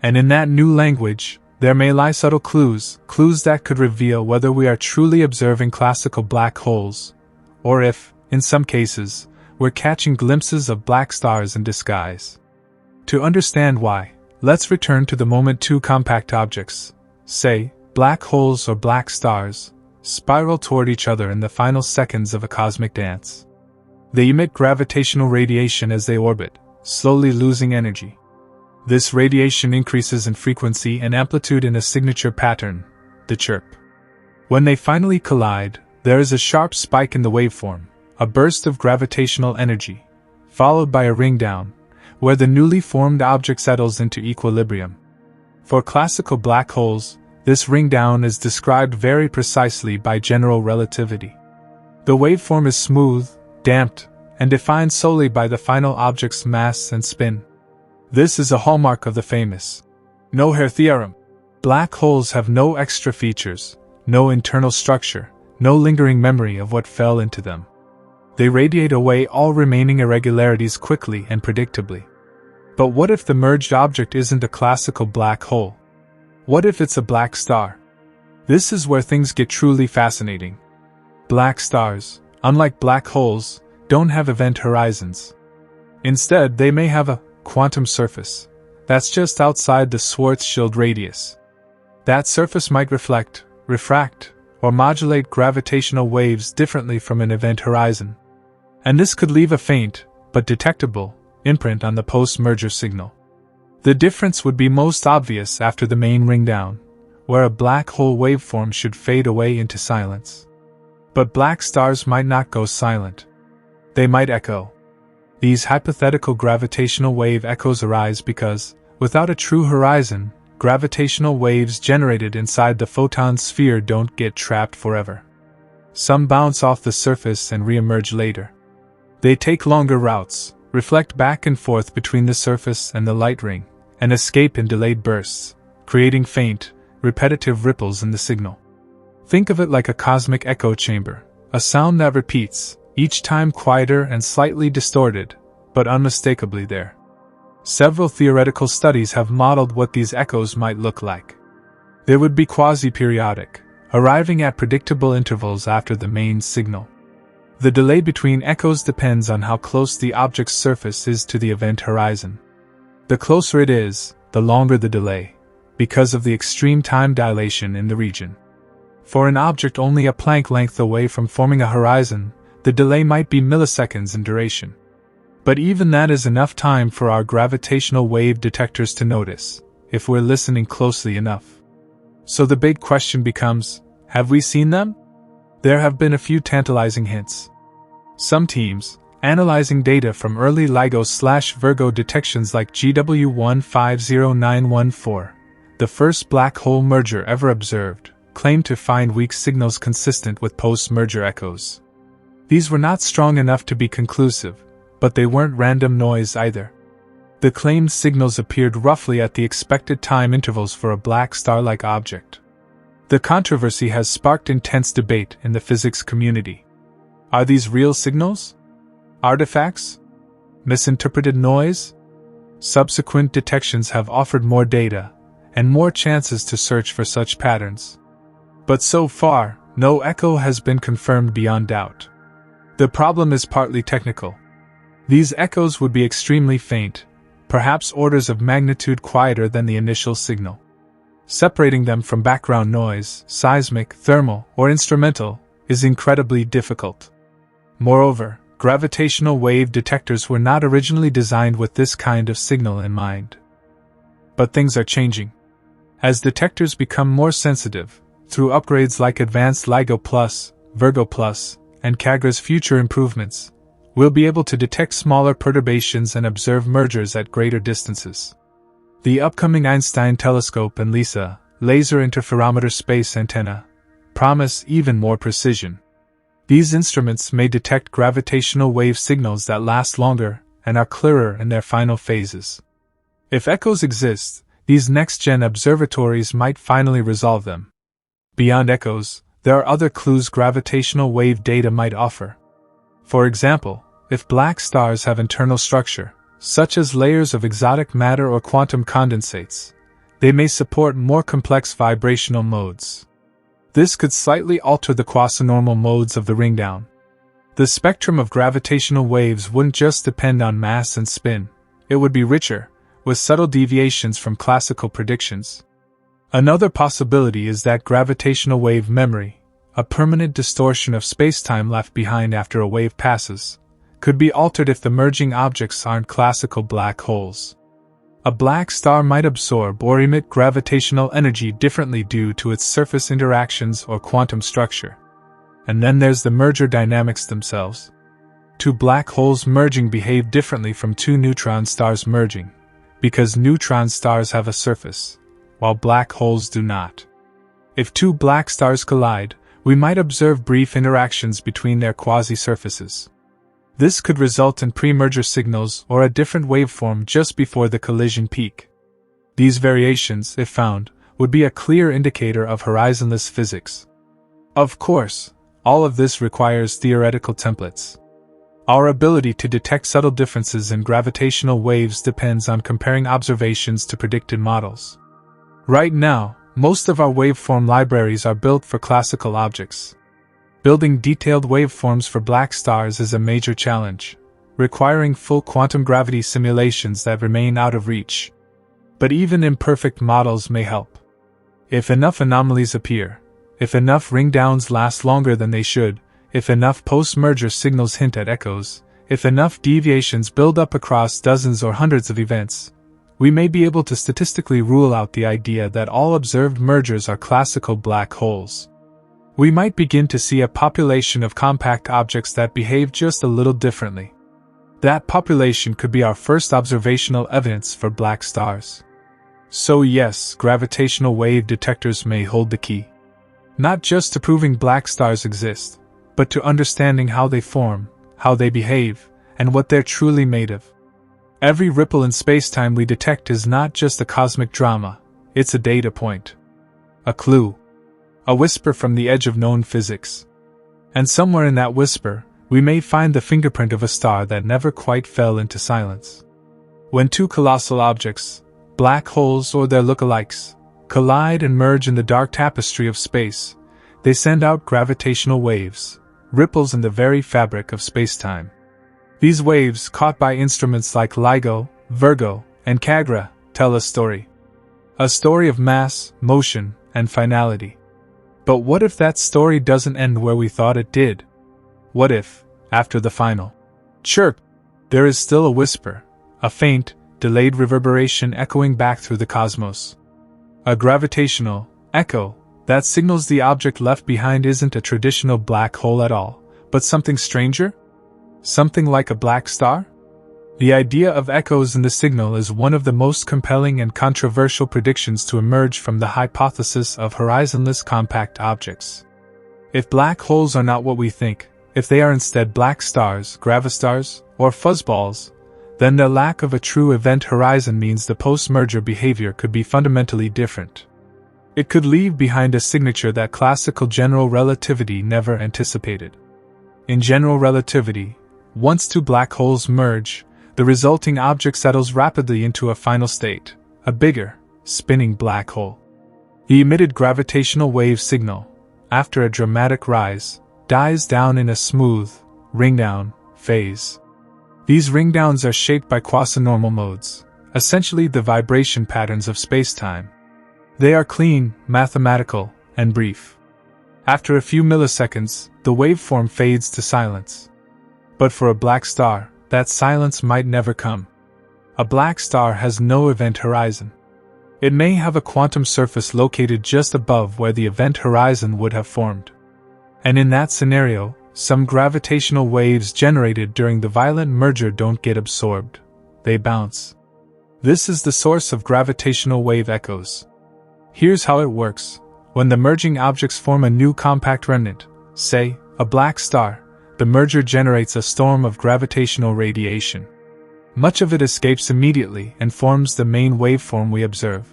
And in that new language, there may lie subtle clues that could reveal whether we are truly observing classical black holes, or if, in some cases, we're catching glimpses of black stars in disguise. To understand why, let's return to the moment two compact objects, say, black holes or black stars, spiral toward each other in the final seconds of a cosmic dance. They emit gravitational radiation as they orbit, slowly losing energy. This radiation increases in frequency and amplitude in a signature pattern, the chirp. When they finally collide, there is a sharp spike in the waveform, a burst of gravitational energy, followed by a ring down, where the newly formed object settles into equilibrium. For classical black holes, this ring down is described very precisely by general relativity. The waveform is smooth, damped, and defined solely by the final object's mass and spin. This is a hallmark of the famous no-hair theorem. Black holes have no extra features, no internal structure, no lingering memory of what fell into them. They radiate away all remaining irregularities quickly and predictably. But what if the merged object isn't a classical black hole? What if it's a black star? This is where things get truly fascinating. Black stars, unlike black holes, don't have event horizons. Instead, they may have a quantum surface that's just outside the Schwarzschild radius. That surface might reflect, refract, or modulate gravitational waves differently from an event horizon. And this could leave a faint, but detectable, imprint on the post-merger signal. The difference would be most obvious after the main ring down, where a black hole waveform should fade away into silence. But black stars might not go silent. They might echo. These hypothetical gravitational wave echoes arise because, without a true horizon, gravitational waves generated inside the photon sphere don't get trapped forever. Some bounce off the surface and re-emerge later. They take longer routes, reflect back and forth between the surface and the light ring, and escape in delayed bursts, creating faint, repetitive ripples in the signal. Think of it like a cosmic echo chamber, a sound that repeats, each time quieter and slightly distorted, but unmistakably there. Several theoretical studies have modeled what these echoes might look like. They would be quasi-periodic, arriving at predictable intervals after the main signal. The delay between echoes depends on how close the object's surface is to the event horizon. The closer it is, the longer the delay, because of the extreme time dilation in the region. For an object only a Planck length away from forming a horizon, the delay might be milliseconds in duration. But even that is enough time for our gravitational wave detectors to notice, if we're listening closely enough. So the big question becomes, have we seen them? There have been a few tantalizing hints. Some teams, analyzing data from early LIGO/Virgo detections like GW150914, the first black hole merger ever observed, claimed to find weak signals consistent with post-merger echoes. These were not strong enough to be conclusive, but they weren't random noise either. The claimed signals appeared roughly at the expected time intervals for a black star-like object. The controversy has sparked intense debate in the physics community. Are these real signals? Artifacts? Misinterpreted noise? Subsequent detections have offered more data, and more chances to search for such patterns. But so far, no echo has been confirmed beyond doubt. The problem is partly technical. These echoes would be extremely faint, perhaps orders of magnitude quieter than the initial signal. Separating them from background noise, seismic, thermal, or instrumental, is incredibly difficult. Moreover, gravitational wave detectors were not originally designed with this kind of signal in mind. But things are changing. As detectors become more sensitive, through upgrades like advanced LIGO+, Virgo+, and CAGRA's future improvements, we'll be able to detect smaller perturbations and observe mergers at greater distances. The upcoming Einstein telescope and LISA, Laser Interferometer Space Antenna, promise even more precision. These instruments may detect gravitational wave signals that last longer and are clearer in their final phases. If echoes exist, these next-gen observatories might finally resolve them. Beyond echoes, there are other clues gravitational wave data might offer. For example, if black stars have internal structure, such as layers of exotic matter or quantum condensates, they may support more complex vibrational modes. This could slightly alter the quasi-normal modes of the ringdown. The spectrum of gravitational waves wouldn't just depend on mass and spin, it would be richer, with subtle deviations from classical predictions. Another possibility is that gravitational wave memory, a permanent distortion of spacetime left behind after a wave passes, could be altered if the merging objects aren't classical black holes. A black star might absorb or emit gravitational energy differently due to its surface interactions or quantum structure. And then there's the merger dynamics themselves. Two black holes merging behave differently from two neutron stars merging, because neutron stars have a surface, while black holes do not. If two black stars collide, we might observe brief interactions between their quasi-surfaces. This could result in pre-merger signals or a different waveform just before the collision peak. These variations, if found, would be a clear indicator of horizonless physics. Of course, all of this requires theoretical templates. Our ability to detect subtle differences in gravitational waves depends on comparing observations to predicted models. Right now, most of our waveform libraries are built for classical objects. Building detailed waveforms for black stars is a major challenge, requiring full quantum gravity simulations that remain out of reach. But even imperfect models may help. If enough anomalies appear, if enough ringdowns last longer than they should, if enough post-merger signals hint at echoes, if enough deviations build up across dozens or hundreds of events, we may be able to statistically rule out the idea that all observed mergers are classical black holes. We might begin to see a population of compact objects that behave just a little differently. That population could be our first observational evidence for black stars. So yes, gravitational wave detectors may hold the key. Not just to proving black stars exist, but to understanding how they form, how they behave, and what they're truly made of. Every ripple in spacetime we detect is not just a cosmic drama, it's a data point. A clue. A whisper from the edge of known physics. And somewhere in that whisper, we may find the fingerprint of a star that never quite fell into silence. When two colossal objects, black holes or their lookalikes, collide and merge in the dark tapestry of space, they send out gravitational waves, ripples in the very fabric of space-time. These waves, caught by instruments like LIGO, Virgo, and CAGRA, tell a story. A story of mass, motion, and finality. But what if that story doesn't end where we thought it did? What if, after the final chirp, there is still a whisper, a faint, delayed reverberation echoing back through the cosmos? A gravitational echo that signals the object left behind isn't a traditional black hole at all, but something stranger? Something like a black star? The idea of echoes in the signal is one of the most compelling and controversial predictions to emerge from the hypothesis of horizonless compact objects. If black holes are not what we think, if they are instead black stars, gravastars, or fuzzballs, then the lack of a true event horizon means the post-merger behavior could be fundamentally different. It could leave behind a signature that classical general relativity never anticipated. In general relativity, once two black holes merge, the resulting object settles rapidly into a final state, a bigger, spinning black hole. The emitted gravitational wave signal, after a dramatic rise, dies down in a smooth, ring-down phase. These ring-downs are shaped by quasi-normal modes, essentially the vibration patterns of space-time. They are clean, mathematical, and brief. After a few milliseconds, the waveform fades to silence. But for a black star, that silence might never come. A black star has no event horizon. It may have a quantum surface located just above where the event horizon would have formed. And in that scenario, some gravitational waves generated during the violent merger don't get absorbed. They bounce. This is the source of gravitational wave echoes. Here's how it works. When the merging objects form a new compact remnant, say, a black star, the merger generates a storm of gravitational radiation. Much of it escapes immediately and forms the main waveform we observe.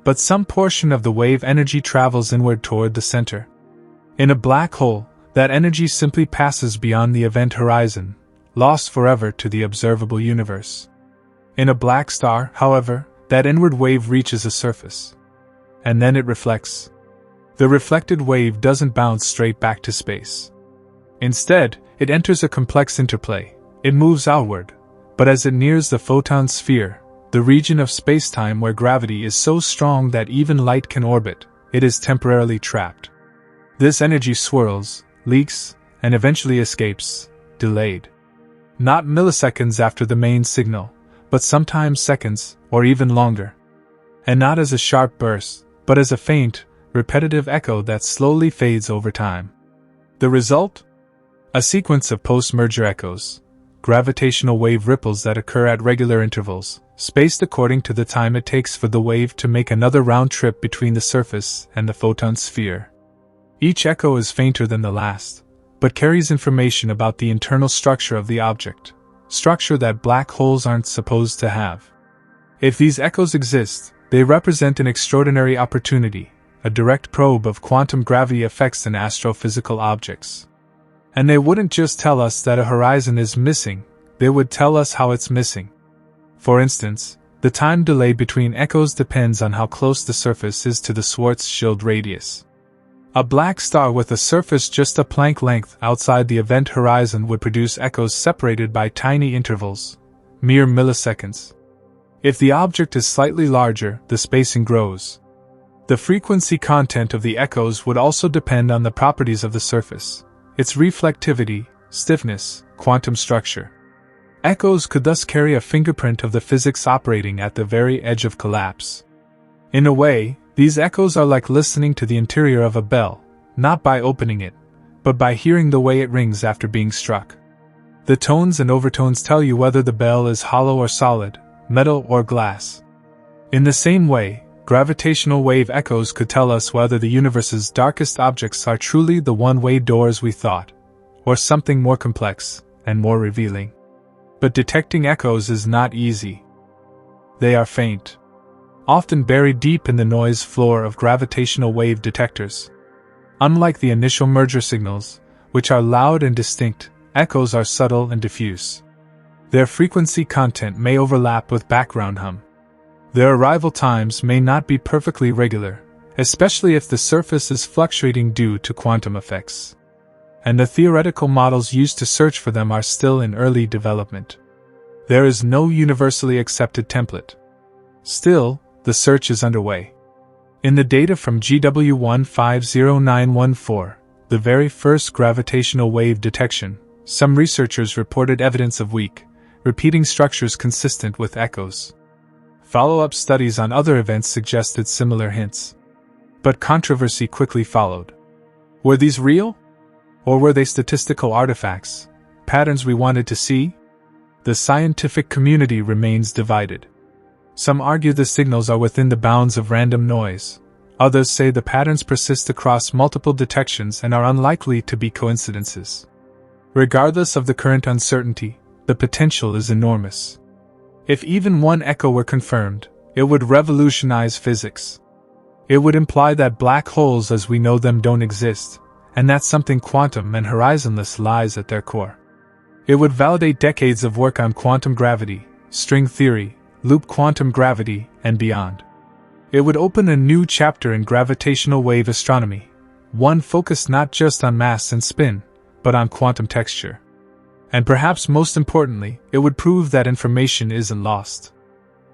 But some portion of the wave energy travels inward toward the center. In a black hole, that energy simply passes beyond the event horizon, lost forever to the observable universe. In a black star, however, that inward wave reaches a surface. And then it reflects. The reflected wave doesn't bounce straight back to space. Instead, it enters a complex interplay. It moves outward, but as it nears the photon sphere, the region of spacetime where gravity is so strong that even light can orbit, it is temporarily trapped. This energy swirls, leaks, and eventually escapes, delayed. Not milliseconds after the main signal, but sometimes seconds, or even longer. And not as a sharp burst, but as a faint, repetitive echo that slowly fades over time. The result? A sequence of post-merger echoes, gravitational wave ripples that occur at regular intervals, spaced according to the time it takes for the wave to make another round trip between the surface and the photon sphere. Each echo is fainter than the last, but carries information about the internal structure of the object, structure that black holes aren't supposed to have. If these echoes exist, they represent an extraordinary opportunity, a direct probe of quantum gravity effects in astrophysical objects. And they wouldn't just tell us that a horizon is missing, they would tell us how it's missing. For instance, the time delay between echoes depends on how close the surface is to the Schwarzschild radius. A black star with a surface just a Planck length outside the event horizon would produce echoes separated by tiny intervals, mere milliseconds. If the object is slightly larger, the spacing grows. The frequency content of the echoes would also depend on the properties of the surface, its reflectivity, stiffness, quantum structure. Echoes could thus carry a fingerprint of the physics operating at the very edge of collapse. In a way, these echoes are like listening to the interior of a bell, not by opening it, but by hearing the way it rings after being struck. The tones and overtones tell you whether the bell is hollow or solid, metal or glass. In the same way, gravitational wave echoes could tell us whether the universe's darkest objects are truly the one-way doors we thought, or something more complex and more revealing. But detecting echoes is not easy. They are faint, often buried deep in the noise floor of gravitational wave detectors. Unlike the initial merger signals, which are loud and distinct, echoes are subtle and diffuse. Their frequency content may overlap with background hum. Their arrival times may not be perfectly regular, especially if the surface is fluctuating due to quantum effects. And the theoretical models used to search for them are still in early development. There is no universally accepted template. Still, the search is underway. In the data from GW150914, the very first gravitational wave detection, some researchers reported evidence of weak, repeating structures consistent with echoes. Follow-up studies on other events suggested similar hints. But controversy quickly followed. Were these real? Or were they statistical artifacts, patterns we wanted to see? The scientific community remains divided. Some argue the signals are within the bounds of random noise. Others say the patterns persist across multiple detections and are unlikely to be coincidences. Regardless of the current uncertainty, the potential is enormous. If even one echo were confirmed, it would revolutionize physics. It would imply that black holes as we know them don't exist, and that something quantum and horizonless lies at their core. It would validate decades of work on quantum gravity, string theory, loop quantum gravity, and beyond. It would open a new chapter in gravitational wave astronomy, one focused not just on mass and spin, but on quantum texture. And perhaps most importantly, it would prove that information isn't lost.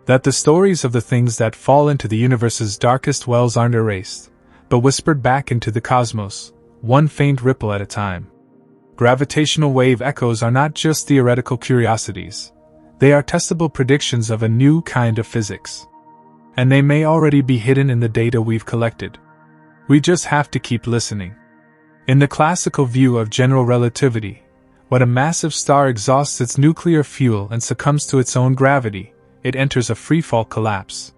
That the stories of the things that fall into the universe's darkest wells aren't erased, but whispered back into the cosmos, one faint ripple at a time. Gravitational wave echoes are not just theoretical curiosities. They are testable predictions of a new kind of physics. And they may already be hidden in the data we've collected. We just have to keep listening. In the classical view of general relativity, when a massive star exhausts its nuclear fuel and succumbs to its own gravity, it enters a freefall collapse.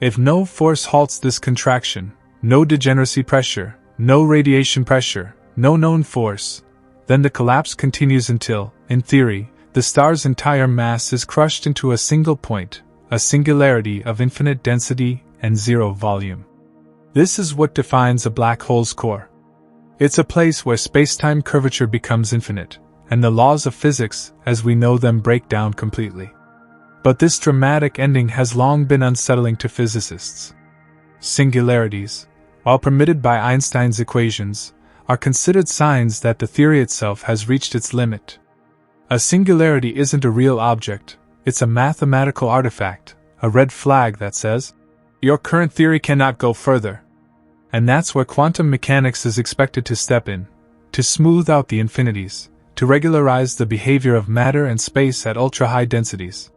If no force halts this contraction, no degeneracy pressure, no radiation pressure, no known force, then the collapse continues until, in theory, the star's entire mass is crushed into a single point, a singularity of infinite density and zero volume. This is what defines a black hole's core. It's a place where space-time curvature becomes infinite, and the laws of physics, as we know them, break down completely. But this dramatic ending has long been unsettling to physicists. Singularities, while permitted by Einstein's equations, are considered signs that the theory itself has reached its limit. A singularity isn't a real object, it's a mathematical artifact, a red flag that says, your current theory cannot go further. And that's where quantum mechanics is expected to step in, to smooth out the infinities, to regularize the behavior of matter and space at ultra-high densities.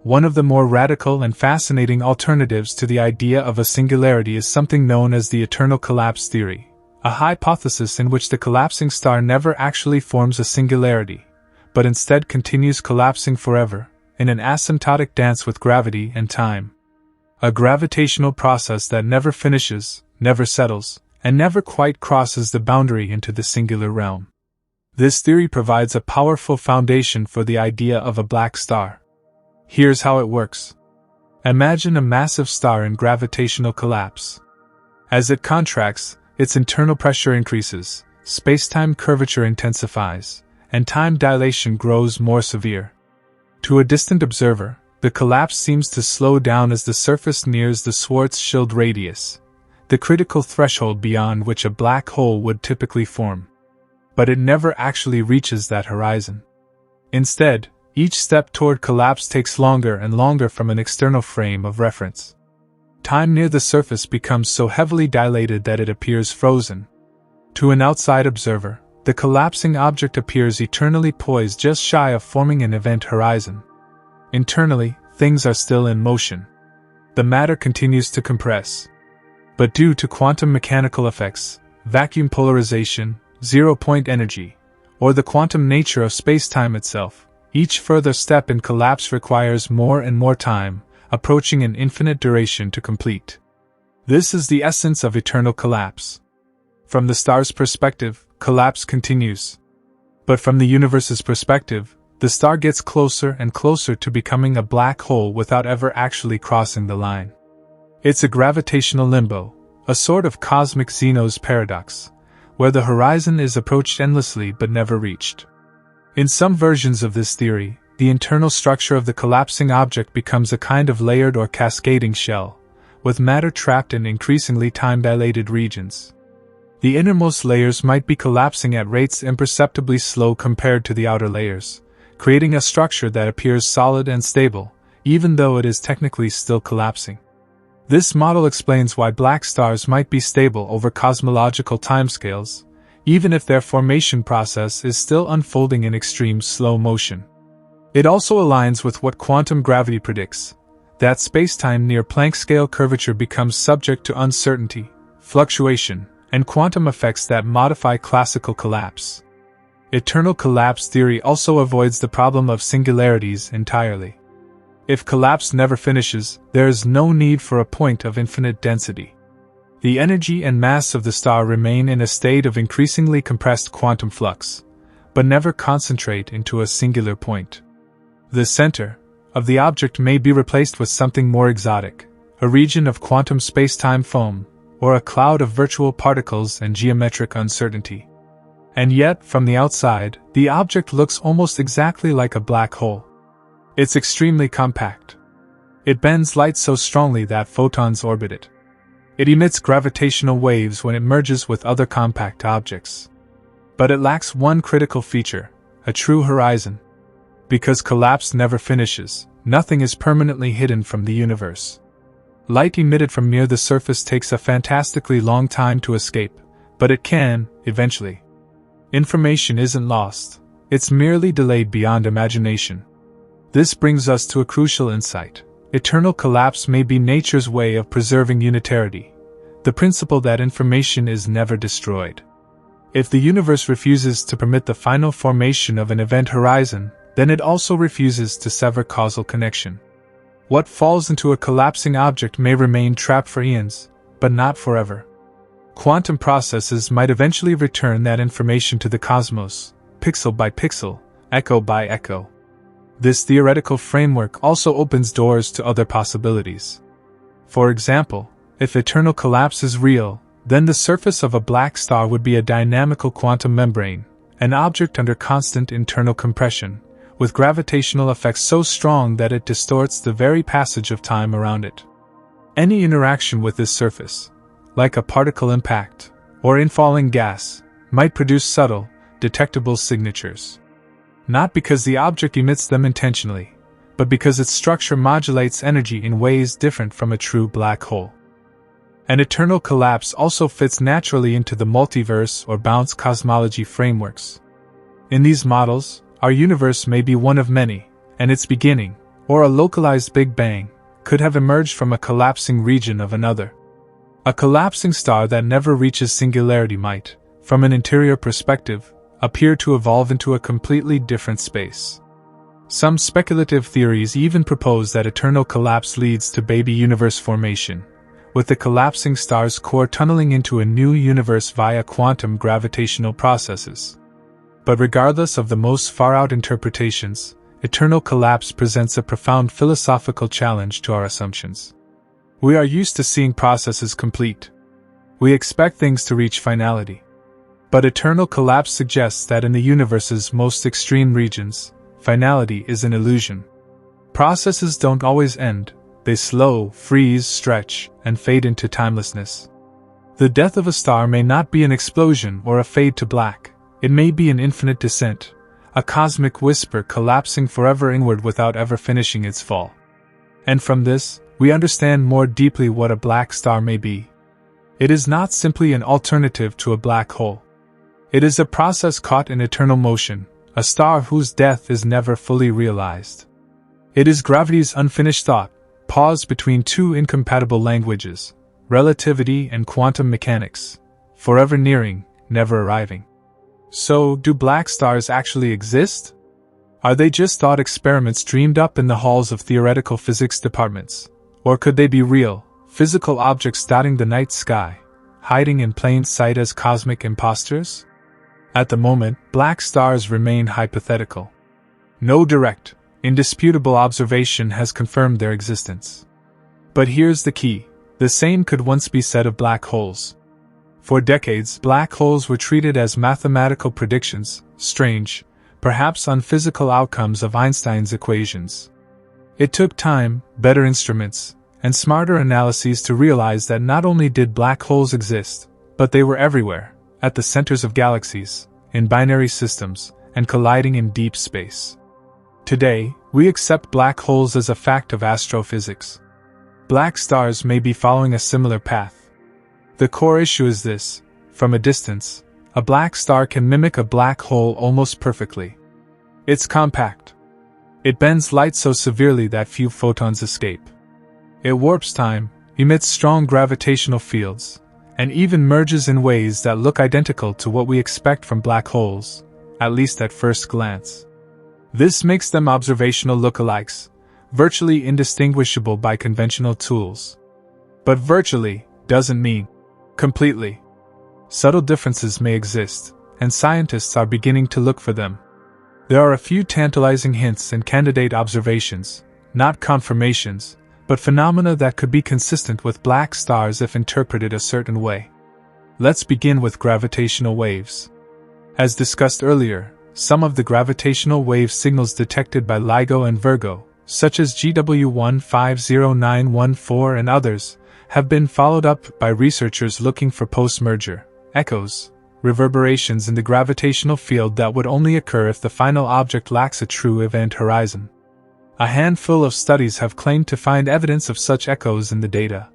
One of the more radical and fascinating alternatives to the idea of a singularity is something known as the eternal collapse theory, a hypothesis in which the collapsing star never actually forms a singularity, but instead continues collapsing forever, in an asymptotic dance with gravity and time. A gravitational process that never finishes, never settles, and never quite crosses the boundary into the singular realm. This theory provides a powerful foundation for the idea of a black star. Here's how it works. Imagine a massive star in gravitational collapse. As it contracts, its internal pressure increases, space-time curvature intensifies, and time dilation grows more severe. To a distant observer, the collapse seems to slow down as the surface nears the Schwarzschild radius, the critical threshold beyond which a black hole would typically form. But it never actually reaches that horizon. Instead, each step toward collapse takes longer and longer from an external frame of reference. Time near the surface becomes so heavily dilated that it appears frozen. To an outside observer, the collapsing object appears eternally poised just shy of forming an event horizon. Internally, things are still in motion. The matter continues to compress. But due to quantum mechanical effects, vacuum polarization, zero-point energy, or the quantum nature of space-time itself, each further step in collapse requires more and more time, approaching an infinite duration to complete. This is the essence of eternal collapse. From the star's perspective, collapse continues. But from the universe's perspective, the star gets closer and closer to becoming a black hole without ever actually crossing the line. It's a gravitational limbo, a sort of cosmic Zeno's paradox, where the horizon is approached endlessly but never reached. In some versions of this theory, the internal structure of the collapsing object becomes a kind of layered or cascading shell, with matter trapped in increasingly time-dilated regions. The innermost layers might be collapsing at rates imperceptibly slow compared to the outer layers, creating a structure that appears solid and stable, even though it is technically still collapsing. This model explains why black stars might be stable over cosmological timescales, even if their formation process is still unfolding in extreme slow motion. It also aligns with what quantum gravity predicts, that spacetime near Planck scale curvature becomes subject to uncertainty, fluctuation, and quantum effects that modify classical collapse. Eternal collapse theory also avoids the problem of singularities entirely. If collapse never finishes, there is no need for a point of infinite density. The energy and mass of the star remain in a state of increasingly compressed quantum flux, but never concentrate into a singular point. The center of the object may be replaced with something more exotic, a region of quantum spacetime foam, or a cloud of virtual particles and geometric uncertainty. And yet, from the outside, the object looks almost exactly like a black hole. It's extremely compact. It bends light so strongly that photons orbit it. It emits gravitational waves when it merges with other compact objects. But it lacks one critical feature, a true horizon. Because collapse never finishes, nothing is permanently hidden from the universe. Light emitted from near the surface takes a fantastically long time to escape, but it can, eventually. Information isn't lost, it's merely delayed beyond imagination. This brings us to a crucial insight. Eternal collapse may be nature's way of preserving unitarity, the principle that information is never destroyed. If the universe refuses to permit the final formation of an event horizon, then it also refuses to sever causal connection. What falls into a collapsing object may remain trapped for eons, but not forever. Quantum processes might eventually return that information to the cosmos, pixel by pixel, echo by echo. This theoretical framework also opens doors to other possibilities. For example, if eternal collapse is real, then the surface of a black star would be a dynamical quantum membrane, an object under constant internal compression, with gravitational effects so strong that it distorts the very passage of time around it. Any interaction with this surface, like a particle impact, or infalling gas, might produce subtle, detectable signatures. Not because the object emits them intentionally, but because its structure modulates energy in ways different from a true black hole. An eternal collapse also fits naturally into the multiverse or bounce cosmology frameworks. In these models, our universe may be one of many, and its beginning, or a localized Big Bang, could have emerged from a collapsing region of another. A collapsing star that never reaches singularity might, from an interior perspective, appear to evolve into a completely different space. Some speculative theories even propose that eternal collapse leads to baby universe formation, with the collapsing star's core tunneling into a new universe via quantum gravitational processes. But regardless of the most far-out interpretations, eternal collapse presents a profound philosophical challenge to our assumptions. We are used to seeing processes complete. We expect things to reach finality. But eternal collapse suggests that in the universe's most extreme regions, finality is an illusion. Processes don't always end, they slow, freeze, stretch, and fade into timelessness. The death of a star may not be an explosion or a fade to black. It may be an infinite descent, a cosmic whisper collapsing forever inward without ever finishing its fall. And from this, we understand more deeply what a black star may be. It is not simply an alternative to a black hole. It is a process caught in eternal motion, a star whose death is never fully realized. It is gravity's unfinished thought, paused between two incompatible languages, relativity and quantum mechanics, forever nearing, never arriving. So, do black stars actually exist? Are they just thought experiments dreamed up in the halls of theoretical physics departments? Or could they be real, physical objects dotting the night sky, hiding in plain sight as cosmic imposters? At the moment, black stars remain hypothetical. No direct, indisputable observation has confirmed their existence. But here's the key: the same could once be said of black holes. For decades, black holes were treated as mathematical predictions, strange, perhaps on physical outcomes of Einstein's equations. It took time, better instruments, and smarter analyses to realize that not only did black holes exist, but they were everywhere, at the centers of galaxies, in binary systems, and colliding in deep space. Today, we accept black holes as a fact of astrophysics. Black stars may be following a similar path. The core issue is this: from a distance, a black star can mimic a black hole almost perfectly. It's compact. It bends light so severely that few photons escape. It warps time, emits strong gravitational fields, and even merges in ways that look identical to what we expect from black holes, at least at first glance. This makes them observational lookalikes, virtually indistinguishable by conventional tools. But virtually doesn't mean completely. Subtle differences may exist, and scientists are beginning to look for them. There are a few tantalizing hints and candidate observations, not confirmations, but phenomena that could be consistent with black stars if interpreted a certain way. Let's begin with gravitational waves. As discussed earlier, some of the gravitational wave signals detected by LIGO and Virgo, such as GW150914 and others, have been followed up by researchers looking for post-merger echoes, reverberations in the gravitational field that would only occur if the final object lacks a true event horizon. A handful of studies have claimed to find evidence of such echoes in the data.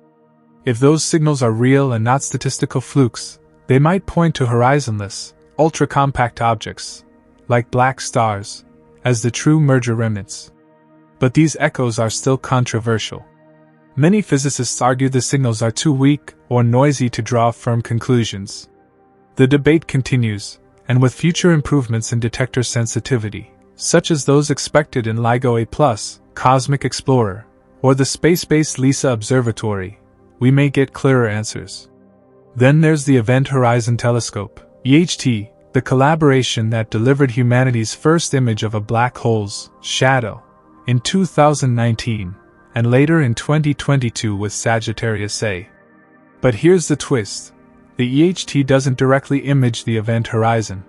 If those signals are real and not statistical flukes, they might point to horizonless, ultra-compact objects, like black stars, as the true merger remnants. But these echoes are still controversial. Many physicists argue the signals are too weak or noisy to draw firm conclusions. The debate continues, and with future improvements in detector sensitivity, such as those expected in LIGO A+, Cosmic Explorer, or the space-based LISA Observatory, we may get clearer answers. Then there's the Event Horizon Telescope, EHT, the collaboration that delivered humanity's first image of a black hole's shadow in 2019, and later in 2022 with Sagittarius A. But here's the twist: the EHT doesn't directly image the event horizon.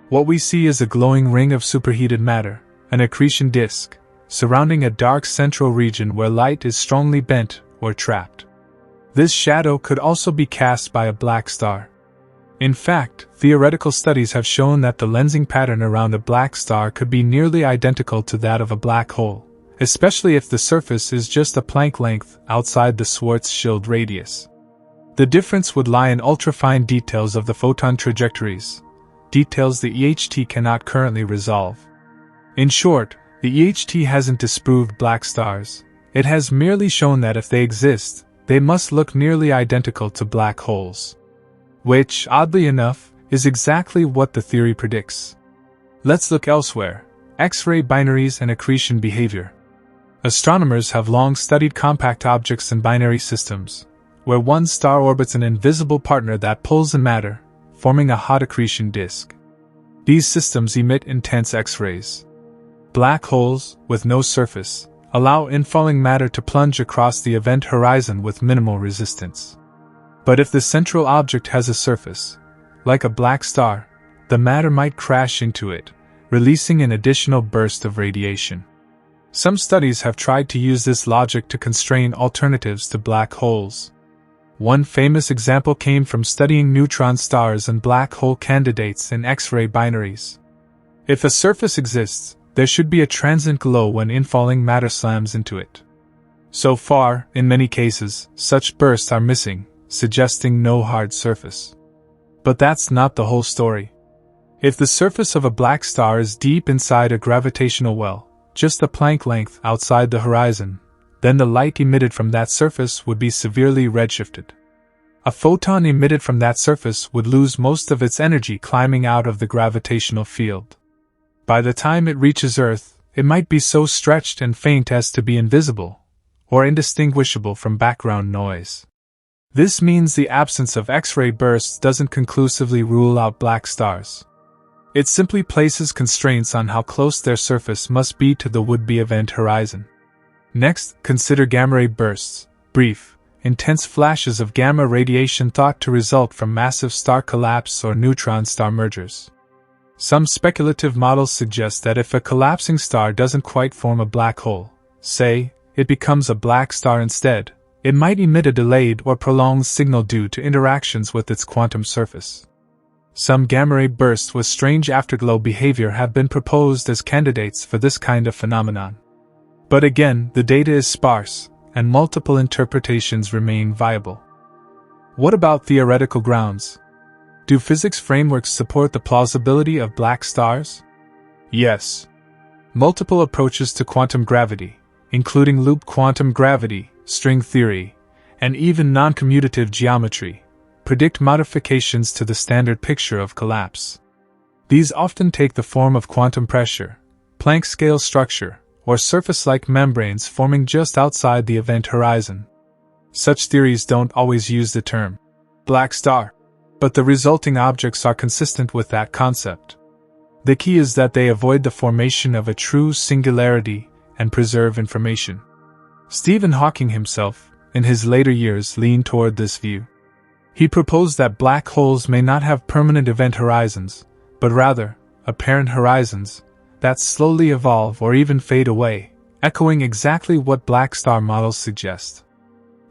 What we see is a glowing ring of superheated matter, an accretion disk, surrounding a dark central region where light is strongly bent or trapped. This shadow could also be cast by a black star. In fact, theoretical studies have shown that the lensing pattern around a black star could be nearly identical to that of a black hole, especially if the surface is just a Planck length outside the Schwarzschild radius. The difference would lie in ultrafine details of the photon trajectories, details the EHT cannot currently resolve. In short, the EHT hasn't disproved black stars. It has merely shown that if they exist, they must look nearly identical to black holes. Which, oddly enough, is exactly what the theory predicts. Let's look elsewhere: X-ray binaries and accretion behavior. Astronomers have long studied compact objects in binary systems, where one star orbits an invisible partner that pulls in matter, forming a hot accretion disk. These systems emit intense X-rays. Black holes, with no surface, allow infalling matter to plunge across the event horizon with minimal resistance. But if the central object has a surface, like a black star, the matter might crash into it, releasing an additional burst of radiation. Some studies have tried to use this logic to constrain alternatives to black holes. One famous example came from studying neutron stars and black hole candidates in X-ray binaries. If a surface exists, there should be a transient glow when infalling matter slams into it. So far, in many cases, such bursts are missing, suggesting no hard surface. But that's not the whole story. If the surface of a black star is deep inside a gravitational well, just a Planck length outside the horizon, then the light emitted from that surface would be severely redshifted. A photon emitted from that surface would lose most of its energy climbing out of the gravitational field. By the time it reaches Earth, it might be so stretched and faint as to be invisible, or indistinguishable from background noise. This means the absence of X-ray bursts doesn't conclusively rule out black stars. It simply places constraints on how close their surface must be to the would-be event horizon. Next, consider gamma-ray bursts, brief, intense flashes of gamma radiation thought to result from massive star collapse or neutron-star mergers. Some speculative models suggest that if a collapsing star doesn't quite form a black hole, say, it becomes a black star instead, it might emit a delayed or prolonged signal due to interactions with its quantum surface. Some gamma-ray bursts with strange afterglow behavior have been proposed as candidates for this kind of phenomenon. But again, the data is sparse, and multiple interpretations remain viable. What about theoretical grounds? Do physics frameworks support the plausibility of black stars? Yes. Multiple approaches to quantum gravity, including loop quantum gravity, string theory, and even non-commutative geometry, predict modifications to the standard picture of collapse. These often take the form of quantum pressure, Planck scale structure, or surface-like membranes forming just outside the event horizon. Such theories don't always use the term black star, but the resulting objects are consistent with that concept. The key is that they avoid the formation of a true singularity and preserve information. Stephen Hawking himself, in his later years, leaned toward this view. He proposed that black holes may not have permanent event horizons, but rather, apparent horizons, that slowly evolve or even fade away, echoing exactly what black star models suggest.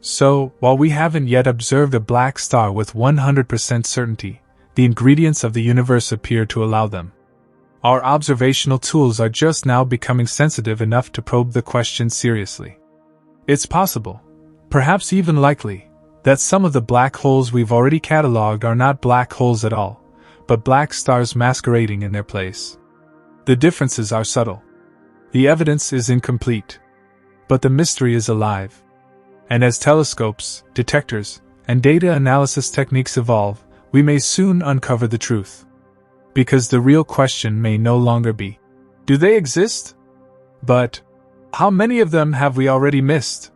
So, while we haven't yet observed a black star with 100% certainty, the ingredients of the universe appear to allow them. Our observational tools are just now becoming sensitive enough to probe the question seriously. It's possible, perhaps even likely, that some of the black holes we've already cataloged are not black holes at all, but black stars masquerading in their place. The differences are subtle. The evidence is incomplete. But the mystery is alive. And as telescopes, detectors, and data analysis techniques evolve, we may soon uncover the truth. Because the real question may no longer be, do they exist? But, how many of them have we already missed?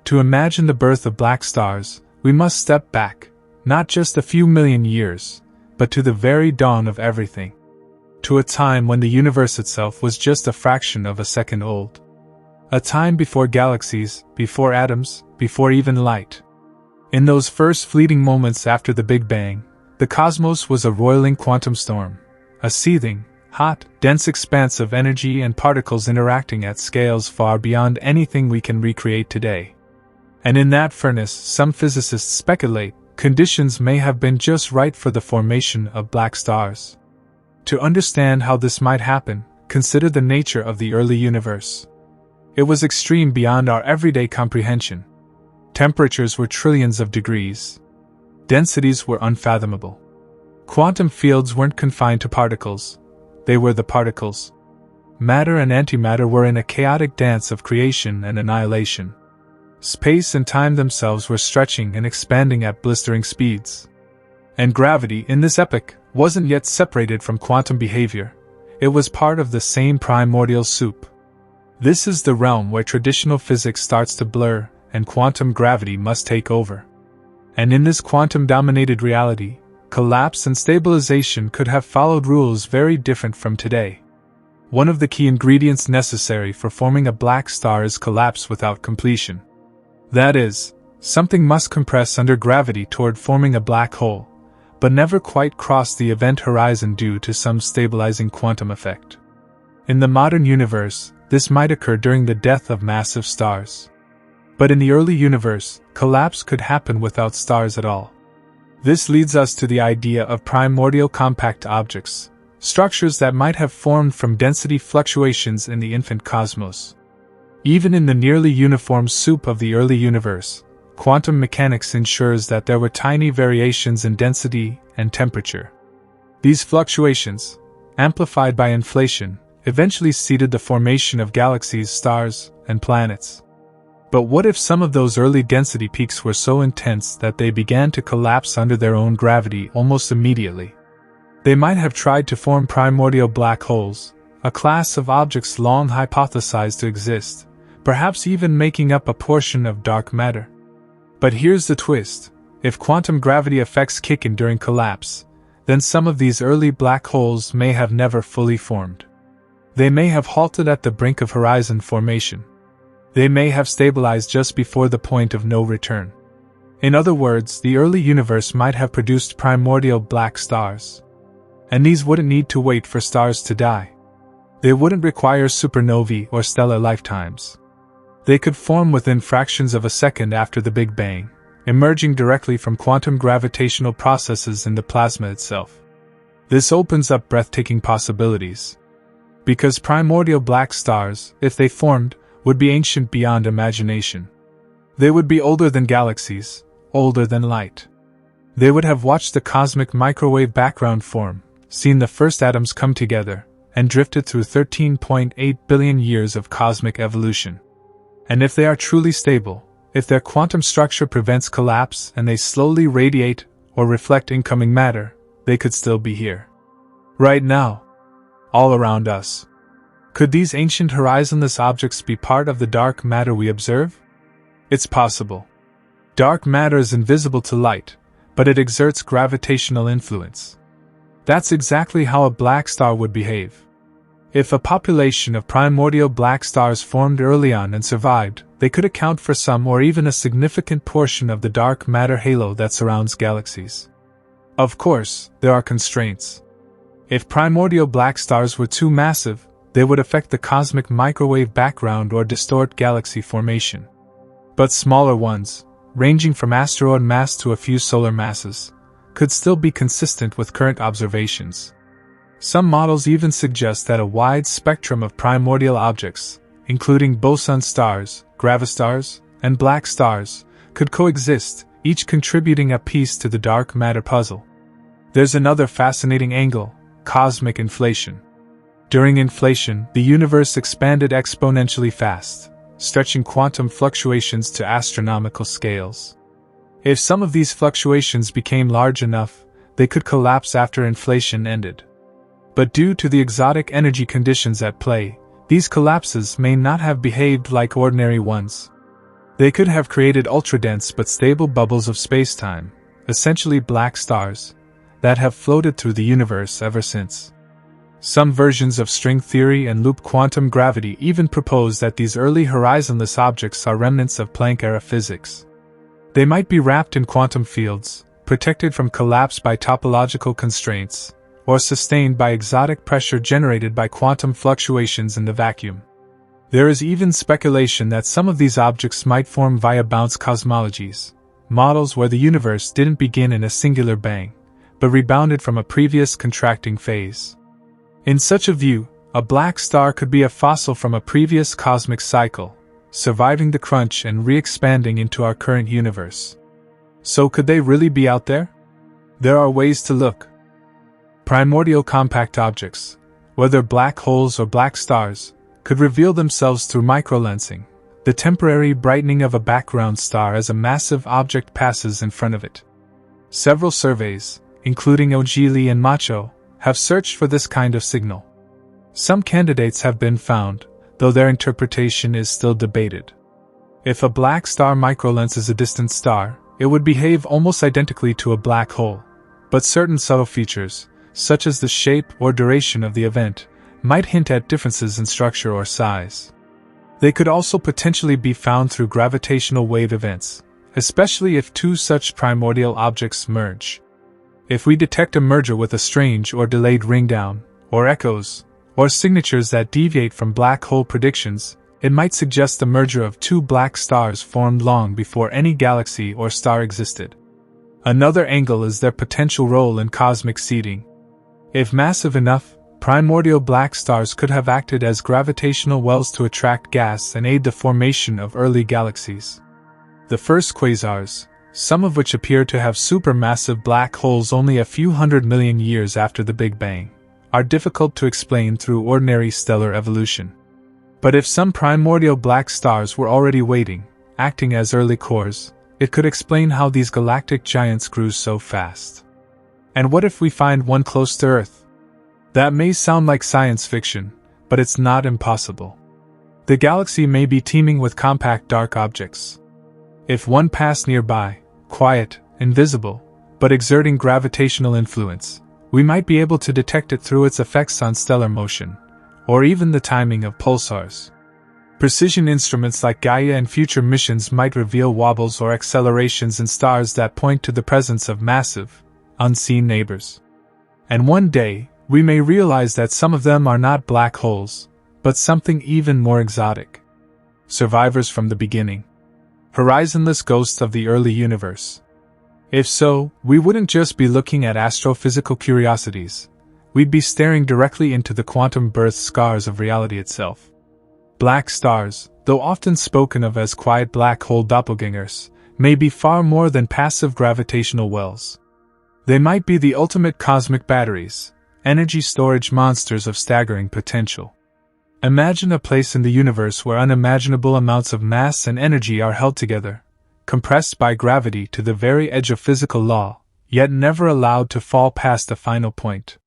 To imagine the birth of black stars, we must step back, not just a few million years, but to the very dawn of everything. To a time when the universe itself was just a fraction of a second old. A time before galaxies, before atoms, before even light. In those first fleeting moments after the Big Bang, the cosmos was a roiling quantum storm, a seething, hot, dense expanse of energy and particles interacting at scales far beyond anything we can recreate today. And in that furnace, some physicists speculate, conditions may have been just right for the formation of black stars. To understand how this might happen, consider the nature of the early universe. It was extreme beyond our everyday comprehension. Temperatures were trillions of degrees. Densities were unfathomable. Quantum fields weren't confined to particles. They were the particles. Matter and antimatter were in a chaotic dance of creation and annihilation. Space and time themselves were stretching and expanding at blistering speeds. And gravity, in this epoch, wasn't yet separated from quantum behavior. It was part of the same primordial soup. This is the realm where traditional physics starts to blur, and quantum gravity must take over. And in this quantum-dominated reality, collapse and stabilization could have followed rules very different from today. One of the key ingredients necessary for forming a black star is collapse without completion. That is, something must compress under gravity toward forming a black hole, but never quite cross the event horizon due to some stabilizing quantum effect. In the modern universe, this might occur during the death of massive stars. But in the early universe, collapse could happen without stars at all. This leads us to the idea of primordial compact objects, structures that might have formed from density fluctuations in the infant cosmos. Even in the nearly uniform soup of the early universe, quantum mechanics ensures that there were tiny variations in density and temperature. These fluctuations, amplified by inflation, eventually seeded the formation of galaxies, stars, and planets. But what if some of those early density peaks were so intense that they began to collapse under their own gravity almost immediately? They might have tried to form primordial black holes, a class of objects long hypothesized to exist, perhaps even making up a portion of dark matter. But here's the twist: if quantum gravity effects kick in during collapse, then some of these early black holes may have never fully formed. They may have halted at the brink of horizon formation. They may have stabilized just before the point of no return. In other words, the early universe might have produced primordial black stars. And these wouldn't need to wait for stars to die. They wouldn't require supernovae or stellar lifetimes. They could form within fractions of a second after the Big Bang, emerging directly from quantum gravitational processes in the plasma itself. This opens up breathtaking possibilities. Because primordial black stars, if they formed, would be ancient beyond imagination. They would be older than galaxies, older than light. They would have watched the cosmic microwave background form, seen the first atoms come together, and drifted through 13.8 billion years of cosmic evolution. And if they are truly stable, if their quantum structure prevents collapse and they slowly radiate or reflect incoming matter, they could still be here. Right now. All around us. Could these ancient horizonless objects be part of the dark matter we observe? It's possible. Dark matter is invisible to light, but it exerts gravitational influence. That's exactly how a black star would behave. If a population of primordial black stars formed early on and survived, they could account for some or even a significant portion of the dark matter halo that surrounds galaxies. Of course, there are constraints. If primordial black stars were too massive, they would affect the cosmic microwave background or distort galaxy formation. But smaller ones, ranging from asteroid mass to a few solar masses, could still be consistent with current observations. Some models even suggest that a wide spectrum of primordial objects, including boson stars, gravastars, and black stars, could coexist, each contributing a piece to the dark matter puzzle. There's another fascinating angle: cosmic inflation. During inflation, the universe expanded exponentially fast, stretching quantum fluctuations to astronomical scales. If some of these fluctuations became large enough, they could collapse after inflation ended. But due to the exotic energy conditions at play, these collapses may not have behaved like ordinary ones. They could have created ultra-dense but stable bubbles of spacetime, essentially black stars, that have floated through the universe ever since. Some versions of string theory and loop quantum gravity even propose that these early horizonless objects are remnants of Planck-era physics. They might be wrapped in quantum fields, protected from collapse by topological constraints, or sustained by exotic pressure generated by quantum fluctuations in the vacuum. There is even speculation that some of these objects might form via bounce cosmologies, models where the universe didn't begin in a singular bang, but rebounded from a previous contracting phase. In such a view, a black star could be a fossil from a previous cosmic cycle, surviving the crunch and re-expanding into our current universe. So could they really be out there? There are ways to look. Primordial compact objects, whether black holes or black stars, could reveal themselves through microlensing, the temporary brightening of a background star as a massive object passes in front of it. Several surveys, including Ogili and Macho, have searched for this kind of signal. Some candidates have been found, though their interpretation is still debated. If a black star microlenses a distant star, it would behave almost identically to a black hole, but certain subtle features, such as the shape or duration of the event, might hint at differences in structure or size. They could also potentially be found through gravitational wave events, especially if two such primordial objects merge. If we detect a merger with a strange or delayed ringdown, or echoes, or signatures that deviate from black hole predictions, it might suggest the merger of two black stars formed long before any galaxy or star existed. Another angle is their potential role in cosmic seeding. If massive enough, primordial black stars could have acted as gravitational wells to attract gas and aid the formation of early galaxies. The first quasars, some of which appear to have supermassive black holes only a few 100 million years after the Big Bang, are difficult to explain through ordinary stellar evolution. But if some primordial black stars were already waiting, acting as early cores, it could explain how these galactic giants grew so fast. And what if we find one close to Earth? That may sound like science fiction, but it's not impossible. The galaxy may be teeming with compact dark objects. If one passed nearby, quiet, invisible, but exerting gravitational influence, we might be able to detect it through its effects on stellar motion, or even the timing of pulsars. Precision instruments like Gaia and future missions might reveal wobbles or accelerations in stars that point to the presence of massive, unseen neighbors. And one day, we may realize that some of them are not black holes, but something even more exotic. Survivors from the beginning. Horizonless ghosts of the early universe. If so, we wouldn't just be looking at astrophysical curiosities. We'd be staring directly into the quantum birth scars of reality itself. Black stars, though often spoken of as quiet black hole doppelgangers, may be far more than passive gravitational wells. They might be the ultimate cosmic batteries, energy storage monsters of staggering potential. Imagine a place in the universe where unimaginable amounts of mass and energy are held together, compressed by gravity to the very edge of physical law, yet never allowed to fall past a final point.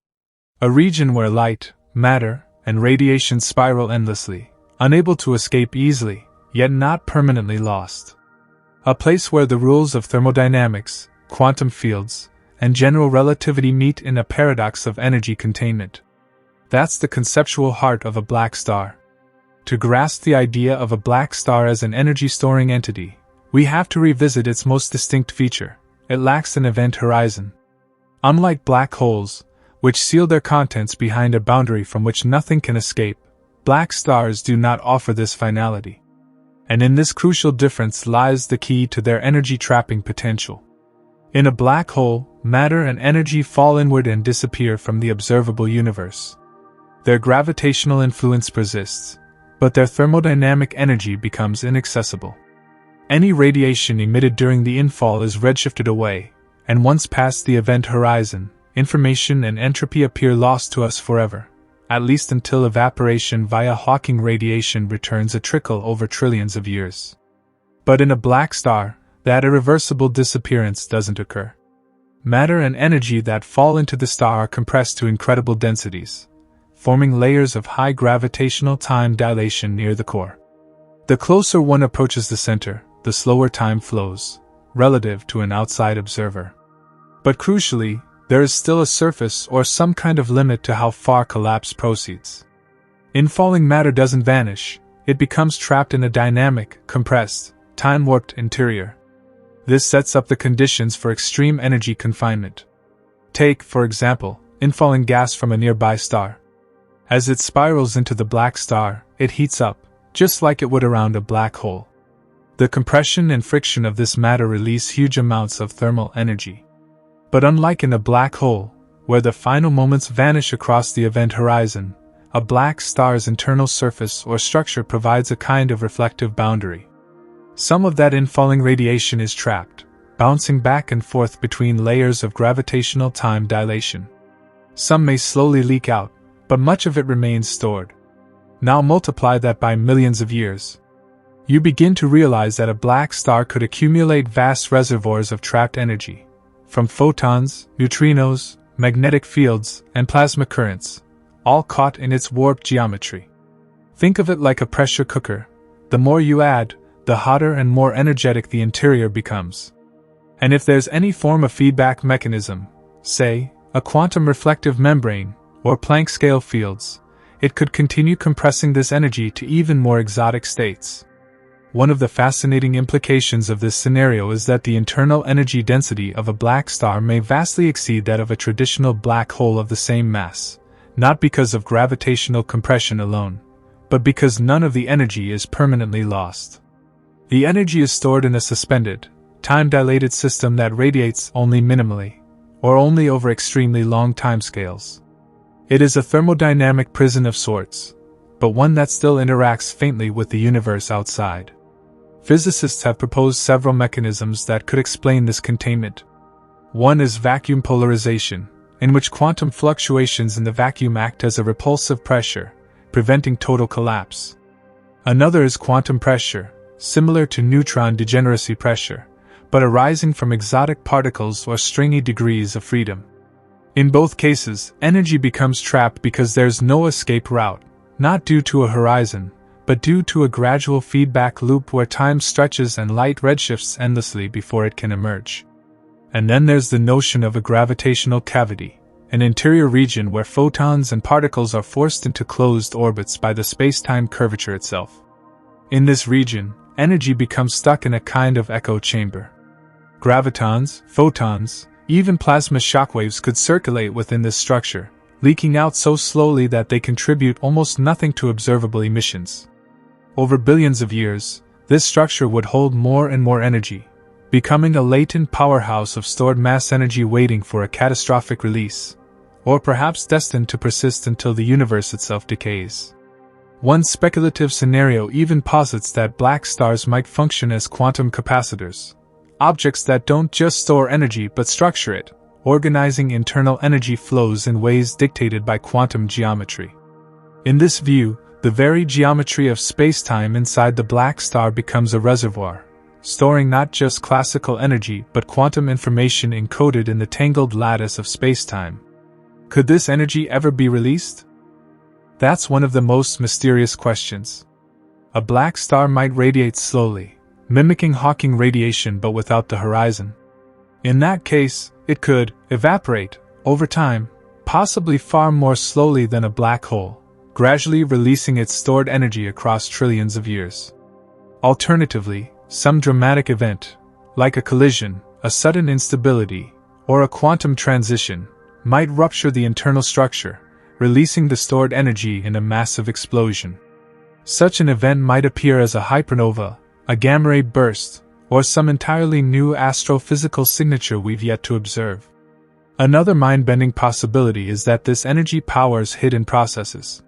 A region where light, matter, and radiation spiral endlessly, unable to escape easily, yet not permanently lost. A place where the rules of thermodynamics, quantum fields, and general relativity meet in a paradox of energy containment. That's the conceptual heart of a black star. To grasp the idea of a black star as an energy-storing entity, we have to revisit its most distinct feature: it lacks an event horizon. Unlike black holes, which seal their contents behind a boundary from which nothing can escape, black stars do not offer this finality. And in this crucial difference lies the key to their energy-trapping potential. In a black hole, matter and energy fall inward and disappear from the observable universe. Their gravitational influence persists, but their thermodynamic energy becomes inaccessible. Any radiation emitted during the infall is redshifted away, and once past the event horizon, information and entropy appear lost to us forever, at least until evaporation via Hawking radiation returns a trickle over trillions of years. But in a black star, that irreversible disappearance doesn't occur. Matter and energy that fall into the star are compressed to incredible densities, forming layers of high gravitational time dilation near the core. The closer one approaches the center, the slower time flows, relative to an outside observer. But crucially, there is still a surface or some kind of limit to how far collapse proceeds. Infalling matter doesn't vanish, it becomes trapped in a dynamic, compressed, time-warped interior. This sets up the conditions for extreme energy confinement. Take, for example, infalling gas from a nearby star. As it spirals into the black star, it heats up, just like it would around a black hole. The compression and friction of this matter release huge amounts of thermal energy. But unlike in a black hole, where the final moments vanish across the event horizon, a black star's internal surface or structure provides a kind of reflective boundary. Some of that infalling radiation is trapped, bouncing back and forth between layers of gravitational time dilation. Some may slowly leak out, but much of it remains stored. Now multiply that by millions of years. You begin to realize that a black star could accumulate vast reservoirs of trapped energy, from photons, neutrinos, magnetic fields, and plasma currents, all caught in its warped geometry. Think of it like a pressure cooker. The more you add, the hotter and more energetic the interior becomes. And if there's any form of feedback mechanism, say, a quantum reflective membrane, or Planck scale fields, it could continue compressing this energy to even more exotic states. One of the fascinating implications of this scenario is that the internal energy density of a black star may vastly exceed that of a traditional black hole of the same mass, not because of gravitational compression alone, but because none of the energy is permanently lost. The energy is stored in a suspended, time-dilated system that radiates only minimally, or only over extremely long timescales. It is a thermodynamic prison of sorts, but one that still interacts faintly with the universe outside. Physicists have proposed several mechanisms that could explain this containment. One is vacuum polarization, in which quantum fluctuations in the vacuum act as a repulsive pressure, preventing total collapse. Another is quantum pressure, similar to neutron degeneracy pressure, but arising from exotic particles or stringy degrees of freedom. In both cases, energy becomes trapped because there's no escape route, not due to a horizon, but due to a gradual feedback loop where time stretches and light redshifts endlessly before it can emerge. And then there's the notion of a gravitational cavity, an interior region where photons and particles are forced into closed orbits by the space-time curvature itself. In this region, energy becomes stuck in a kind of echo chamber. Gravitons, photons, even plasma shockwaves could circulate within this structure, leaking out so slowly that they contribute almost nothing to observable emissions. Over billions of years, this structure would hold more and more energy, becoming a latent powerhouse of stored mass energy waiting for a catastrophic release, or perhaps destined to persist until the universe itself decays. One speculative scenario even posits that black stars might function as quantum capacitors, objects that don't just store energy but structure it, organizing internal energy flows in ways dictated by quantum geometry. In this view, the very geometry of space-time inside the black star becomes a reservoir, storing not just classical energy but quantum information encoded in the tangled lattice of space-time. Could this energy ever be released? That's one of the most mysterious questions. A black star might radiate slowly, mimicking Hawking radiation but without the horizon. In that case, it could evaporate over time, possibly far more slowly than a black hole, gradually releasing its stored energy across trillions of years. Alternatively, some dramatic event, like a collision, a sudden instability, or a quantum transition, might rupture the internal structure, releasing the stored energy in a massive explosion. Such an event might appear as a hypernova, a gamma ray burst, or some entirely new astrophysical signature we've yet to observe. Another mind-bending possibility is that this energy powers hidden processes.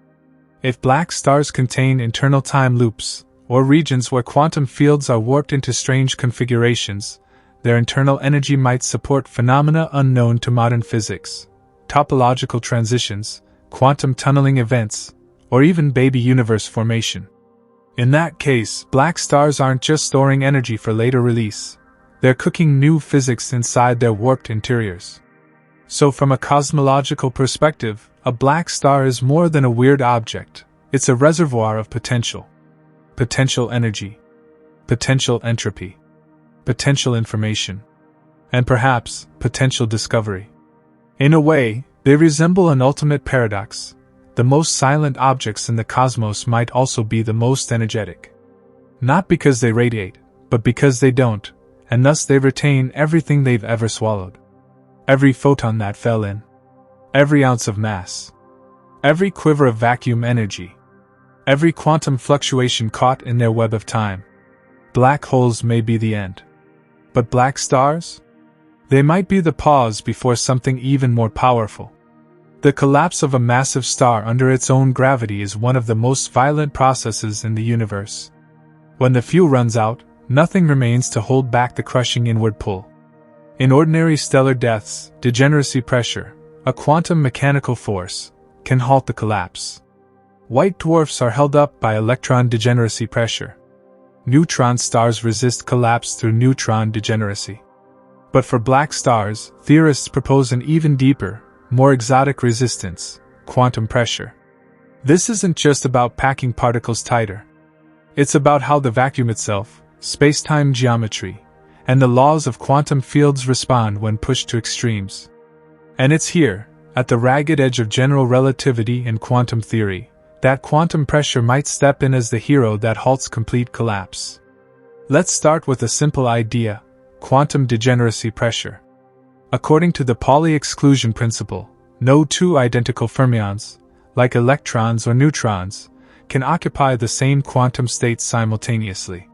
If black stars contain internal time loops, or regions where quantum fields are warped into strange configurations, their internal energy might support phenomena unknown to modern physics, topological transitions, quantum tunneling events, or even baby universe formation. In that case, black stars aren't just storing energy for later release, they're cooking new physics inside their warped interiors. So from a cosmological perspective, a black star is more than a weird object, it's a reservoir of potential. Potential energy, potential entropy, potential information, and perhaps potential discovery. In a way, they resemble an ultimate paradox. The most silent objects in the cosmos might also be the most energetic. Not because they radiate, but because they don't, and thus they retain everything they've ever swallowed. Every photon that fell in. Every ounce of mass. Every quiver of vacuum energy. Every quantum fluctuation caught in their web of time. Black holes may be the end. But black stars? They might be the pause before something even more powerful. The collapse of a massive star under its own gravity is one of the most violent processes in the universe. When the fuel runs out, nothing remains to hold back the crushing inward pull. In ordinary stellar deaths, degeneracy pressure, a quantum mechanical force, can halt the collapse. White dwarfs are held up by electron degeneracy pressure. Neutron stars resist collapse through neutron degeneracy. But for black stars, theorists propose an even deeper, more exotic resistance, quantum pressure. This isn't just about packing particles tighter. It's about how the vacuum itself, space-time geometry, and the laws of quantum fields respond when pushed to extremes. And it's here, at the ragged edge of general relativity and quantum theory, that quantum pressure might step in as the hero that halts complete collapse. Let's start with a simple idea: quantum degeneracy pressure. According to the Pauli exclusion principle, no two identical fermions, like electrons or neutrons, can occupy the same quantum state simultaneously.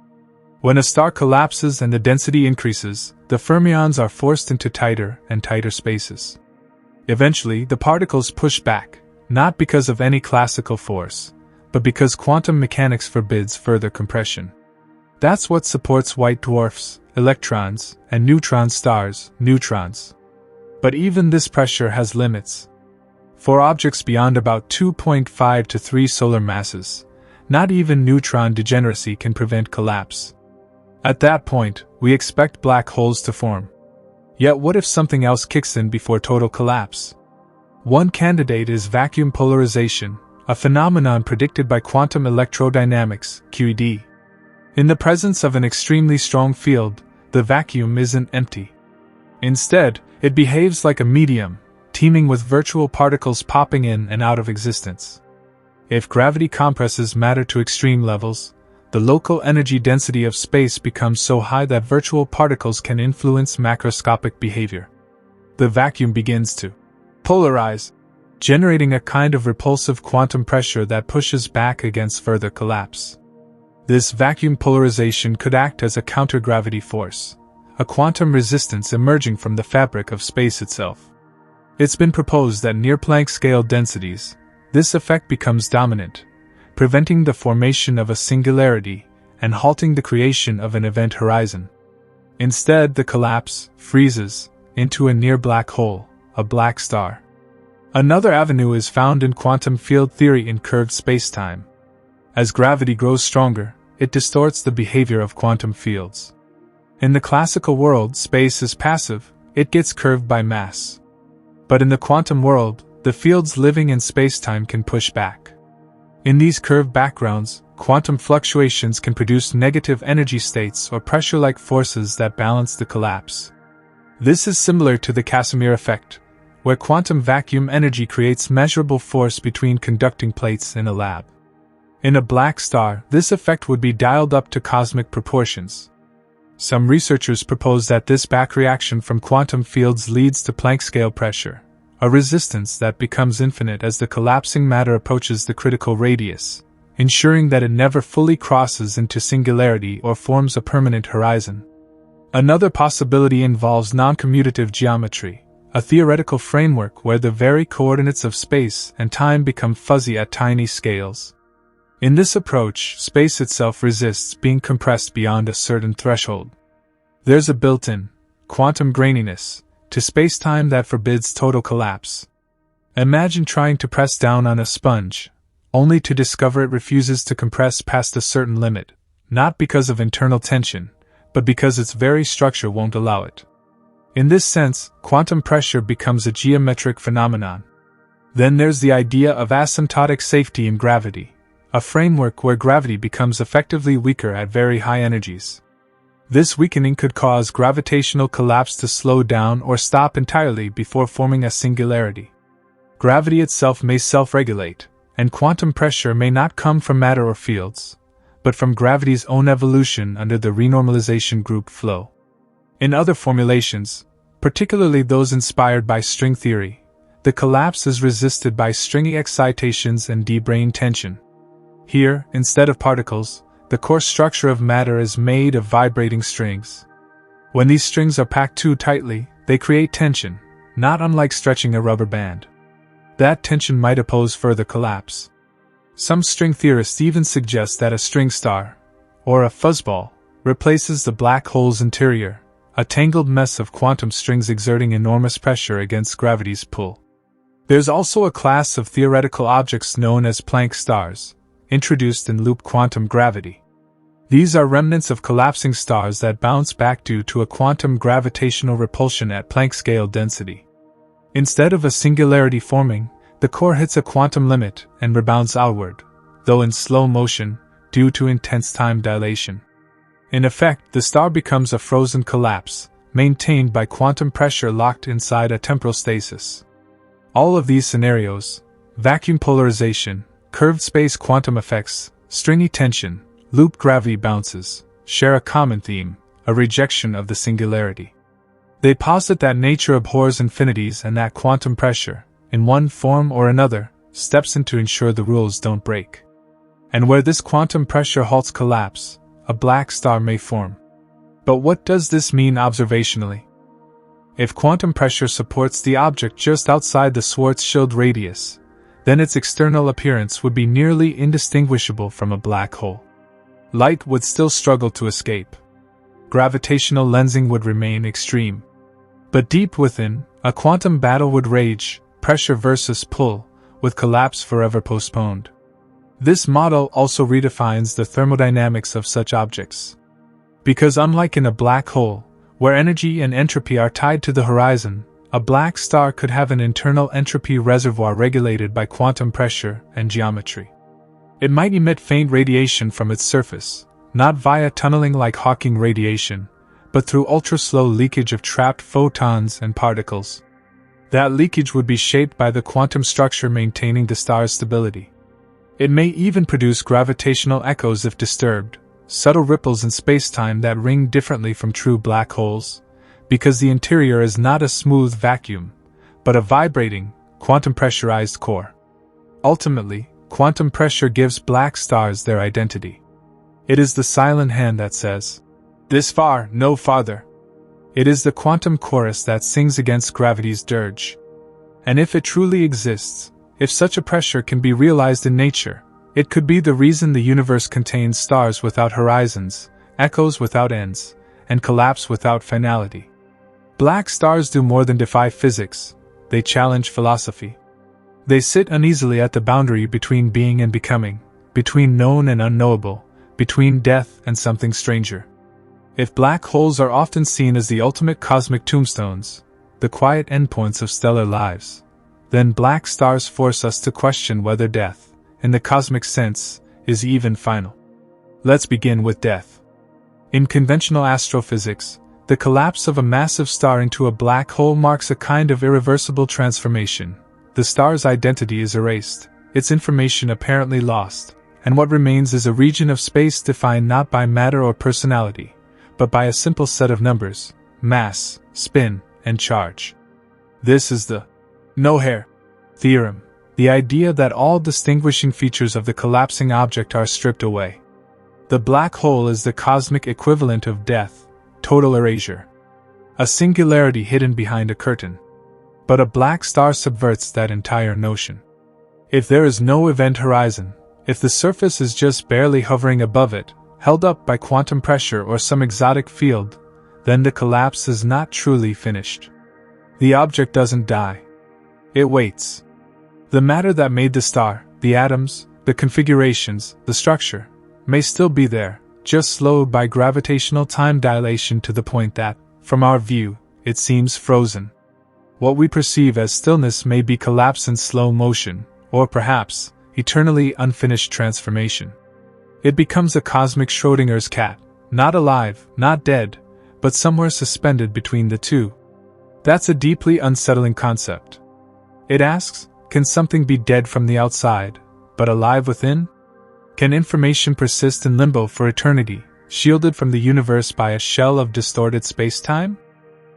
When a star collapses and the density increases, the fermions are forced into tighter and tighter spaces. Eventually, the particles push back, not because of any classical force, but because quantum mechanics forbids further compression. That's what supports white dwarfs, electrons, and neutron stars, neutrons. But even this pressure has limits. For objects beyond about 2.5 to 3 solar masses, not even neutron degeneracy can prevent collapse. At that point, we expect black holes to form. Yet what if something else kicks in before total collapse? One candidate is vacuum polarization, a phenomenon predicted by quantum electrodynamics, QED. In the presence of an extremely strong field, the vacuum isn't empty. Instead, it behaves like a medium, teeming with virtual particles popping in and out of existence. If gravity compresses matter to extreme levels, the local energy density of space becomes so high that virtual particles can influence macroscopic behavior. the vacuum begins to polarize, generating a kind of repulsive quantum pressure that pushes back against further collapse. This vacuum polarization could act as a counter-gravity force, a quantum resistance emerging from the fabric of space itself. It's been proposed that near Planck scale densities, this effect becomes dominant, preventing the formation of a singularity and halting the creation of an event horizon. Instead, the collapse freezes into a near black hole, a black star. Another avenue is found in quantum field theory in curved spacetime. As gravity grows stronger, it distorts the behavior of quantum fields. In the classical world, space is passive, it gets curved by mass. But in the quantum world, the fields living in spacetime can push back. In these curved backgrounds, quantum fluctuations can produce negative energy states or pressure-like forces that balance the collapse. This is similar to the Casimir effect, where quantum vacuum energy creates measurable force between conducting plates in a lab. In a black star, this effect would be dialed up to cosmic proportions. Some researchers propose that this backreaction from quantum fields leads to Planck scale pressure, a resistance that becomes infinite as the collapsing matter approaches the critical radius, ensuring that it never fully crosses into singularity or forms a permanent horizon. Another possibility involves non-commutative geometry, a theoretical framework where the very coordinates of space and time become fuzzy at tiny scales. In this approach, space itself resists being compressed beyond a certain threshold. There's a built-in, quantum graininess to spacetime that forbids total collapse. Imagine trying to press down on a sponge, only to discover it refuses to compress past a certain limit, not because of internal tension, but because its very structure won't allow it. In this sense, quantum pressure becomes a geometric phenomenon. Then there's the idea of asymptotic safety in gravity, a framework where gravity becomes effectively weaker at very high energies. This weakening could cause gravitational collapse to slow down or stop entirely before forming a singularity. Gravity itself may self-regulate, and quantum pressure may not come from matter or fields, but from gravity's own evolution under the renormalization group flow. In other formulations, particularly those inspired by string theory, the collapse is resisted by stringy excitations and de-brane tension. Here, instead of particles, the core structure of matter is made of vibrating strings. When these strings are packed too tightly, they create tension, not unlike stretching a rubber band. That tension might oppose further collapse. Some string theorists even suggest that a string star, or a fuzzball, replaces the black hole's interior, a tangled mess of quantum strings exerting enormous pressure against gravity's pull. There's also a class of theoretical objects known as Planck stars, introduced in loop quantum gravity. These are remnants of collapsing stars that bounce back due to a quantum gravitational repulsion at Planck scale density. Instead of a singularity forming, the core hits a quantum limit and rebounds outward, though in slow motion, due to intense time dilation. In effect, the star becomes a frozen collapse, maintained by quantum pressure locked inside a temporal stasis. All of these scenarios, vacuum polarization, curved space quantum effects, stringy tension, loop gravity bounces, share a common theme, a rejection of the singularity. They posit that nature abhors infinities and that quantum pressure, in one form or another, steps in to ensure the rules don't break. And where this quantum pressure halts collapse, a black star may form. But what does this mean observationally? If quantum pressure supports the object just outside the Schwarzschild radius, then its external appearance would be nearly indistinguishable from a black hole. Light would still struggle to escape. Gravitational lensing would remain extreme. But deep within, a quantum battle would rage, pressure versus pull, with collapse forever postponed. This model also redefines the thermodynamics of such objects. Because unlike in a black hole, where energy and entropy are tied to the horizon, a black star could have an internal entropy reservoir regulated by quantum pressure and geometry. It might emit faint radiation from its surface, not via tunneling like Hawking radiation, but through ultra-slow leakage of trapped photons and particles. That leakage would be shaped by the quantum structure maintaining the star's stability. It may even produce gravitational echoes if disturbed, subtle ripples in spacetime that ring differently from true black holes, because the interior is not a smooth vacuum, but a vibrating, quantum pressurized core. Ultimately, quantum pressure gives black stars their identity. It is the silent hand that says, "This far, no farther." It is the quantum chorus that sings against gravity's dirge. And if it truly exists, if such a pressure can be realized in nature, it could be the reason the universe contains stars without horizons, echoes without ends, and collapse without finality. Black stars do more than defy physics, they challenge philosophy. They sit uneasily at the boundary between being and becoming, between known and unknowable, between death and something stranger. If black holes are often seen as the ultimate cosmic tombstones, the quiet endpoints of stellar lives, then black stars force us to question whether death, in the cosmic sense, is even final. Let's begin with death. In conventional astrophysics, the collapse of a massive star into a black hole marks a kind of irreversible transformation. The star's identity is erased, its information apparently lost, and what remains is a region of space defined not by matter or personality, but by a simple set of numbers: mass, spin, and charge. This is the no-hair theorem, the idea that all distinguishing features of the collapsing object are stripped away. The black hole is the cosmic equivalent of death, total erasure. A singularity hidden behind a curtain. But a black star subverts that entire notion. If there is no event horizon, if the surface is just barely hovering above it, held up by quantum pressure or some exotic field, then the collapse is not truly finished. The object doesn't die. It waits. The matter that made the star, the atoms, the configurations, the structure, may still be there, just slowed by gravitational time dilation to the point that, from our view, it seems frozen. What we perceive as stillness may be collapse in slow motion, or perhaps, eternally unfinished transformation. It becomes a cosmic Schrodinger's cat, not alive, not dead, but somewhere suspended between the two. That's a deeply unsettling concept. It asks, can something be dead from the outside, but alive within? Can information persist in limbo for eternity, shielded from the universe by a shell of distorted space-time?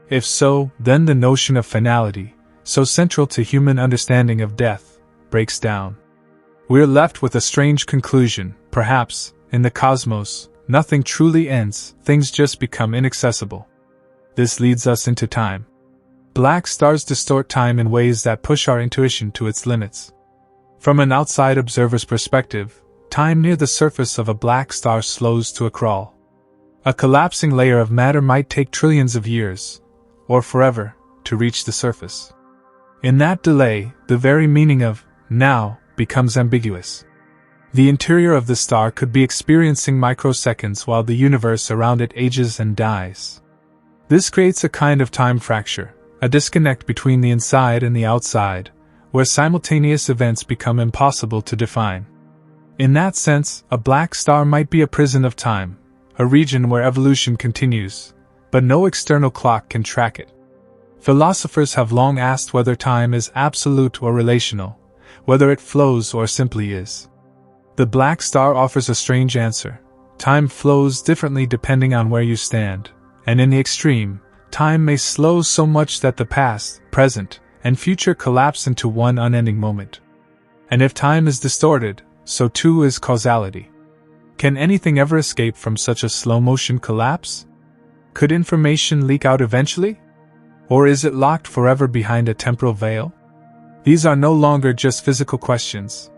If so, then the notion of finality, so central to human understanding of death, breaks down. We're left with a strange conclusion: perhaps, in the cosmos, nothing truly ends, things just become inaccessible. This leads us into time. Black stars distort time in ways that push our intuition to its limits. From an outside observer's perspective, time near the surface of a black star slows to a crawl. A collapsing layer of matter might take trillions of years, or forever, to reach the surface. In that delay, the very meaning of now becomes ambiguous. The interior of the star could be experiencing microseconds while the universe around it ages and dies. This creates a kind of time fracture, a disconnect between the inside and the outside, where simultaneous events become impossible to define. In that sense, a black star might be a prison of time, a region where evolution continues, but no external clock can track it. Philosophers have long asked whether time is absolute or relational, whether it flows or simply is. The black star offers a strange answer. Time flows differently depending on where you stand, and in the extreme, time may slow so much that the past, present, and future collapse into one unending moment. And if time is distorted, so too is causality. Can anything ever escape from such a slow-motion collapse? Could information leak out eventually? Or is it locked forever behind a temporal veil? These are no longer just physical questions.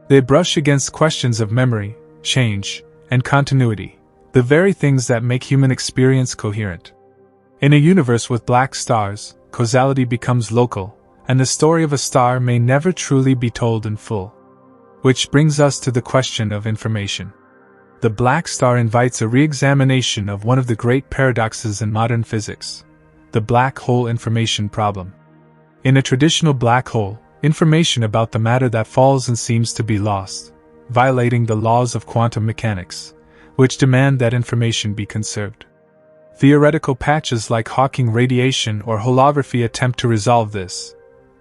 They brush against questions of memory, change, and continuity, the very things that make human experience coherent. In a universe with black stars, causality becomes local, and the story of a star may never truly be told in full. Which brings us to the question of information. The black star invites a re-examination of one of the great paradoxes in modern physics, the black hole information problem. In a traditional black hole, information about the matter that falls and seems to be lost, violating the laws of quantum mechanics, which demand that information be conserved. Theoretical patches like Hawking radiation or holography attempt to resolve this,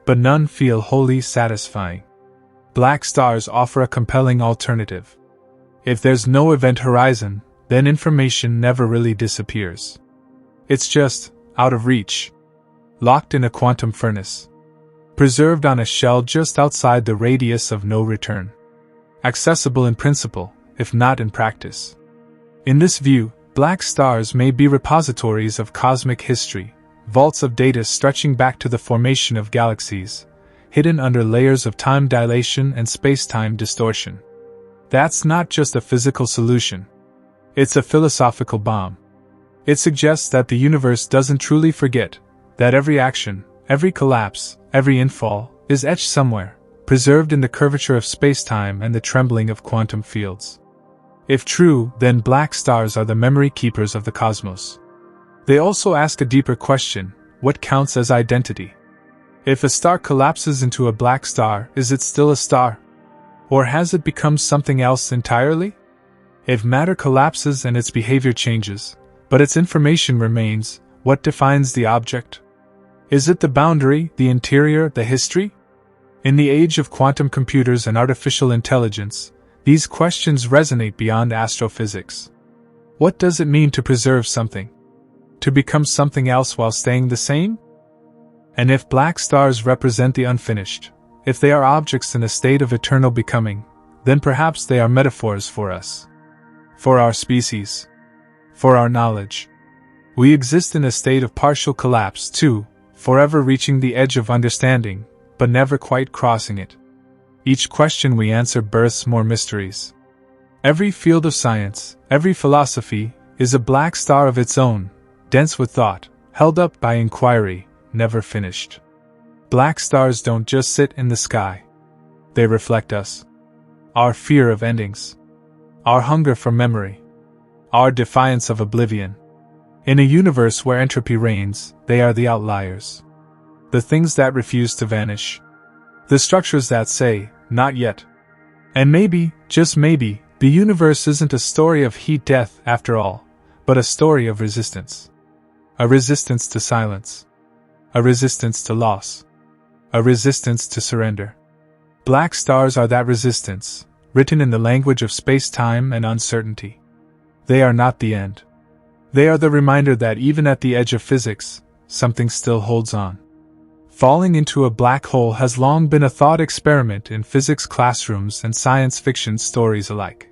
but none feel wholly satisfying. Black stars offer a compelling alternative. If there's no event horizon, then information never really disappears. It's just out of reach. Locked in a quantum furnace. Preserved on a shell just outside the radius of no return. Accessible in principle, if not in practice. In this view, black stars may be repositories of cosmic history, vaults of data stretching back to the formation of galaxies, hidden under layers of time dilation and space-time distortion. That's not just a physical solution. It's a philosophical bomb. It suggests that the universe doesn't truly forget, that every action, every collapse, every infall, is etched somewhere, preserved in the curvature of space-time and the trembling of quantum fields. If true, then black stars are the memory keepers of the cosmos. They also ask a deeper question: what counts as identity? If a star collapses into a black star, is it still a star? Or has it become something else entirely? If matter collapses and its behavior changes, but its information remains, what defines the object? Is it the boundary, the interior, the history? In the age of quantum computers and artificial intelligence, these questions resonate beyond astrophysics. What does it mean to preserve something? To become something else while staying the same? And if black stars represent the unfinished, if they are objects in a state of eternal becoming, then perhaps they are metaphors for us. For our species. For our knowledge. We exist in a state of partial collapse too, forever reaching the edge of understanding, but never quite crossing it. Each question we answer births more mysteries. Every field of science, every philosophy, is a black star of its own, dense with thought, held up by inquiry, never finished. Black stars don't just sit in the sky. They reflect us. Our fear of endings. Our hunger for memory. Our defiance of oblivion. In a universe where entropy reigns, they are the outliers. The things that refuse to vanish. The structures that say, not yet. And maybe, just maybe, the universe isn't a story of heat-death after all, but a story of resistance. A resistance to silence. A resistance to loss. A resistance to surrender. Black stars are that resistance, written in the language of space-time and uncertainty. They are not the end. They are the reminder that even at the edge of physics, something still holds on. Falling into a black hole has long been a thought experiment in physics classrooms and science fiction stories alike.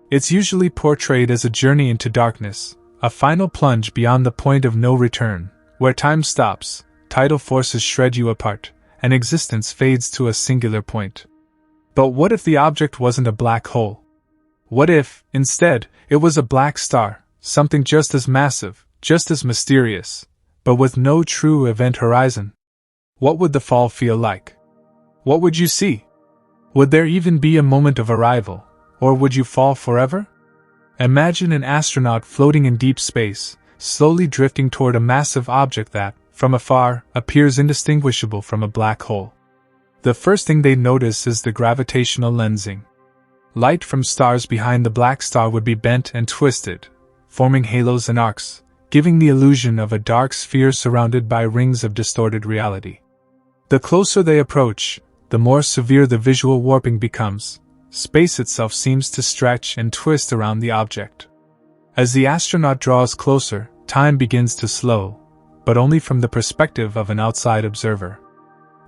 It's usually portrayed as a journey into darkness, a final plunge beyond the point of no return, where time stops, tidal forces shred you apart, and existence fades to a singular point. But what if the object wasn't a black hole? What if, instead, it was a black star, something just as massive, just as mysterious, but with no true event horizon? What would the fall feel like? What would you see? Would there even be a moment of arrival, or would you fall forever? Imagine an astronaut floating in deep space, slowly drifting toward a massive object that, from afar, appears indistinguishable from a black hole. The first thing they'd notice is the gravitational lensing. Light from stars behind the black star would be bent and twisted, forming halos and arcs, giving the illusion of a dark sphere surrounded by rings of distorted reality. The closer they approach, the more severe the visual warping becomes. Space itself seems to stretch and twist around the object. As the astronaut draws closer, time begins to slow, but only from the perspective of an outside observer.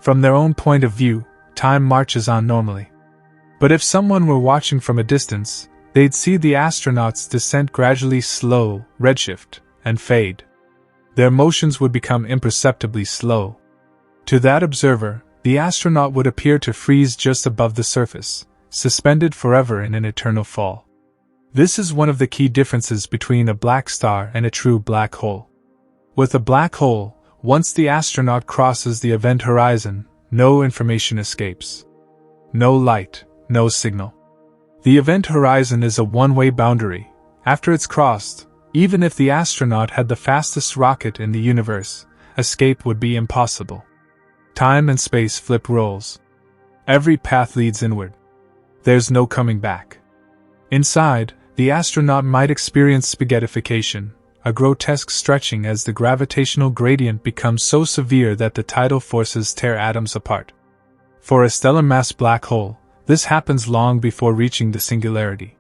From their own point of view, time marches on normally. But if someone were watching from a distance, they'd see the astronaut's descent gradually slow, redshift, and fade. Their motions would become imperceptibly slow. To that observer, the astronaut would appear to freeze just above the surface, suspended forever in an eternal fall. This is one of the key differences between a black star and a true black hole. With a black hole, once the astronaut crosses the event horizon, no information escapes. No light, no signal. The event horizon is a one-way boundary. After it's crossed, even if the astronaut had the fastest rocket in the universe, escape would be impossible. Time and space flip roles. Every path leads inward. There's no coming back. Inside, the astronaut might experience spaghettification, a grotesque stretching as the gravitational gradient becomes so severe that the tidal forces tear atoms apart. For a stellar mass black hole, this happens long before reaching the singularity.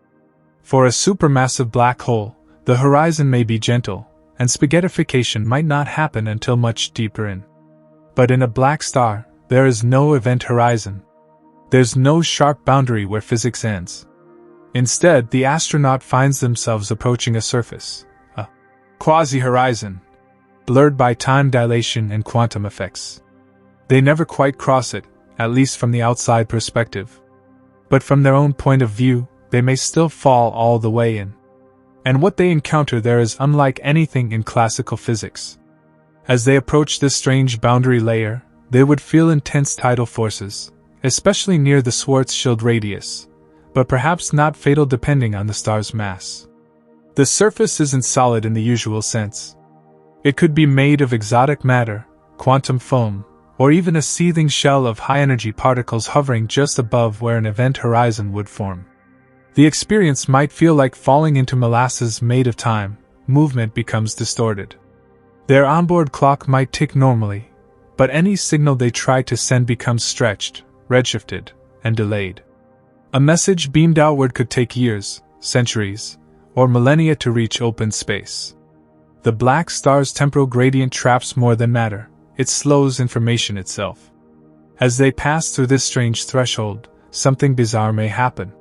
For a supermassive black hole, the horizon may be gentle, and spaghettification might not happen until much deeper in. But in a black star, there is no event horizon. There's no sharp boundary where physics ends. Instead, the astronaut finds themselves approaching a surface, a quasi-horizon, blurred by time dilation and quantum effects. They never quite cross it, at least from the outside perspective. But from their own point of view, they may still fall all the way in. And what they encounter there is unlike anything in classical physics. As they approach this strange boundary layer, they would feel intense tidal forces, especially near the Schwarzschild radius, but perhaps not fatal depending on the star's mass. The surface isn't solid in the usual sense. It could be made of exotic matter, quantum foam, or even a seething shell of high-energy particles hovering just above where an event horizon would form. The experience might feel like falling into molasses made of time. Movement becomes distorted. Their onboard clock might tick normally, but any signal they try to send becomes stretched, redshifted, and delayed. A message beamed outward could take years, centuries, or millennia to reach open space. The black star's temporal gradient traps more than matter. It slows information itself. As they pass through this strange threshold, something bizarre may happen.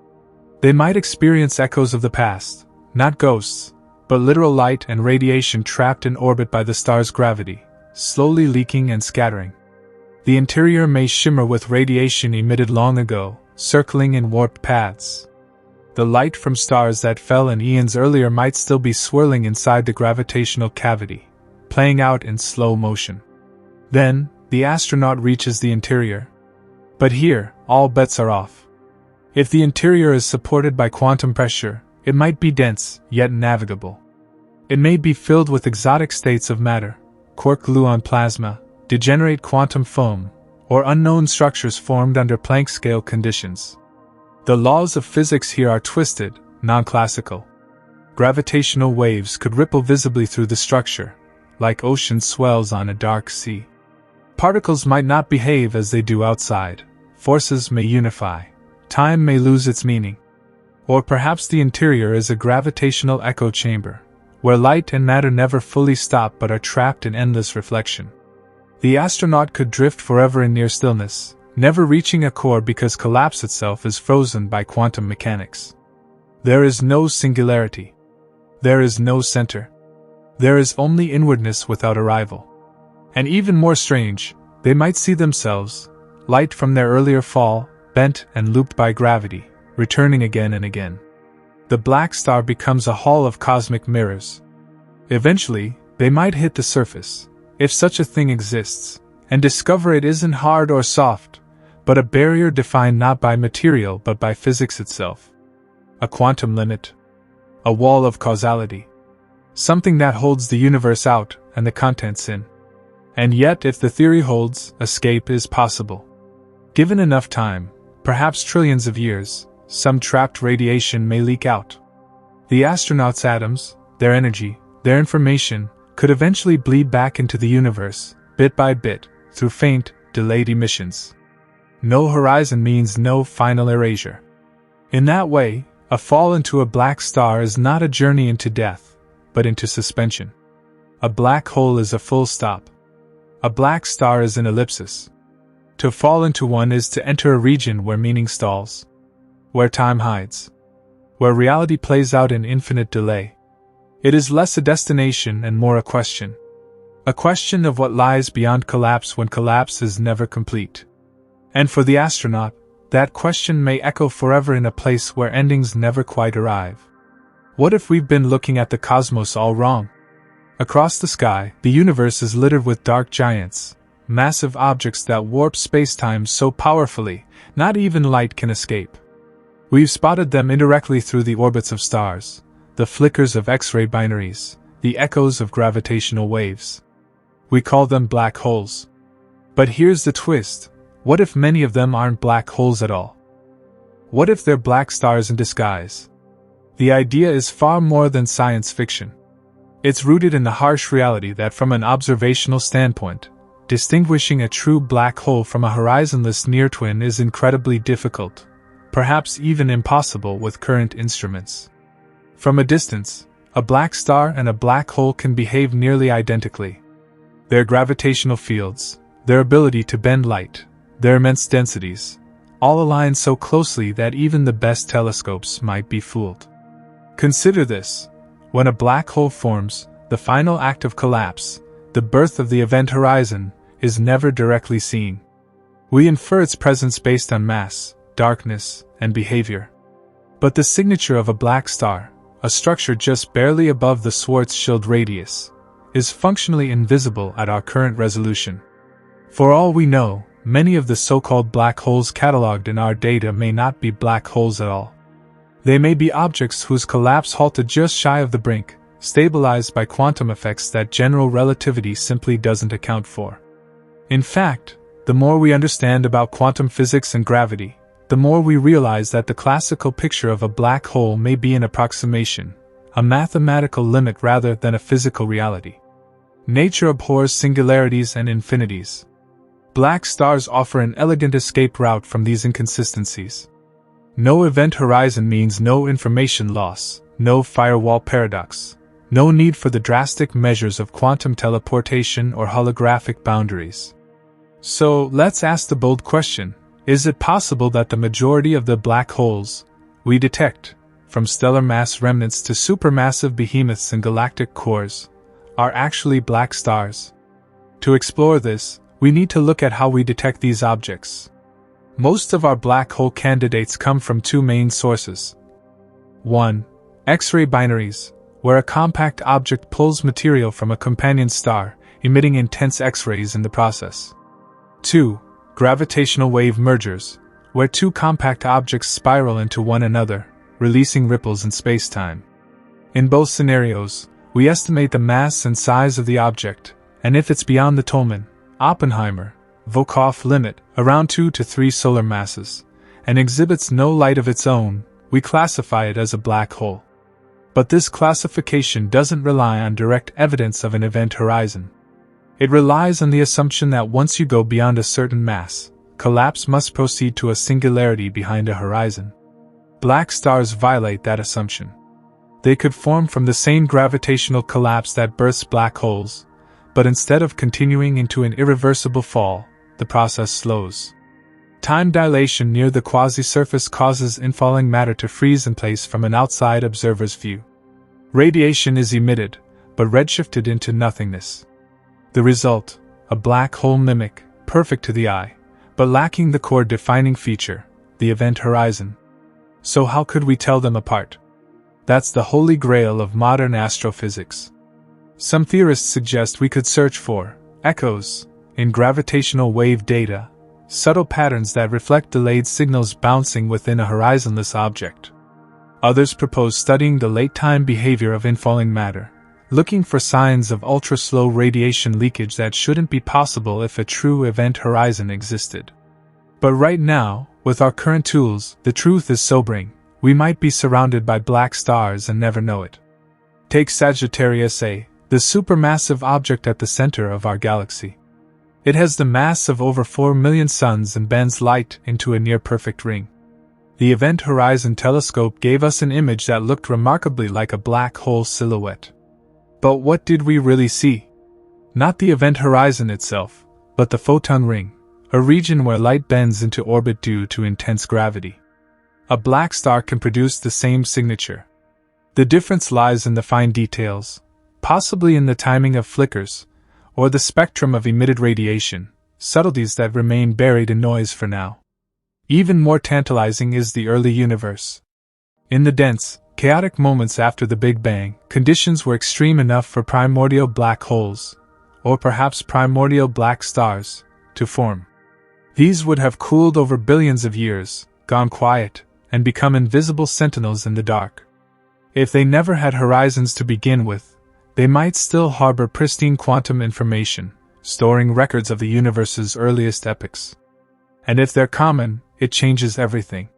They might experience echoes of the past, not ghosts, but literal light and radiation trapped in orbit by the star's gravity, slowly leaking and scattering. The interior may shimmer with radiation emitted long ago, circling in warped paths. The light from stars that fell in eons earlier might still be swirling inside the gravitational cavity, playing out in slow motion. Then, the astronaut reaches the interior. But here, all bets are off. If the interior is supported by quantum pressure, it might be dense, yet navigable. It may be filled with exotic states of matter, quark-gluon plasma, degenerate quantum foam, or unknown structures formed under Planck scale conditions. The laws of physics here are twisted, non-classical. Gravitational waves could ripple visibly through the structure, like ocean swells on a dark sea. Particles might not behave as they do outside, forces may unify, time may lose its meaning. Or perhaps the interior is a gravitational echo chamber, where light and matter never fully stop but are trapped in endless reflection. The astronaut could drift forever in near stillness, never reaching a core because collapse itself is frozen by quantum mechanics. There is no singularity. There is no center. There is only inwardness without arrival. And even more strange, they might see themselves, light from their earlier fall, bent and looped by gravity, returning again and again. The black star becomes a hall of cosmic mirrors. Eventually, they might hit the surface, if such a thing exists, and discover it isn't hard or soft, but a barrier defined not by material but by physics itself. A quantum limit. A wall of causality. Something that holds the universe out and the contents in. And yet, if the theory holds, escape is possible. Given enough time, perhaps trillions of years, some trapped radiation may leak out. The astronauts' atoms, their energy, their information, could eventually bleed back into the universe, bit by bit, through faint, delayed emissions. No horizon means no final erasure. In that way, a fall into a black star is not a journey into death, but into suspension. A black hole is a full stop. A black star is an ellipsis. To fall into one is to enter a region where meaning stalls, where time hides, where reality plays out in infinite delay. It is less a destination and more a question. A question of what lies beyond collapse when collapse is never complete. And for the astronaut, that question may echo forever in a place where endings never quite arrive. What if we've been looking at the cosmos all wrong? Across the sky, the universe is littered with dark giants, massive objects that warp space-time so powerfully, not even light can escape. We've spotted them indirectly through the orbits of stars, the flickers of X-ray binaries, the echoes of gravitational waves. We call them black holes. But here's the twist. What if many of them aren't black holes at all? What if they're black stars in disguise? The idea is far more than science fiction. It's rooted in the harsh reality that from an observational standpoint, distinguishing a true black hole from a horizonless near-twin is incredibly difficult, perhaps even impossible with current instruments. From a distance, A black star and a black hole can behave nearly identically. Their gravitational fields, their ability to bend light, their immense densities, all align so closely that even the best telescopes might be fooled. Consider this: when a black hole forms, the final act of collapse, the birth of the event horizon, is never directly seen. We infer its presence based on mass, darkness, and behavior. But the signature of a black star, a structure just barely above the Schwarzschild radius, is functionally invisible at our current resolution. For all we know, many of the so-called black holes catalogued in our data may not be black holes at all. They may be objects whose collapse halted just shy of the brink, stabilized by quantum effects that general relativity simply doesn't account for. In fact, the more we understand about quantum physics and gravity, the more we realize that the classical picture of a black hole may be an approximation, a mathematical limit rather than a physical reality. Nature abhors singularities and infinities. Black stars offer an elegant escape route from these inconsistencies. No event horizon means no information loss, no firewall paradox, no need for the drastic measures of quantum teleportation or holographic boundaries. So, let's ask the bold question: is it possible that the majority of the black holes we detect, from stellar mass remnants to supermassive behemoths and galactic cores, are actually black stars? To explore this, we need to look at how we detect these objects. Most of our black hole candidates come from two main sources. 1. X-ray binaries, where a compact object pulls material from a companion star, emitting intense X-rays in the process. 2. Gravitational wave mergers, where two compact objects spiral into one another, releasing ripples in spacetime. In both scenarios, we estimate the mass and size of the object, and if it's beyond the Tolman, Oppenheimer, Volkoff limit, around 2 to 3 solar masses, and exhibits no light of its own, we classify it as a black hole. But this classification doesn't rely on direct evidence of an event horizon. It relies on the assumption that once you go beyond a certain mass, collapse must proceed to a singularity behind a horizon. Black stars violate that assumption. They could form from the same gravitational collapse that births black holes, but instead of continuing into an irreversible fall, the process slows. Time dilation near the quasi-surface causes infalling matter to freeze in place from an outside observer's view. Radiation is emitted, but redshifted into nothingness. The result, a black hole mimic, perfect to the eye, but lacking the core defining feature, the event horizon. So how could we tell them apart? That's the holy grail of modern astrophysics. Some theorists suggest we could search for echoes in gravitational wave data, subtle patterns that reflect delayed signals bouncing within a horizonless object. Others propose studying the late-time behavior of infalling matter, looking for signs of ultra-slow radiation leakage that shouldn't be possible if a true event horizon existed. But right now, with our current tools, the truth is sobering. We might be surrounded by black stars and never know it. Take Sagittarius A, the supermassive object at the center of our galaxy. It has the mass of over 4 million suns and bends light into a near-perfect ring. The Event Horizon Telescope gave us an image that looked remarkably like a black hole silhouette. But what did we really see? Not the event horizon itself, but the photon ring, a region where light bends into orbit due to intense gravity. A black star can produce the same signature. The difference lies in the fine details, possibly in the timing of flickers, or the spectrum of emitted radiation, subtleties that remain buried in noise for now. Even more tantalizing is the early universe. In the dense, chaotic moments after the Big Bang, conditions were extreme enough for primordial black holes, or perhaps primordial black stars, to form. These would have cooled over billions of years, gone quiet, and become invisible sentinels in the dark. If they never had horizons to begin with, they might still harbor pristine quantum information, storing records of the universe's earliest epochs. And if they're common, it changes everything.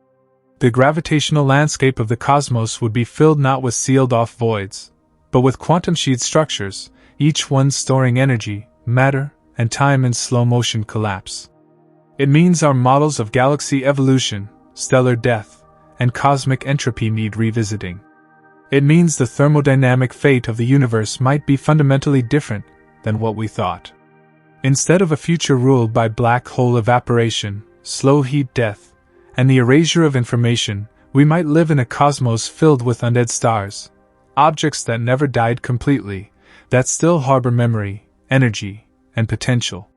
The gravitational landscape of the cosmos would be filled not with sealed-off voids, but with quantum-sheet structures, each one storing energy, matter, and time in slow-motion collapse. It means our models of galaxy evolution, stellar death, and cosmic entropy need revisiting. It means the thermodynamic fate of the universe might be fundamentally different than what we thought. Instead of a future ruled by black hole evaporation, slow heat death, and the erasure of information, we might live in a cosmos filled with undead stars, objects that never died completely, that still harbor memory, energy, and potential.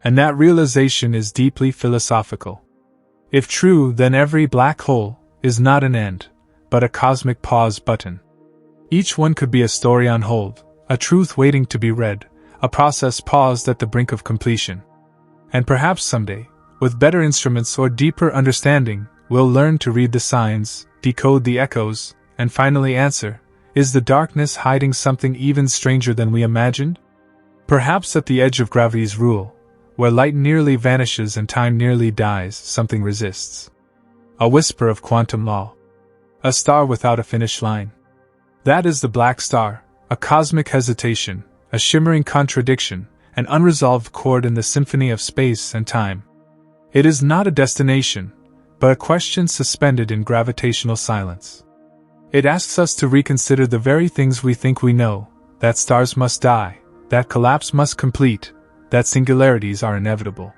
And that realization is deeply philosophical. If true, then every black hole is not an end, but a cosmic pause button. Each one could be a story on hold, a truth waiting to be read, a process paused at the brink of completion. And perhaps someday, with better instruments or deeper understanding, we'll learn to read the signs, decode the echoes, and finally answer, is the darkness hiding something even stranger than we imagined? Perhaps at the edge of gravity's rule, where light nearly vanishes and time nearly dies, something resists. A whisper of quantum law. A star without a finish line. That is the black star, a cosmic hesitation, a shimmering contradiction, an unresolved chord in the symphony of space and time. It is not a destination, but a question suspended in gravitational silence. It asks us to reconsider the very things we think we know, that stars must die, that collapse must complete, that singularities are inevitable.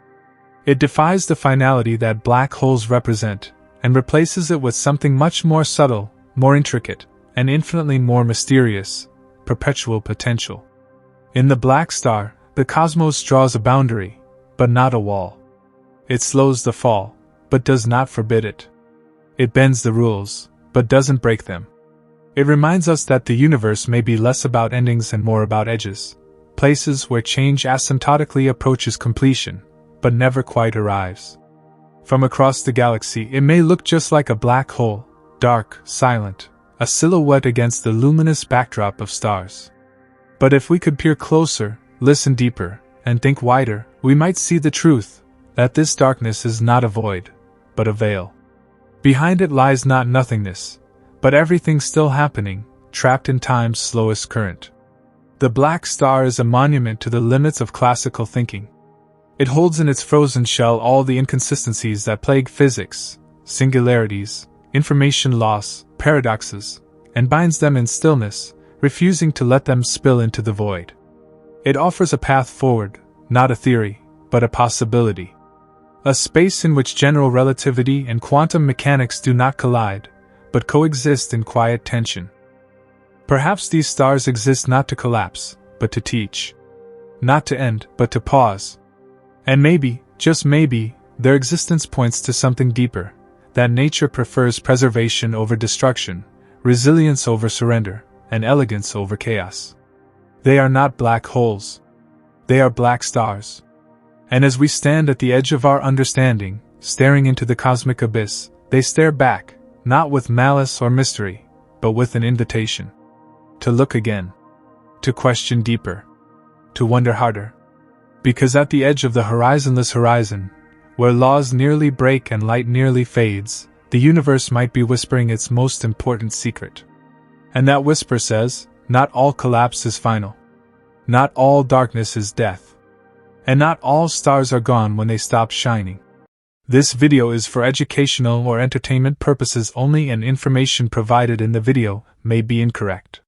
It defies the finality that black holes represent, and replaces it with something much more subtle, more intricate, and infinitely more mysterious, perpetual potential. In the black star, the cosmos draws a boundary, but not a wall. It slows the fall, but does not forbid it. It bends the rules, but doesn't break them. It reminds us that the universe may be less about endings and more about edges, places where change asymptotically approaches completion, but never quite arrives. From across the galaxy, it may look just like a black hole, dark, silent, a silhouette against the luminous backdrop of stars. But if we could peer closer, listen deeper, and think wider, we might see the truth, that this darkness is not a void, but a veil. Behind it lies not nothingness, but everything still happening, trapped in time's slowest current. The black star is a monument to the limits of classical thinking. It holds in its frozen shell all the inconsistencies that plague physics, singularities, information loss, paradoxes, and binds them in stillness, refusing to let them spill into the void. It offers a path forward, not a theory, but a possibility. A space in which general relativity and quantum mechanics do not collide, but coexist in quiet tension. Perhaps these stars exist not to collapse, but to teach. Not to end, but to pause. And maybe, just maybe, their existence points to something deeper, that nature prefers preservation over destruction, resilience over surrender, and elegance over chaos. They are not black holes. They are black stars. And as we stand at the edge of our understanding, staring into the cosmic abyss, they stare back, not with malice or mystery, but with an invitation. To look again. To question deeper. To wonder harder. Because at the edge of the horizonless horizon, where laws nearly break and light nearly fades, the universe might be whispering its most important secret. And that whisper says, not all collapse is final. Not all darkness is death. And not all stars are gone when they stop shining. This video is for educational or entertainment purposes only, and information provided in the video may be incorrect.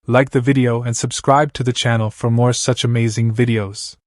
Like the video and subscribe to the channel for more such amazing videos.